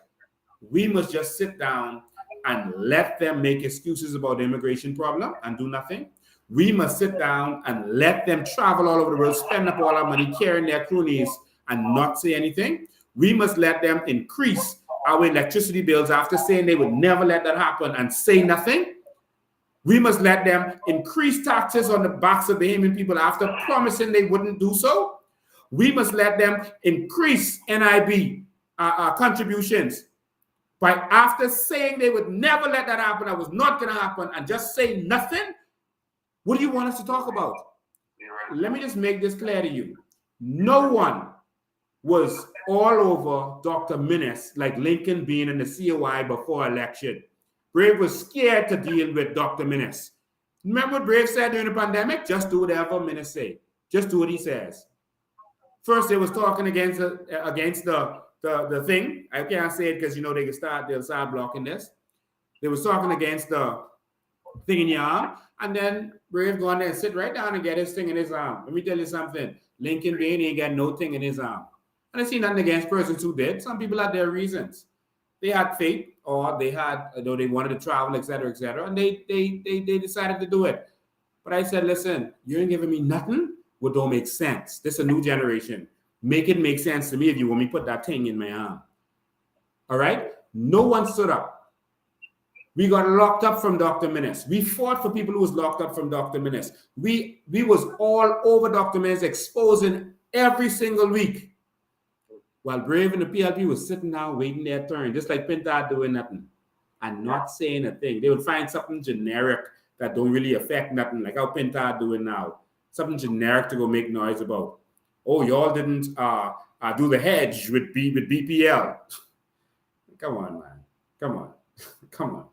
We must just sit down and let them make excuses about the immigration problem and do nothing. We must sit down and let them travel all over the world, spend up all our money carrying their cronies and not say anything. We must let them increase our electricity bills after saying they would never let that happen and say nothing. We must let them increase taxes on the backs of Bahamian people after promising they wouldn't do so. We must let them increase NIB contributions by after saying they would never let that happen, that was not going to happen, and just say nothing. What do you want us to talk about? Let me just make this clear to you. No one was all over Dr. Minnis like Lincoln being in the COI before election. Brave was scared to deal with Dr. Minnis. Remember what Brave said during the pandemic? Just do whatever Minnis say. Just do what he says. First, they was talking against the thing. I can't say it because they'll start blocking this. They was talking against the thing in your arm, and then Brave go on there and sit right down and get his thing in his arm. Let me tell you something. Lincoln Bain ain't got no thing in his arm. And I see nothing against persons who did. Some people had their reasons. They had faith, or they had, they wanted to travel, etc., and they decided to do it. But I said, listen, you ain't giving me nothing what don't make sense. This is a new generation. Make it make sense to me if you want me to put that thing in my arm. All right? No one stood up. We got locked up from Dr. Minnis. We fought for people who was locked up from Dr. Minnis. We was all over Dr. Minnis, exposing every single week. While Brave and the PLP was sitting down waiting their turn, just like Pinta doing nothing and not saying a thing. They would find something generic that don't really affect nothing, like how Pinta doing now. Something generic to go make noise about. Oh, y'all didn't do the hedge with BPL. Come on, man. Come on. Come on.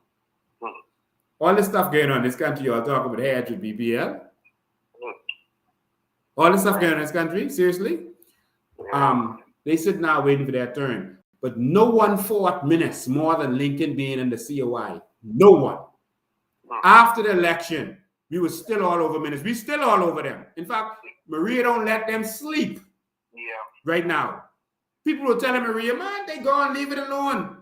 All this stuff going on in this country, y'all talking about hedge with BPL? All this stuff going on in this country? Seriously? They sit now waiting for their turn. But no one fought Minnis more than Lincoln being in the COI. No one. After the election, we were still all over Minnis. We still all over them. In fact, Maria don't let them sleep right now. People were telling Maria, man, they go and leave it alone.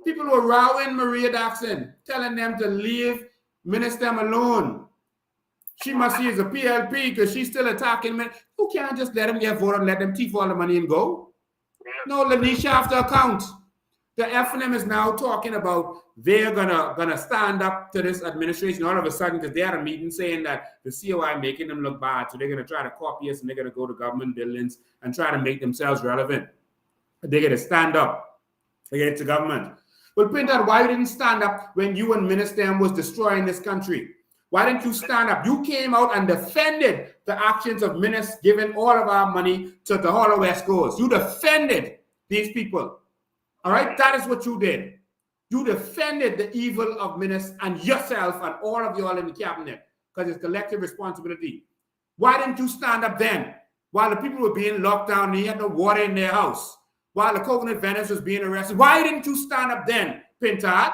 People were rowing Maria Daxon, telling them to leave Minnis them alone. She must see as a PLP because she's still attacking men. You can't just let them get voted and let them thief all the money and go. No, Lanisha have to account. The FNM is now talking about they're gonna stand up to this administration all of a sudden because they had a meeting saying that the COI making them look bad. So they're gonna try to copy us and they're gonna go to government buildings and try to make themselves relevant. They're gonna stand up against the government. Well, Pinta, why didn't stand up when you and Minister was destroying this country? Why didn't you stand up? You came out and defended the actions of Minnis giving all of our money to the Hollow West Coast. You defended these people. All right? That is what you did. You defended the evil of Minnis and yourself and all of y'all in the cabinet because it's collective responsibility. Why didn't you stand up then while the people were being locked down and they had no water in their house? While the coconut vendors was being arrested? Why didn't you stand up then, Pinta?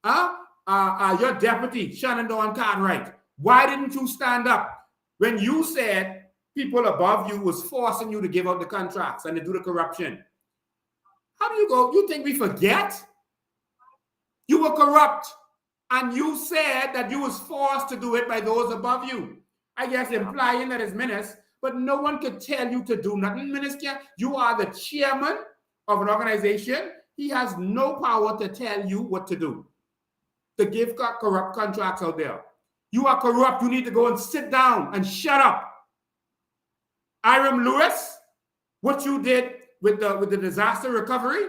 Your deputy, Shannon Dawn Cartwright, why didn't you stand up when you said people above you was forcing you to give out the contracts and to do the corruption? How do you go? You think we forget? You were corrupt and you said that you was forced to do it by those above you. I guess implying that it's Minnis, but no one could tell you to do nothing, Minister. You are the chairman of an organization. He has no power to tell you what to do. To give corrupt contracts out there. You are corrupt. You need to go and sit down and shut up. Iram Lewis, what you did with the disaster recovery,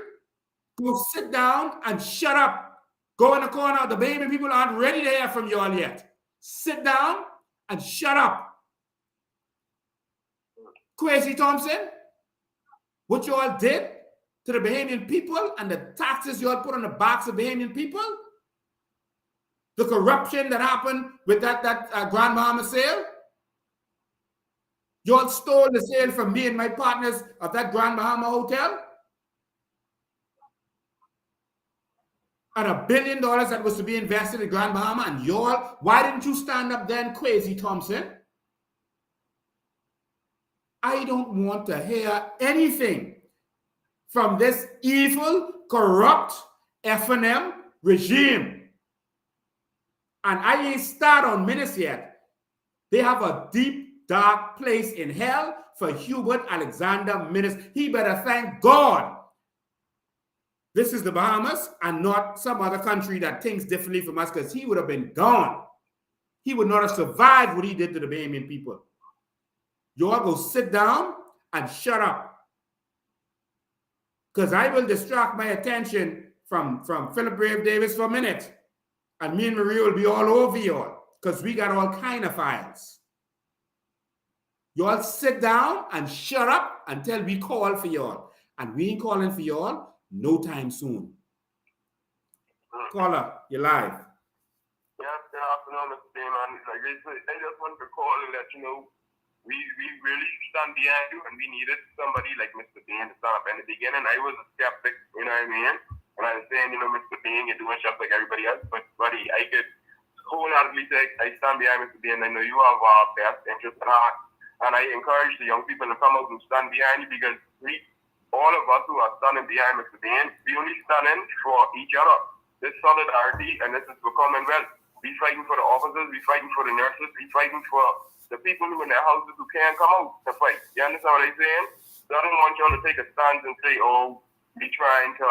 go sit down and shut up. Go in the corner. The baby people aren't ready to hear from you all yet. Sit down and shut up. Kwesi Thompson, what you all did to the Bahamian people and the taxes you all put on the backs of Bahamian people, the corruption that happened with that Grand Bahamas sale, you all stole the sale from me and my partners of that Grand Bahama Hotel. And $1 billion that was to be invested in Grand Bahama, and you all, why didn't you stand up then, Kwesi Thompson? I don't want to hear anything from this evil, corrupt F&M regime. And I ain't start on minutes yet. They have a deep, dark place in hell for Hubert Alexander Minutes. He better thank God this is the Bahamas and not some other country that thinks differently from us, because he would have been gone. He would not have survived what he did to the Bahamian people. You all go sit down and shut up, because I will distract my attention from Philip Brave Davis for a minute, and me and Maria will be all over you all, because we got all kind of files. You all sit down and shut up until we call for you all, and we ain't calling for you all no time soon. Caller, you're live. Yeah, good afternoon, Mr. Damon. Like I said, I just wanted to call and let you know we really stand behind you, and we needed somebody like Mr. Bain to stand up. In the beginning, I was a skeptic, you know what I mean? And I was saying, Mr. Bain, you're doing stuff like everybody else. But, buddy, I could wholeheartedly say I stand behind Mr. Bain. I know you have our best interest at heart. And I encourage the young people to come out and stand behind you, because all of us who are standing behind Mr. Bain, we only standing for each other. This solidarity, and this is for Commonwealth. We fighting for the officers, we fighting for the nurses, we fighting for the people who in their houses who can't come out to fight. You understand what I'm saying? So I don't want y'all to take a stance and say, oh, we trying to,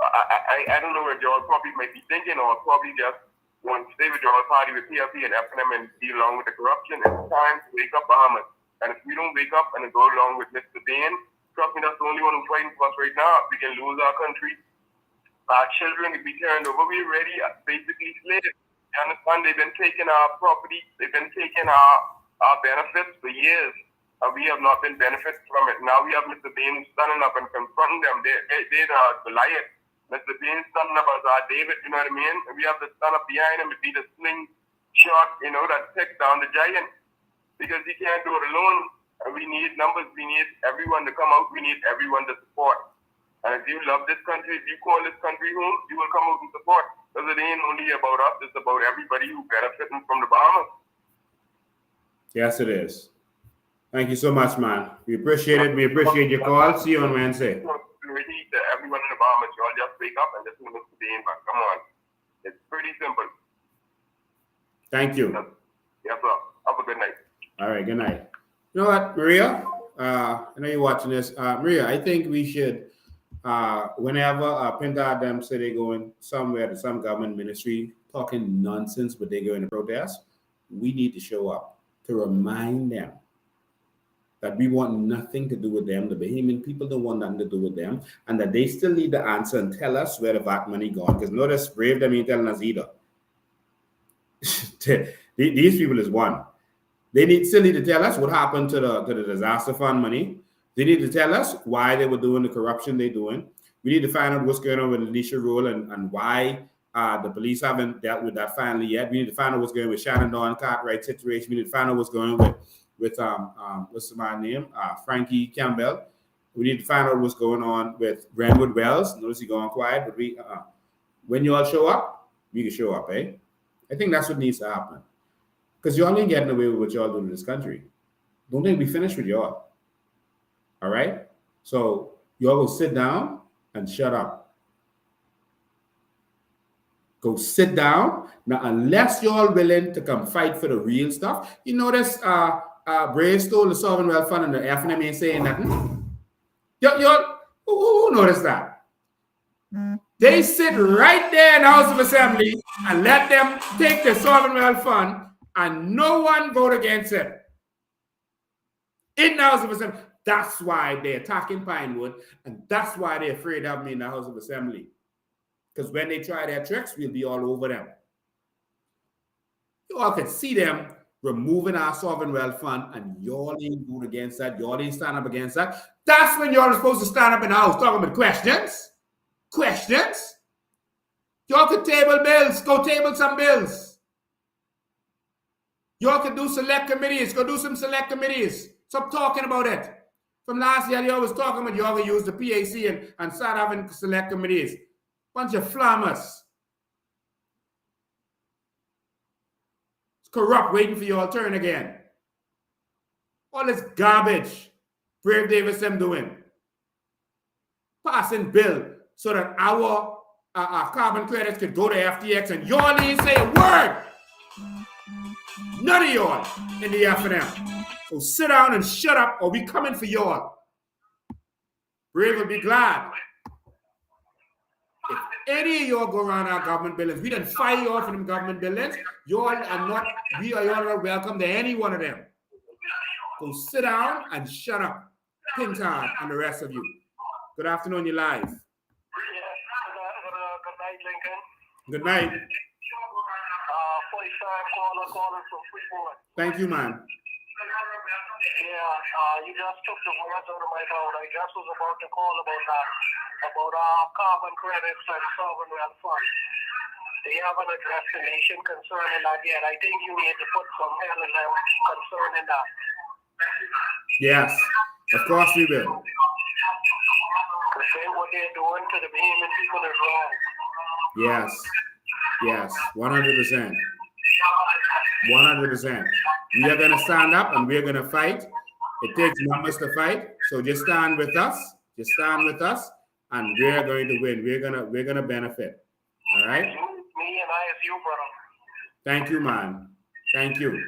I don't know what y'all probably might be thinking, or probably just want to stay with y'all party with PLP and F&M and deal along with the corruption. It's time to wake up, Bahamas. And if we don't wake up and go along with Mr. Bain, trust me, that's the only one who's fighting for us right now. We can lose our country. Our children will be turned over. We're ready as basically slaves. You understand? They've been taking our property. They've been taking our benefits for years. And we have not been benefited from it. Now we have Mr. Bain standing up and confronting them. They're Goliath. Mr. Bain standing up as our David, you know what I mean? And we have to stand up behind him and be the sling shot, that takes down the giant. Because he can't do it alone. And we need numbers. We need everyone to come out. We need everyone to support. And if you love this country, if you call this country home, you will come out and support. Because it ain't only about us, it's about everybody who benefiting from the Bahamas. Yes, it is. Thank you so much, man. We appreciate it. We appreciate your call. See you on Wednesday. To everyone in the Bahamas, you all just wake up and listen to Mr. Bain, but come on. It's pretty simple. Thank you. Yes, sir. Have a good night. All right, good night. You know what, Maria? I know you're watching this. Maria, I think we should, whenever Pinta them say they're going somewhere to some government ministry talking nonsense, but they go in a protest, we need to show up to remind them that we want nothing to do with them. The Bahamian people don't want nothing to do with them, and that they still need the answer and tell us where the VAT money gone. Because notice, Brave them ain't telling us either. These people is one. They still need to tell us what happened to the disaster fund money. They need to tell us why they were doing the corruption they're doing. We need to find out what's going on with Alicia Roll and why the police haven't dealt with that finally yet. We need to find out what's going on with Shannon Dawn Cartwright situation. We need to find out what's going on with what's my name? Frankie Campbell. We need to find out what's going on with Brentwood Wells. Notice he going quiet, but when you all show up, we can show up, eh? I think that's what needs to happen. Because y'all ain't getting away with what y'all do in this country. Don't think we finished with y'all. All right? So y'all go sit down and shut up. Go sit down. Now, unless y'all willing to come fight for the real stuff, you notice Brave stole the Sovereign Wealth Fund and the F&M ain't saying nothing. Y'all, who noticed that? They sit right there in the House of Assembly and let them take the Sovereign Wealth Fund, and no one vote against it. In the House of Assembly. That's why they're attacking Pinewood, and that's why they're afraid of me in the House of Assembly. Because when they try their tricks, we'll be all over them. You all can see them removing our Sovereign Wealth Fund, and y'all ain't vote against that. Y'all ain't stand up against that. That's when y'all are supposed to stand up in the House talking about questions. Questions? Y'all could table bills. Go table some bills. Y'all could do select committees. Go do some select committees. Stop talking about it. From last year, y'all was talking about y'all gonna use the PAC and start having select committees. Bunch of flammers. It's corrupt, waiting for your turn again. All this garbage Brave Davis them doing. Passing bill so that our carbon credits could go to FTX and y'all ain't say a word. None of y'all in the F&M. So sit down and shut up or we coming for y'all. Brave will be glad. If any of y'all go around our government buildings, we done fire y'all from them government buildings. Y'all are not, y'all are welcome to any one of them. So sit down and shut up. Pin card and the rest of you. Good afternoon, you're live. Good night, Lincoln. Good night. 45 caller from Freeport. Thank you, man. Yeah, you just took the words out of my mouth. I just was about to call about that, about our carbon credits and sovereign wealth fund. They haven't addressed the nation concerning that yet. I think you need to put some hell in them concerning that. Yes, of course we will. What they're doing to the Bahamian people is wrong. Yes, yes, 100%. 100%. We are going to stand up and we're going to fight. It takes numbers to fight. So just stand with us. Just stand with us, and we're going to win. We're gonna benefit. All right. Me and I as you, brother. Thank you, man. Thank you.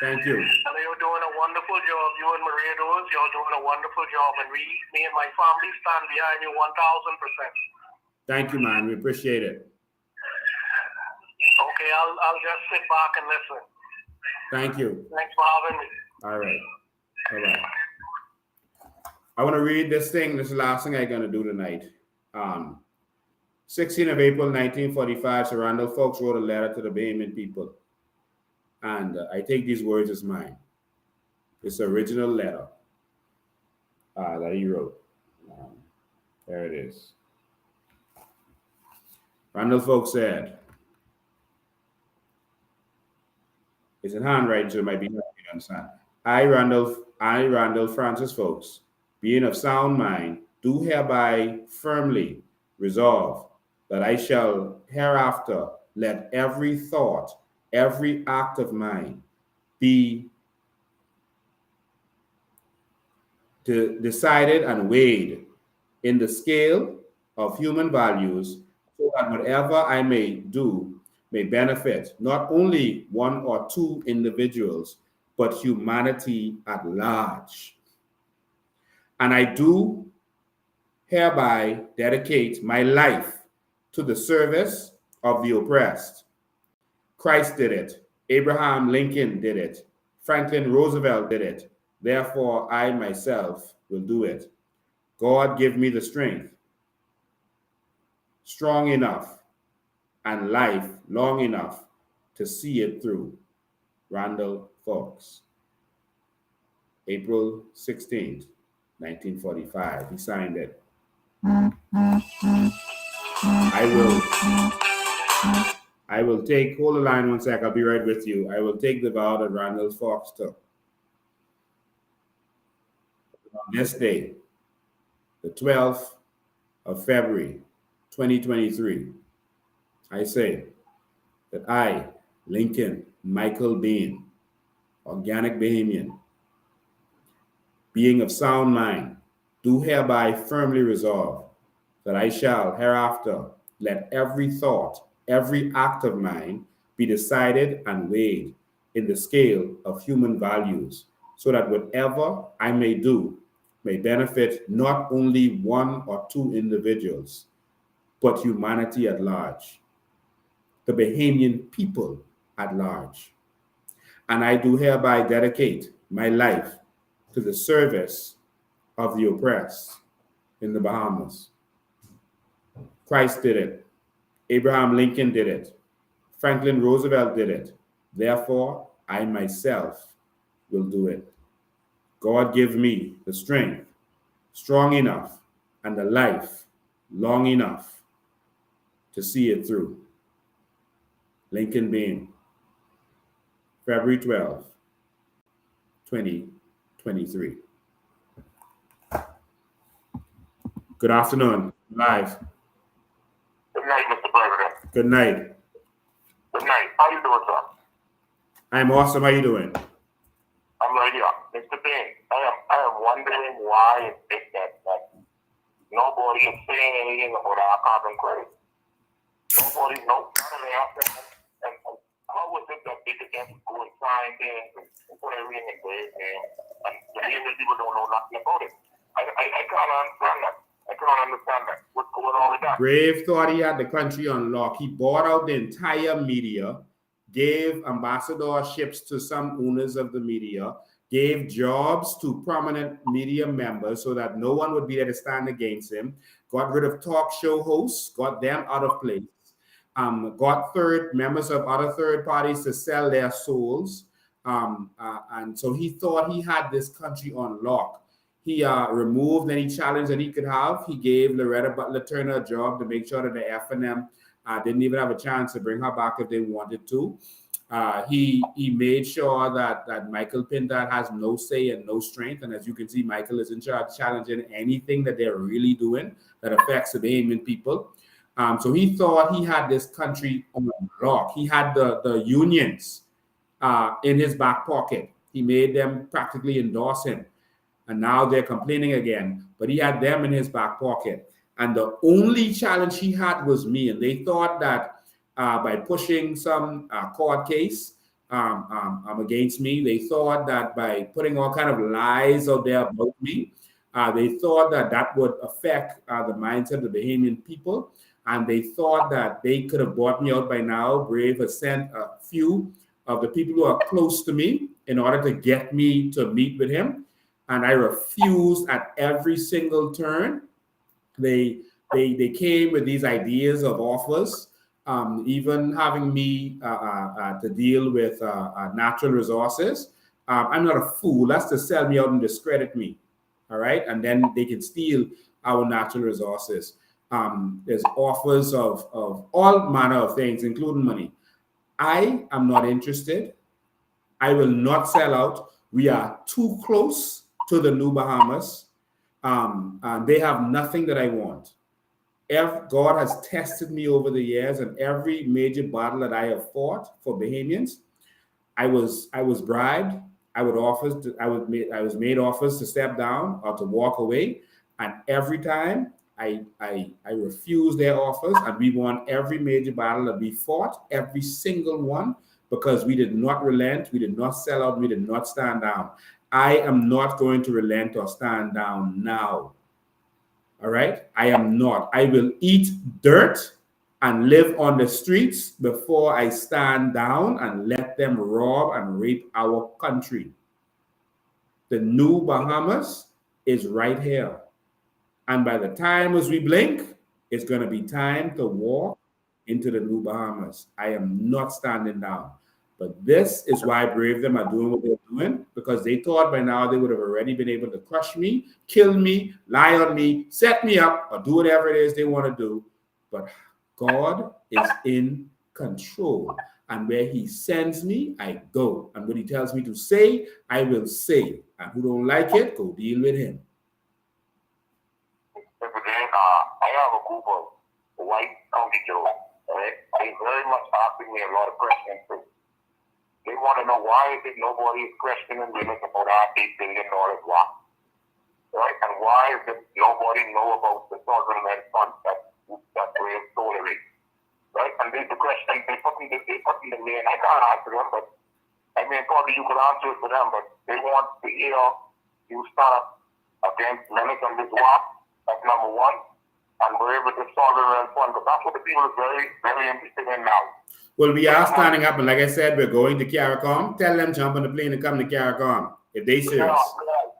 Thank you. And you're doing a wonderful job. You and Maria Rose, you're doing a wonderful job, and me and my family stand behind you 1,000%. Thank you, man. We appreciate it. Okay, I'll just sit back and listen. Thank you. Thanks for having me. All right. Bye-bye. I want to read this thing. This is the last thing I'm going to do tonight. 16th of April, 1945, Sir Randall Folks wrote a letter to the Bahamian people. And I take these words as mine. It's the original letter that he wrote. There it is. Randall Folks said, it's in handwriting, so it might be hard to understand. I, Randall Francis Folks, being of sound mind, do hereby firmly resolve that I shall hereafter let every thought, every act of mine be decided and weighed in the scale of human values, so that whatever I may do may benefit not only one or two individuals, but humanity at large. And I do hereby dedicate my life to the service of the oppressed. Christ did it. Abraham Lincoln did it. Franklin Roosevelt did it. Therefore, I myself will do it. God give me the strength, strong enough, and life long enough to see it through. Randall Folks. April 16th, 1945. He signed it. I will take, hold the line 1 sec, I'll be right with you. I will take the vow that Randall Folks took. On this day, the 12th of February, 2023, I say that I, Lincoln Michael Bain, organic Bahamian, being of sound mind, do hereby firmly resolve that I shall hereafter let every thought, every act of mine be decided and weighed in the scale of human values, so that whatever I may do may benefit not only one or two individuals, but humanity at large, the Bahamian people at large. And I do hereby dedicate my life to the service of the oppressed in the Bahamas. Christ did it. Abraham Lincoln did it. Franklin Roosevelt did it. Therefore, I myself will do it. God give me the strength, strong enough, and the life long enough to see it through. Lincoln Bain, February 12, 2023. Good afternoon, live. Good night, Mr. President. Good night. Good night. How you doing, sir? I'm awesome. How you doing? I'm right here. Mr. wondering why that nobody is saying anything about our carbon credit. None of them. And how was it that they could just go and sign things and put everything in Brave's name, and the Haitian people don't know nothing about it? I can't understand that. I can't understand that. What's going on with that? Brave thought he had the country on lock. He bought out the entire media, gave ambassadorships to some owners of the media, gave jobs to prominent media members so that no one would be there to stand against him, got rid of talk show hosts, got them out of place, got members of other third parties to sell their souls. And so he thought he had this country on lock. He removed any challenge that he could have. He gave Loretta Butler Turner a job to make sure that the F&M didn't even have a chance to bring her back if they wanted to. He made sure that Michael Pindar has no say and no strength. And as you can see, Michael is in charge challenging anything that they're really doing that affects the Bahamian people. So he thought he had this country on lock. He had the unions in his back pocket. He made them practically endorse him. And now they're complaining again. But he had them in his back pocket. And the only challenge he had was me. And they thought that by pushing some court case against me, they thought that by putting all kind of lies out there about me, they thought that would affect the mindset of the Bahamian people. And they thought that they could have bought me out by now. Brave has sent a few of the people who are close to me in order to get me to meet with him. And I refused at every single turn. They came with these ideas of offers, even having me to deal with natural resources. I'm not a fool. That's to sell me out and discredit me. All right. And then they can steal our natural resources. There's offers of all manner of things, including money. I am not interested. I will not sell out. We are too close to the New Bahamas. And they have nothing that I want. God has tested me over the years, and every major battle that I have fought for Bahamians, I was bribed. I was made offers to step down or to walk away, and every time I refused their offers, and we won every major battle that we fought, every single one, because we did not relent, we did not sell out, we did not stand down. I am not going to relent or stand down now. All right? I am not. I will eat dirt and live on the streets before I stand down and let them rob and rape our country. The New Bahamas is right here. And by the time as we blink, it's going to be time to walk into the New Bahamas. I am not standing down. But this is why Brave them are doing what they're doing, because they thought by now they would have already been able to crush me, kill me, lie on me, set me up, or do whatever it is they want to do. But God is in control. And where he sends me, I go. And what he tells me to say, I will say. And who don't like it, go deal with him. I have a group of white county Joes, right? They very much asking me a lot of questions too. They want to know why is it nobody is questioning women about our $8 billion block, right? And why is it nobody know about the sovereign wealth fund that Brave stole away, right? And the question they put in the main, I can't answer them, but I mean probably you could answer it for them, but they want to hear you start against limits on this war. That's number one. And we're able to solve it and fun. But that's what the people are very, very interested in now. Well, we are standing up, and like I said, we're going to CARICOM. Tell them jump on the plane and come to CARICOM if they serious.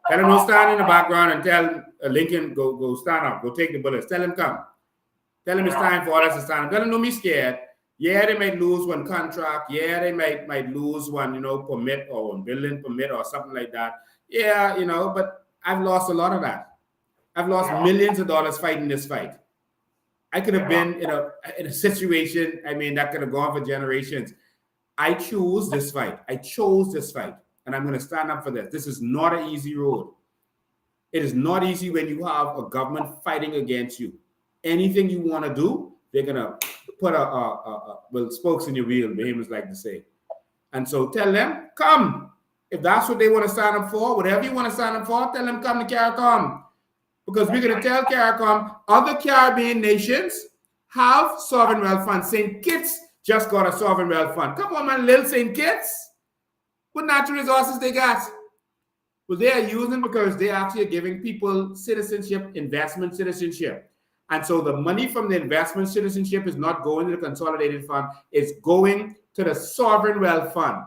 Tell them don't stand in the background and tell Lincoln go stand up, go take the bullets. Tell them come. Tell them it's time for us to stand up. Tell them don't be scared. Yeah, they might lose one contract. Yeah, they might lose one, permit or one building permit or something like that. Yeah, but I've lost a lot of that. I've lost millions of dollars fighting this fight. I could have been in a situation, that could have gone for generations. I chose this fight. And I'm going to stand up for this. This is not an easy road. It is not easy when you have a government fighting against you. Anything you want to do, they're going to put spokes in your wheel, Bahamians like to say. And so tell them, come. If that's what they want to sign up for, whatever you want to sign up for, tell them come to CARICOM. Because we're going to tell CARICOM other Caribbean nations have sovereign wealth funds. St. Kitts just got a sovereign wealth fund. Come on, man, little St. Kitts. What natural resources they got? Well, they are using because they actually are giving people citizenship, investment citizenship. And so the money from the investment citizenship is not going to the consolidated fund. It's going to the sovereign wealth fund.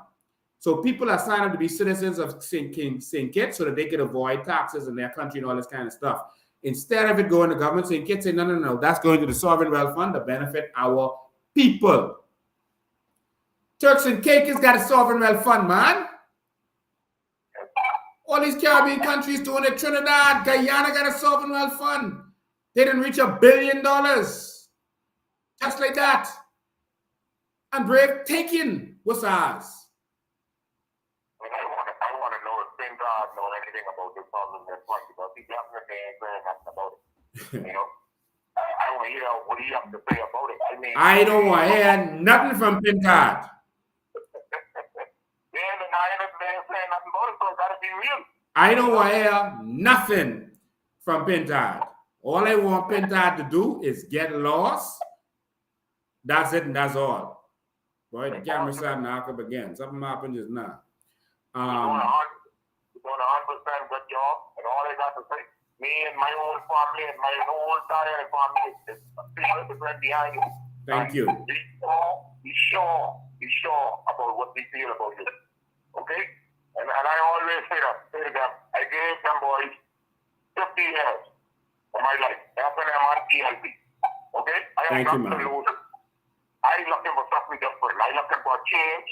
So people are signed up to be citizens of St. Kitts so that they can avoid taxes in their country and all this kind of stuff. Instead of it going to government, St. Kitts say, no, that's going to the sovereign wealth fund to benefit our people. Turks and Caicos got a sovereign wealth fund, man. All these Caribbean countries doing it. Trinidad, Guyana got a sovereign wealth fund. They didn't reach $1 billion. Just like that. And Brave taking what's ours. I want to know if St. God knows anything about this problem that's one, because he definitely ain't saying nothing about it. You know? I want to hear what he has to say about it. I don't want to hear nothing from Pintard. I don't want to hear nothing from Pintard. All I want Pintard to do is get lost. That's it and that's all. Boy, the camera starting to hack up again. Something happened just now. You're doing a 100% good job, and all I got to say, me and my whole family and my whole entire family is 100% behind you. Thank you. Be sure about what we feel about you. Okay? And I always say to them, I gave them boys 50 years of my life. After them on TLP. Okay? Thank you, man. I ain't looking for something different. I looking for change,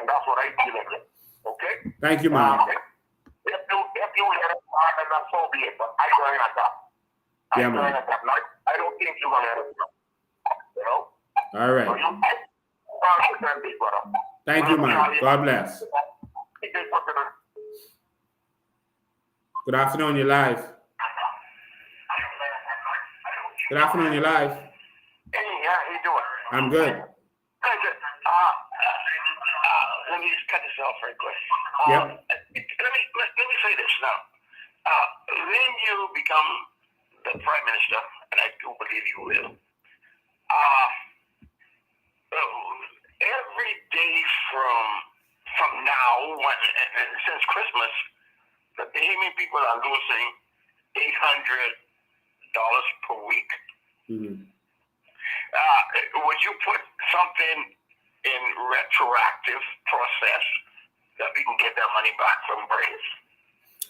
and that's what I feel like. Okay? Thank you, man. If you let it start, then that's so be it. But I join at that. Yeah, man. I don't think you're going to let it stop. You know? All right. So thank you, man. God bless. Good afternoon, you're live. Good afternoon, you're live. Hey, how you doing? I'm good. Very good. Let me just cut this off right quick. Yep. Let me say this now. When you become the prime minister, and I do believe you will, every day from now, since Christmas, the Bahamian people are losing $800 per week. Mm-hmm. Would you put something in retroactive process that we can get that money back from Braves?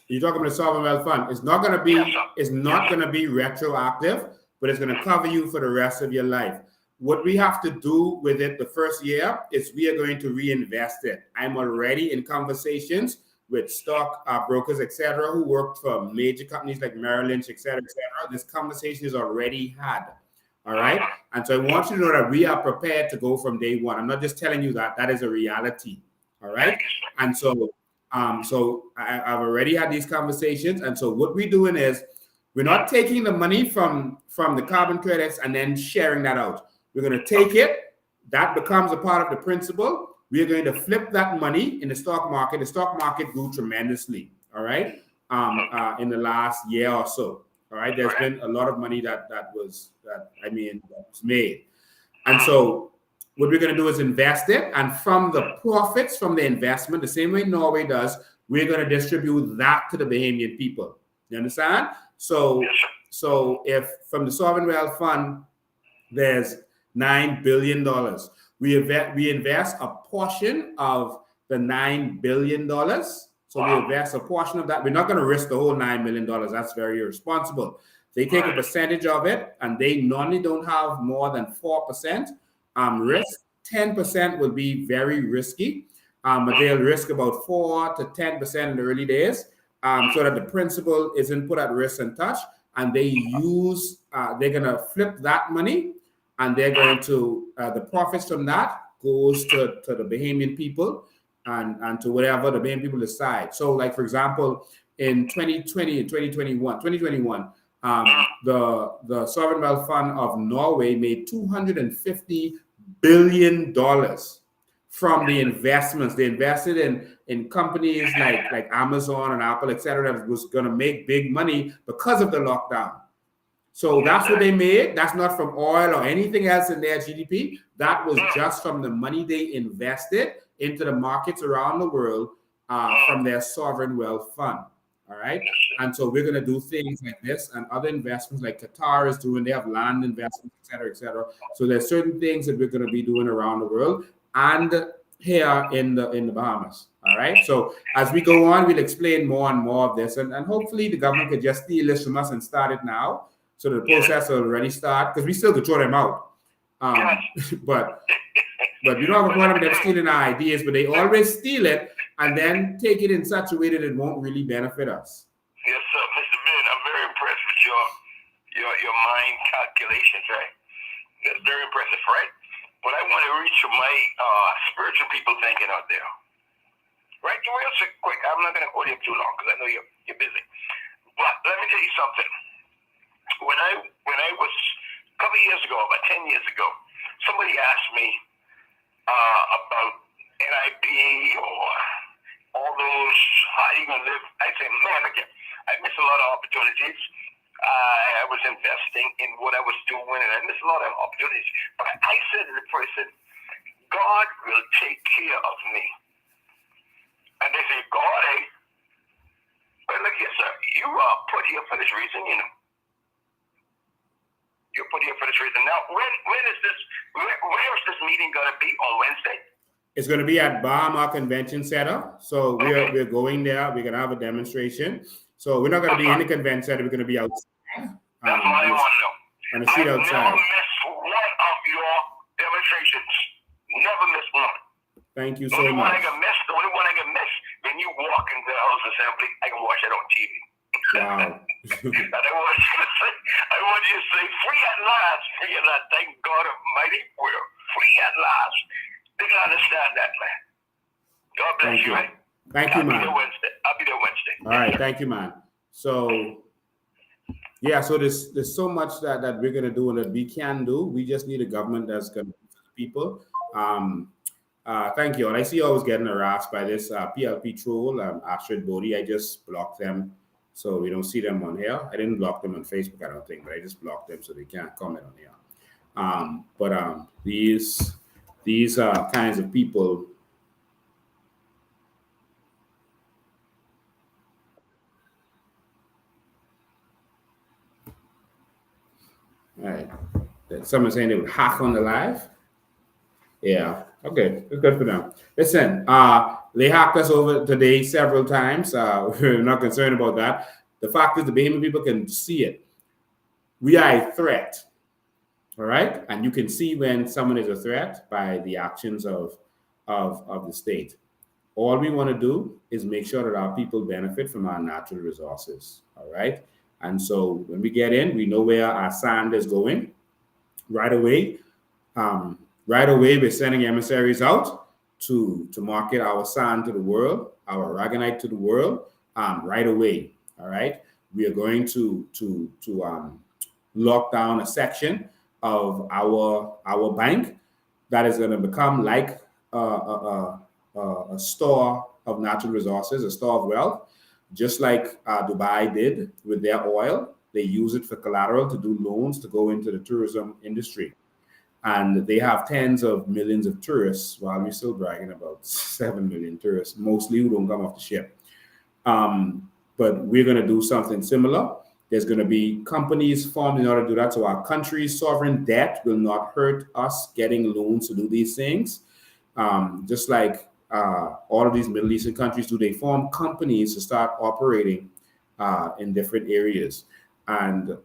You're talking about the sovereign wealth fund. It's not going to be. Yes, it's not going to be retroactive, but it's going to cover you for the rest of your life. What we have to do with it the first year is we are going to reinvest it. I'm already in conversations with stock brokers, etc., who work for major companies like Merrill Lynch, etc., etc. This conversation is already had. All right. And so I want you to know that we are prepared to go from day one. I'm not just telling you that. That is a reality. All right. And so, I've already had these conversations. And so what we're doing is we're not taking the money from the carbon credits and then sharing that out. We're going to take it. That becomes a part of the principal. We are going to flip that money in the stock market. The stock market grew tremendously. All right. In the last year or so. All right, there's been a lot of money that was made. And so what we're going to do is invest it. And from the profits from the investment, the same way Norway does, we're going to distribute that to the Bahamian people. You understand? So if from the Sovereign Wealth Fund, there's $9 billion. We invest a portion of the $9 billion. So we invest a portion of that. We're not going to risk the whole $9 million. That's very irresponsible. They take a percentage of it, and they normally don't have more than 4% risk. 10% will be very risky, but they'll risk about 4 to 10% in the early days, so that the principal isn't put at risk and touch. And they're going to flip that money, and they're going to the profits from that goes to the Bahamian people. And to whatever the Bahamian people decide. So, like, for example, in 2020 and 2021, the Sovereign Wealth Fund of Norway made $250 billion from the investments. They invested in companies like Amazon and Apple, etc., that was going to make big money because of the lockdown. So that's what they made. That's not from oil or anything else in their GDP. That was just from the money they invested into the markets around the world from their sovereign wealth fund. All right. And so we're going to do things like this and other investments like Qatar is doing. They have land investments, et cetera, et cetera. So there's certain things that we're going to be doing around the world and here in the Bahamas. All right. So as we go on, we'll explain more and more of this. And hopefully the government could just steal this from us and start it now. So the process will already start because we still could throw them out. But we don't have a problem with them stealing our ideas, but they always steal it and then take it in such a way that it won't really benefit us. Yes, sir. Mr. Ben, I'm very impressed with your mind calculations, right? That's very impressive, right? But I want to reach my spiritual people thinking out there. Right? Real quick, I'm not going to hold you up too long because I know you're busy. But let me tell you something. When I was a couple of years ago, about 10 years ago, somebody asked me about NIP or all those, how you gonna live? I said, man, again, I missed a lot of opportunities. I was investing in what I was doing, and I missed a lot of opportunities. But I said to the person, God will take care of me. And they say, God, eh? But look here, sir, you are put here for this reason, you know. You're put here for this reason. Now, when is this? Where is this meeting going to be on Wednesday? It's going to be at Bahamas Convention Center. So we're going there. We're going to have a demonstration. So we're not going to be in the convention center. We're going to be outside. That's what I want to know. On the street outside. Never miss one of your demonstrations. Never miss one. Thank you so much. The only one I can miss when you walk into the House Assembly, I can watch it on TV. Wow. And I want you to say, free at last, free at last. Thank God Almighty, we're free at last. They can understand that, man. God bless you, man. Thank you, man. I'll be there Wednesday. All right, thank you, man. So, yeah, so there's so much that we're going to do and that we can do. We just need a government that's going to do for the people. Thank you. And I see I was getting harassed by this PLP troll, Astrid Bodie. I just blocked them. So we don't see them on here. I didn't block them on Facebook, I don't think, but I just blocked them so they can't comment on here. But these kinds of people. All right. Someone saying they would hack on the live. Yeah. Okay. It's good for them. Listen, they hacked us over today several times. We're not concerned about that. The fact is the Bahamian people can see it. We are a threat. All right. And you can see when someone is a threat by the actions of the state. All we want to do is make sure that our people benefit from our natural resources. All right. And so when we get in, we know where our sand is going right away. We're sending emissaries out to market our sand to the world, our aragonite to the world, right away. All right. We are going to lock down a section of our bank that is going to become like a store of natural resources, a store of wealth, just like Dubai did with their oil. They use it for collateral to do loans to go into the tourism industry. And they have tens of millions of tourists, while we're still bragging about 7 million tourists, mostly who don't come off the ship. But we're going to do something similar. There's going to be companies formed in order to do that. So our country's sovereign debt will not hurt us getting loans to do these things. Just like all of these Middle Eastern countries do, they form companies to start operating in different areas. But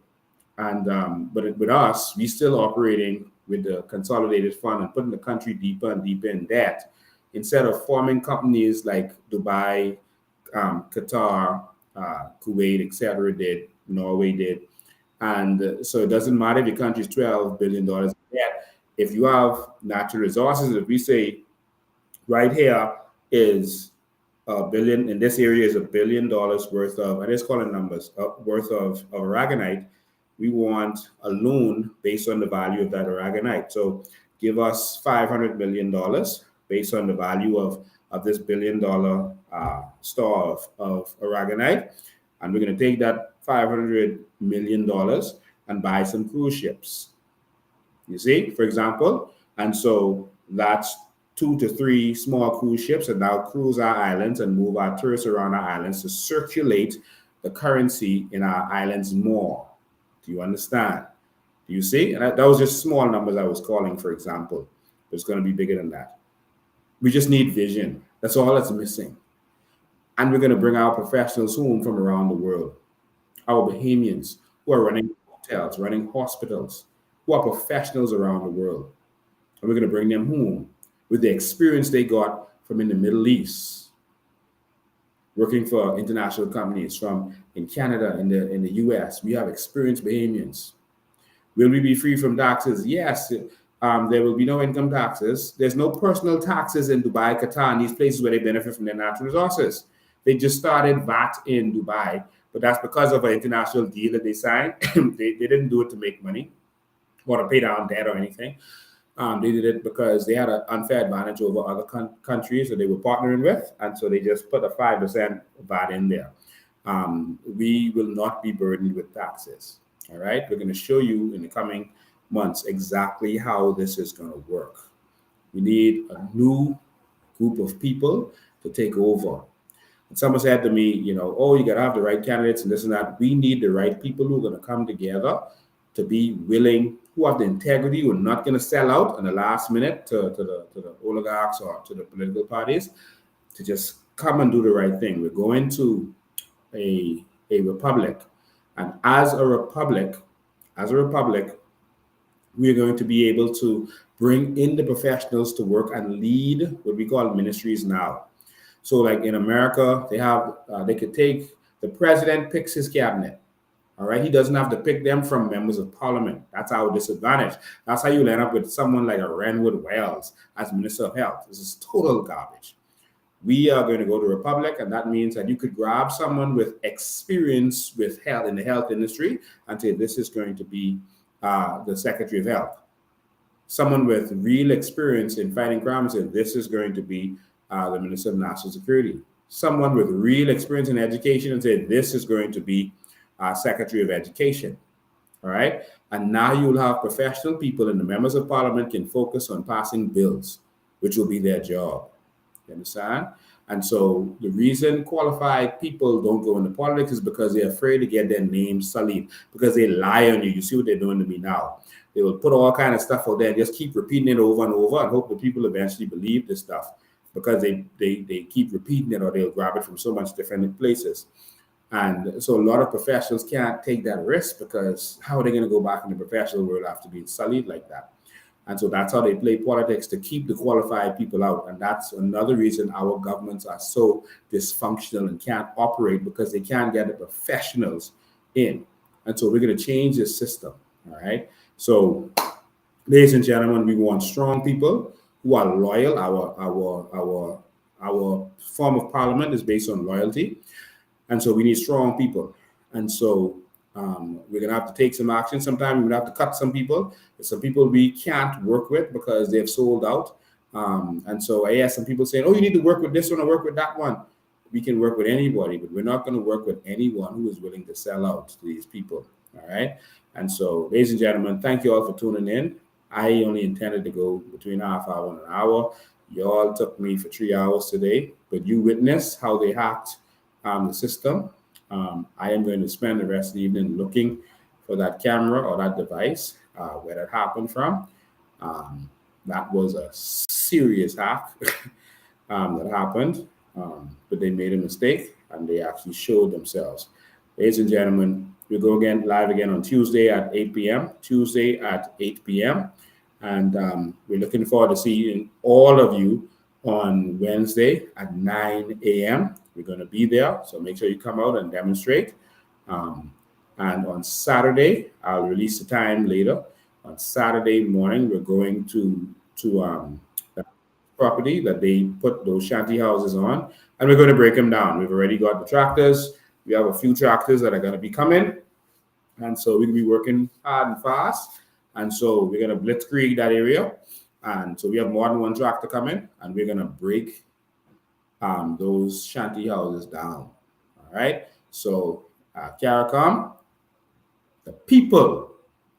with us, we still operating with the consolidated fund and putting the country deeper and deeper in debt, instead of forming companies like Dubai, Qatar, Kuwait, etc. did, Norway did. And so it doesn't matter if your country's $12 billion in debt. If you have natural resources, if we say right here is $1 billion, in this area is $1 billion worth of, I just call it numbers, worth of aragonite, we want a loan based on the value of that aragonite. So give us $500 million based on the value of this $1 billion store of aragonite. And we're going to take that $500 million and buy some cruise ships. You see, for example, and so that's 2 to 3 small cruise ships that now cruise our islands and move our tourists around our islands to circulate the currency in our islands more. Do you understand? Do you see? And that was just small numbers I was calling, for example. It's going to be bigger than that. We just need vision. That's all that's missing. And we're going to bring our professionals home from around the world. Our Bahamians who are running hotels, running hospitals, who are professionals around the world. And we're going to bring them home with the experience they got from in the Middle East, working for international companies from in Canada, in the US. We have experienced Bahamians. Will we be free from taxes? Yes. There will be no income taxes. There's no personal taxes in Dubai, Qatar, and these places where they benefit from their natural resources. They just started VAT in Dubai, but that's because of an international deal that they signed. They didn't do it to make money or to pay down debt or anything. They did it because they had an unfair advantage over other countries that they were partnering with, and so they just put a 5% VAT in there. We will not be burdened with taxes. All right, we're going to show you in the coming months exactly how this is going to work. We need a new group of people to take over. And someone said to me, you know, oh, you got to have the right candidates and this and that. We need the right people who are going to come together to be willing, who have the integrity, who are not going to sell out in the last minute to the oligarchs or to the political parties, to just come and do the right thing. We're going to a republic. And as a republic, we're going to be able to bring in the professionals to work and lead what we call ministries now. So like in America, they could take, the president picks his cabinet. All right, he doesn't have to pick them from members of parliament. That's our disadvantage. That's how you end up with someone like a Renwood Wells as Minister of Health. This is total garbage. We are going to go to Republic, and that means that you could grab someone with experience with health in the health industry and say, this is going to be the Secretary of Health. Someone with real experience in fighting crime and say, this is going to be the Minister of National Security. Someone with real experience in education and say, this is going to be Secretary of Education. All right. And now you'll have professional people, and the members of parliament can focus on passing bills, which will be their job. You understand? And so the reason qualified people don't go into politics is because they're afraid to get their names sullied, because they lie on you. You see what they're doing to me now. They will put all kind of stuff out there and just keep repeating it over and over and hope that people eventually believe this stuff, because they keep repeating it, or they'll grab it from so much different places. And so a lot of professionals can't take that risk, because how are they going to go back in the professional world after being sullied like that? And so that's how they play politics, to keep the qualified people out. And that's another reason our governments are so dysfunctional and can't operate, because they can't get the professionals in. And so we're going to change this system. All right. So, ladies and gentlemen, we want strong people who are loyal. Our form of parliament is based on loyalty. And so we need strong people. And so we're going to have to take some action. Sometimes we're going to have to cut some people. There's some people we can't work with because they've sold out. And so I asked some people saying, oh, you need to work with this one or work with that one. We can work with anybody, but we're not going to work with anyone who is willing to sell out to these people. All right. And so, ladies and gentlemen, thank you all for tuning in. I only intended to go between half hour and an hour. Y'all took me for 3 hours today, but you witnessed how they hacked the system. I am going to spend the rest of the evening looking for that camera or that device, where that happened from. That was a serious hack that happened, but they made a mistake and they actually showed themselves. Ladies and gentlemen, we'll go again live again on Tuesday at 8 p.m. And we're looking forward to seeing all of you on Wednesday at 9 a.m. We're going to be there, so make sure you come out and demonstrate. And on Saturday, I'll release the time later. On Saturday morning, we're going to the property that they put those shanty houses on, and we're going to break them down. We've already got the tractors. We have a few tractors that are going to be coming, and so we'll be working hard and fast. And so we're going to blitzkrieg that area, And so we have more than one tractor coming, and we're gonna break those shanty houses down. All right. So CARICOM, the people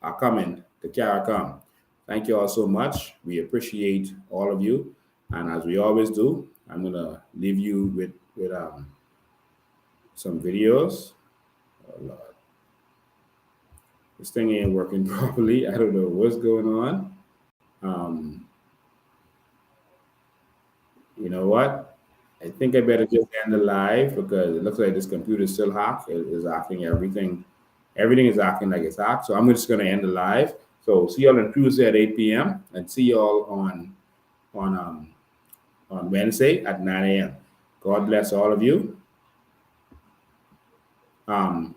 are coming to CARICOM. Thank you all so much. We appreciate all of you. And as we always do, I'm gonna leave you with some videos. Oh Lord. This thing ain't working properly. I don't know what's going on. You know what? I think I better just end the live because it looks like this computer is still hacked. It is hacking everything. Everything is acting like it's hacked. So I'm just going to end the live. So see y'all on Tuesday at 8 p.m. and see y'all on Wednesday at 9 a.m. God bless all of you. No,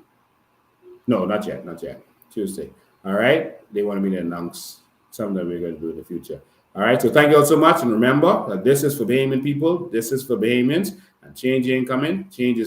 not yet. Tuesday. All right. They wanted me to announce something that we're going to do in the future. All right. So thank you all so much. And remember that this is for Bahamian people. This is for Bahamians. And change ain't coming. Change is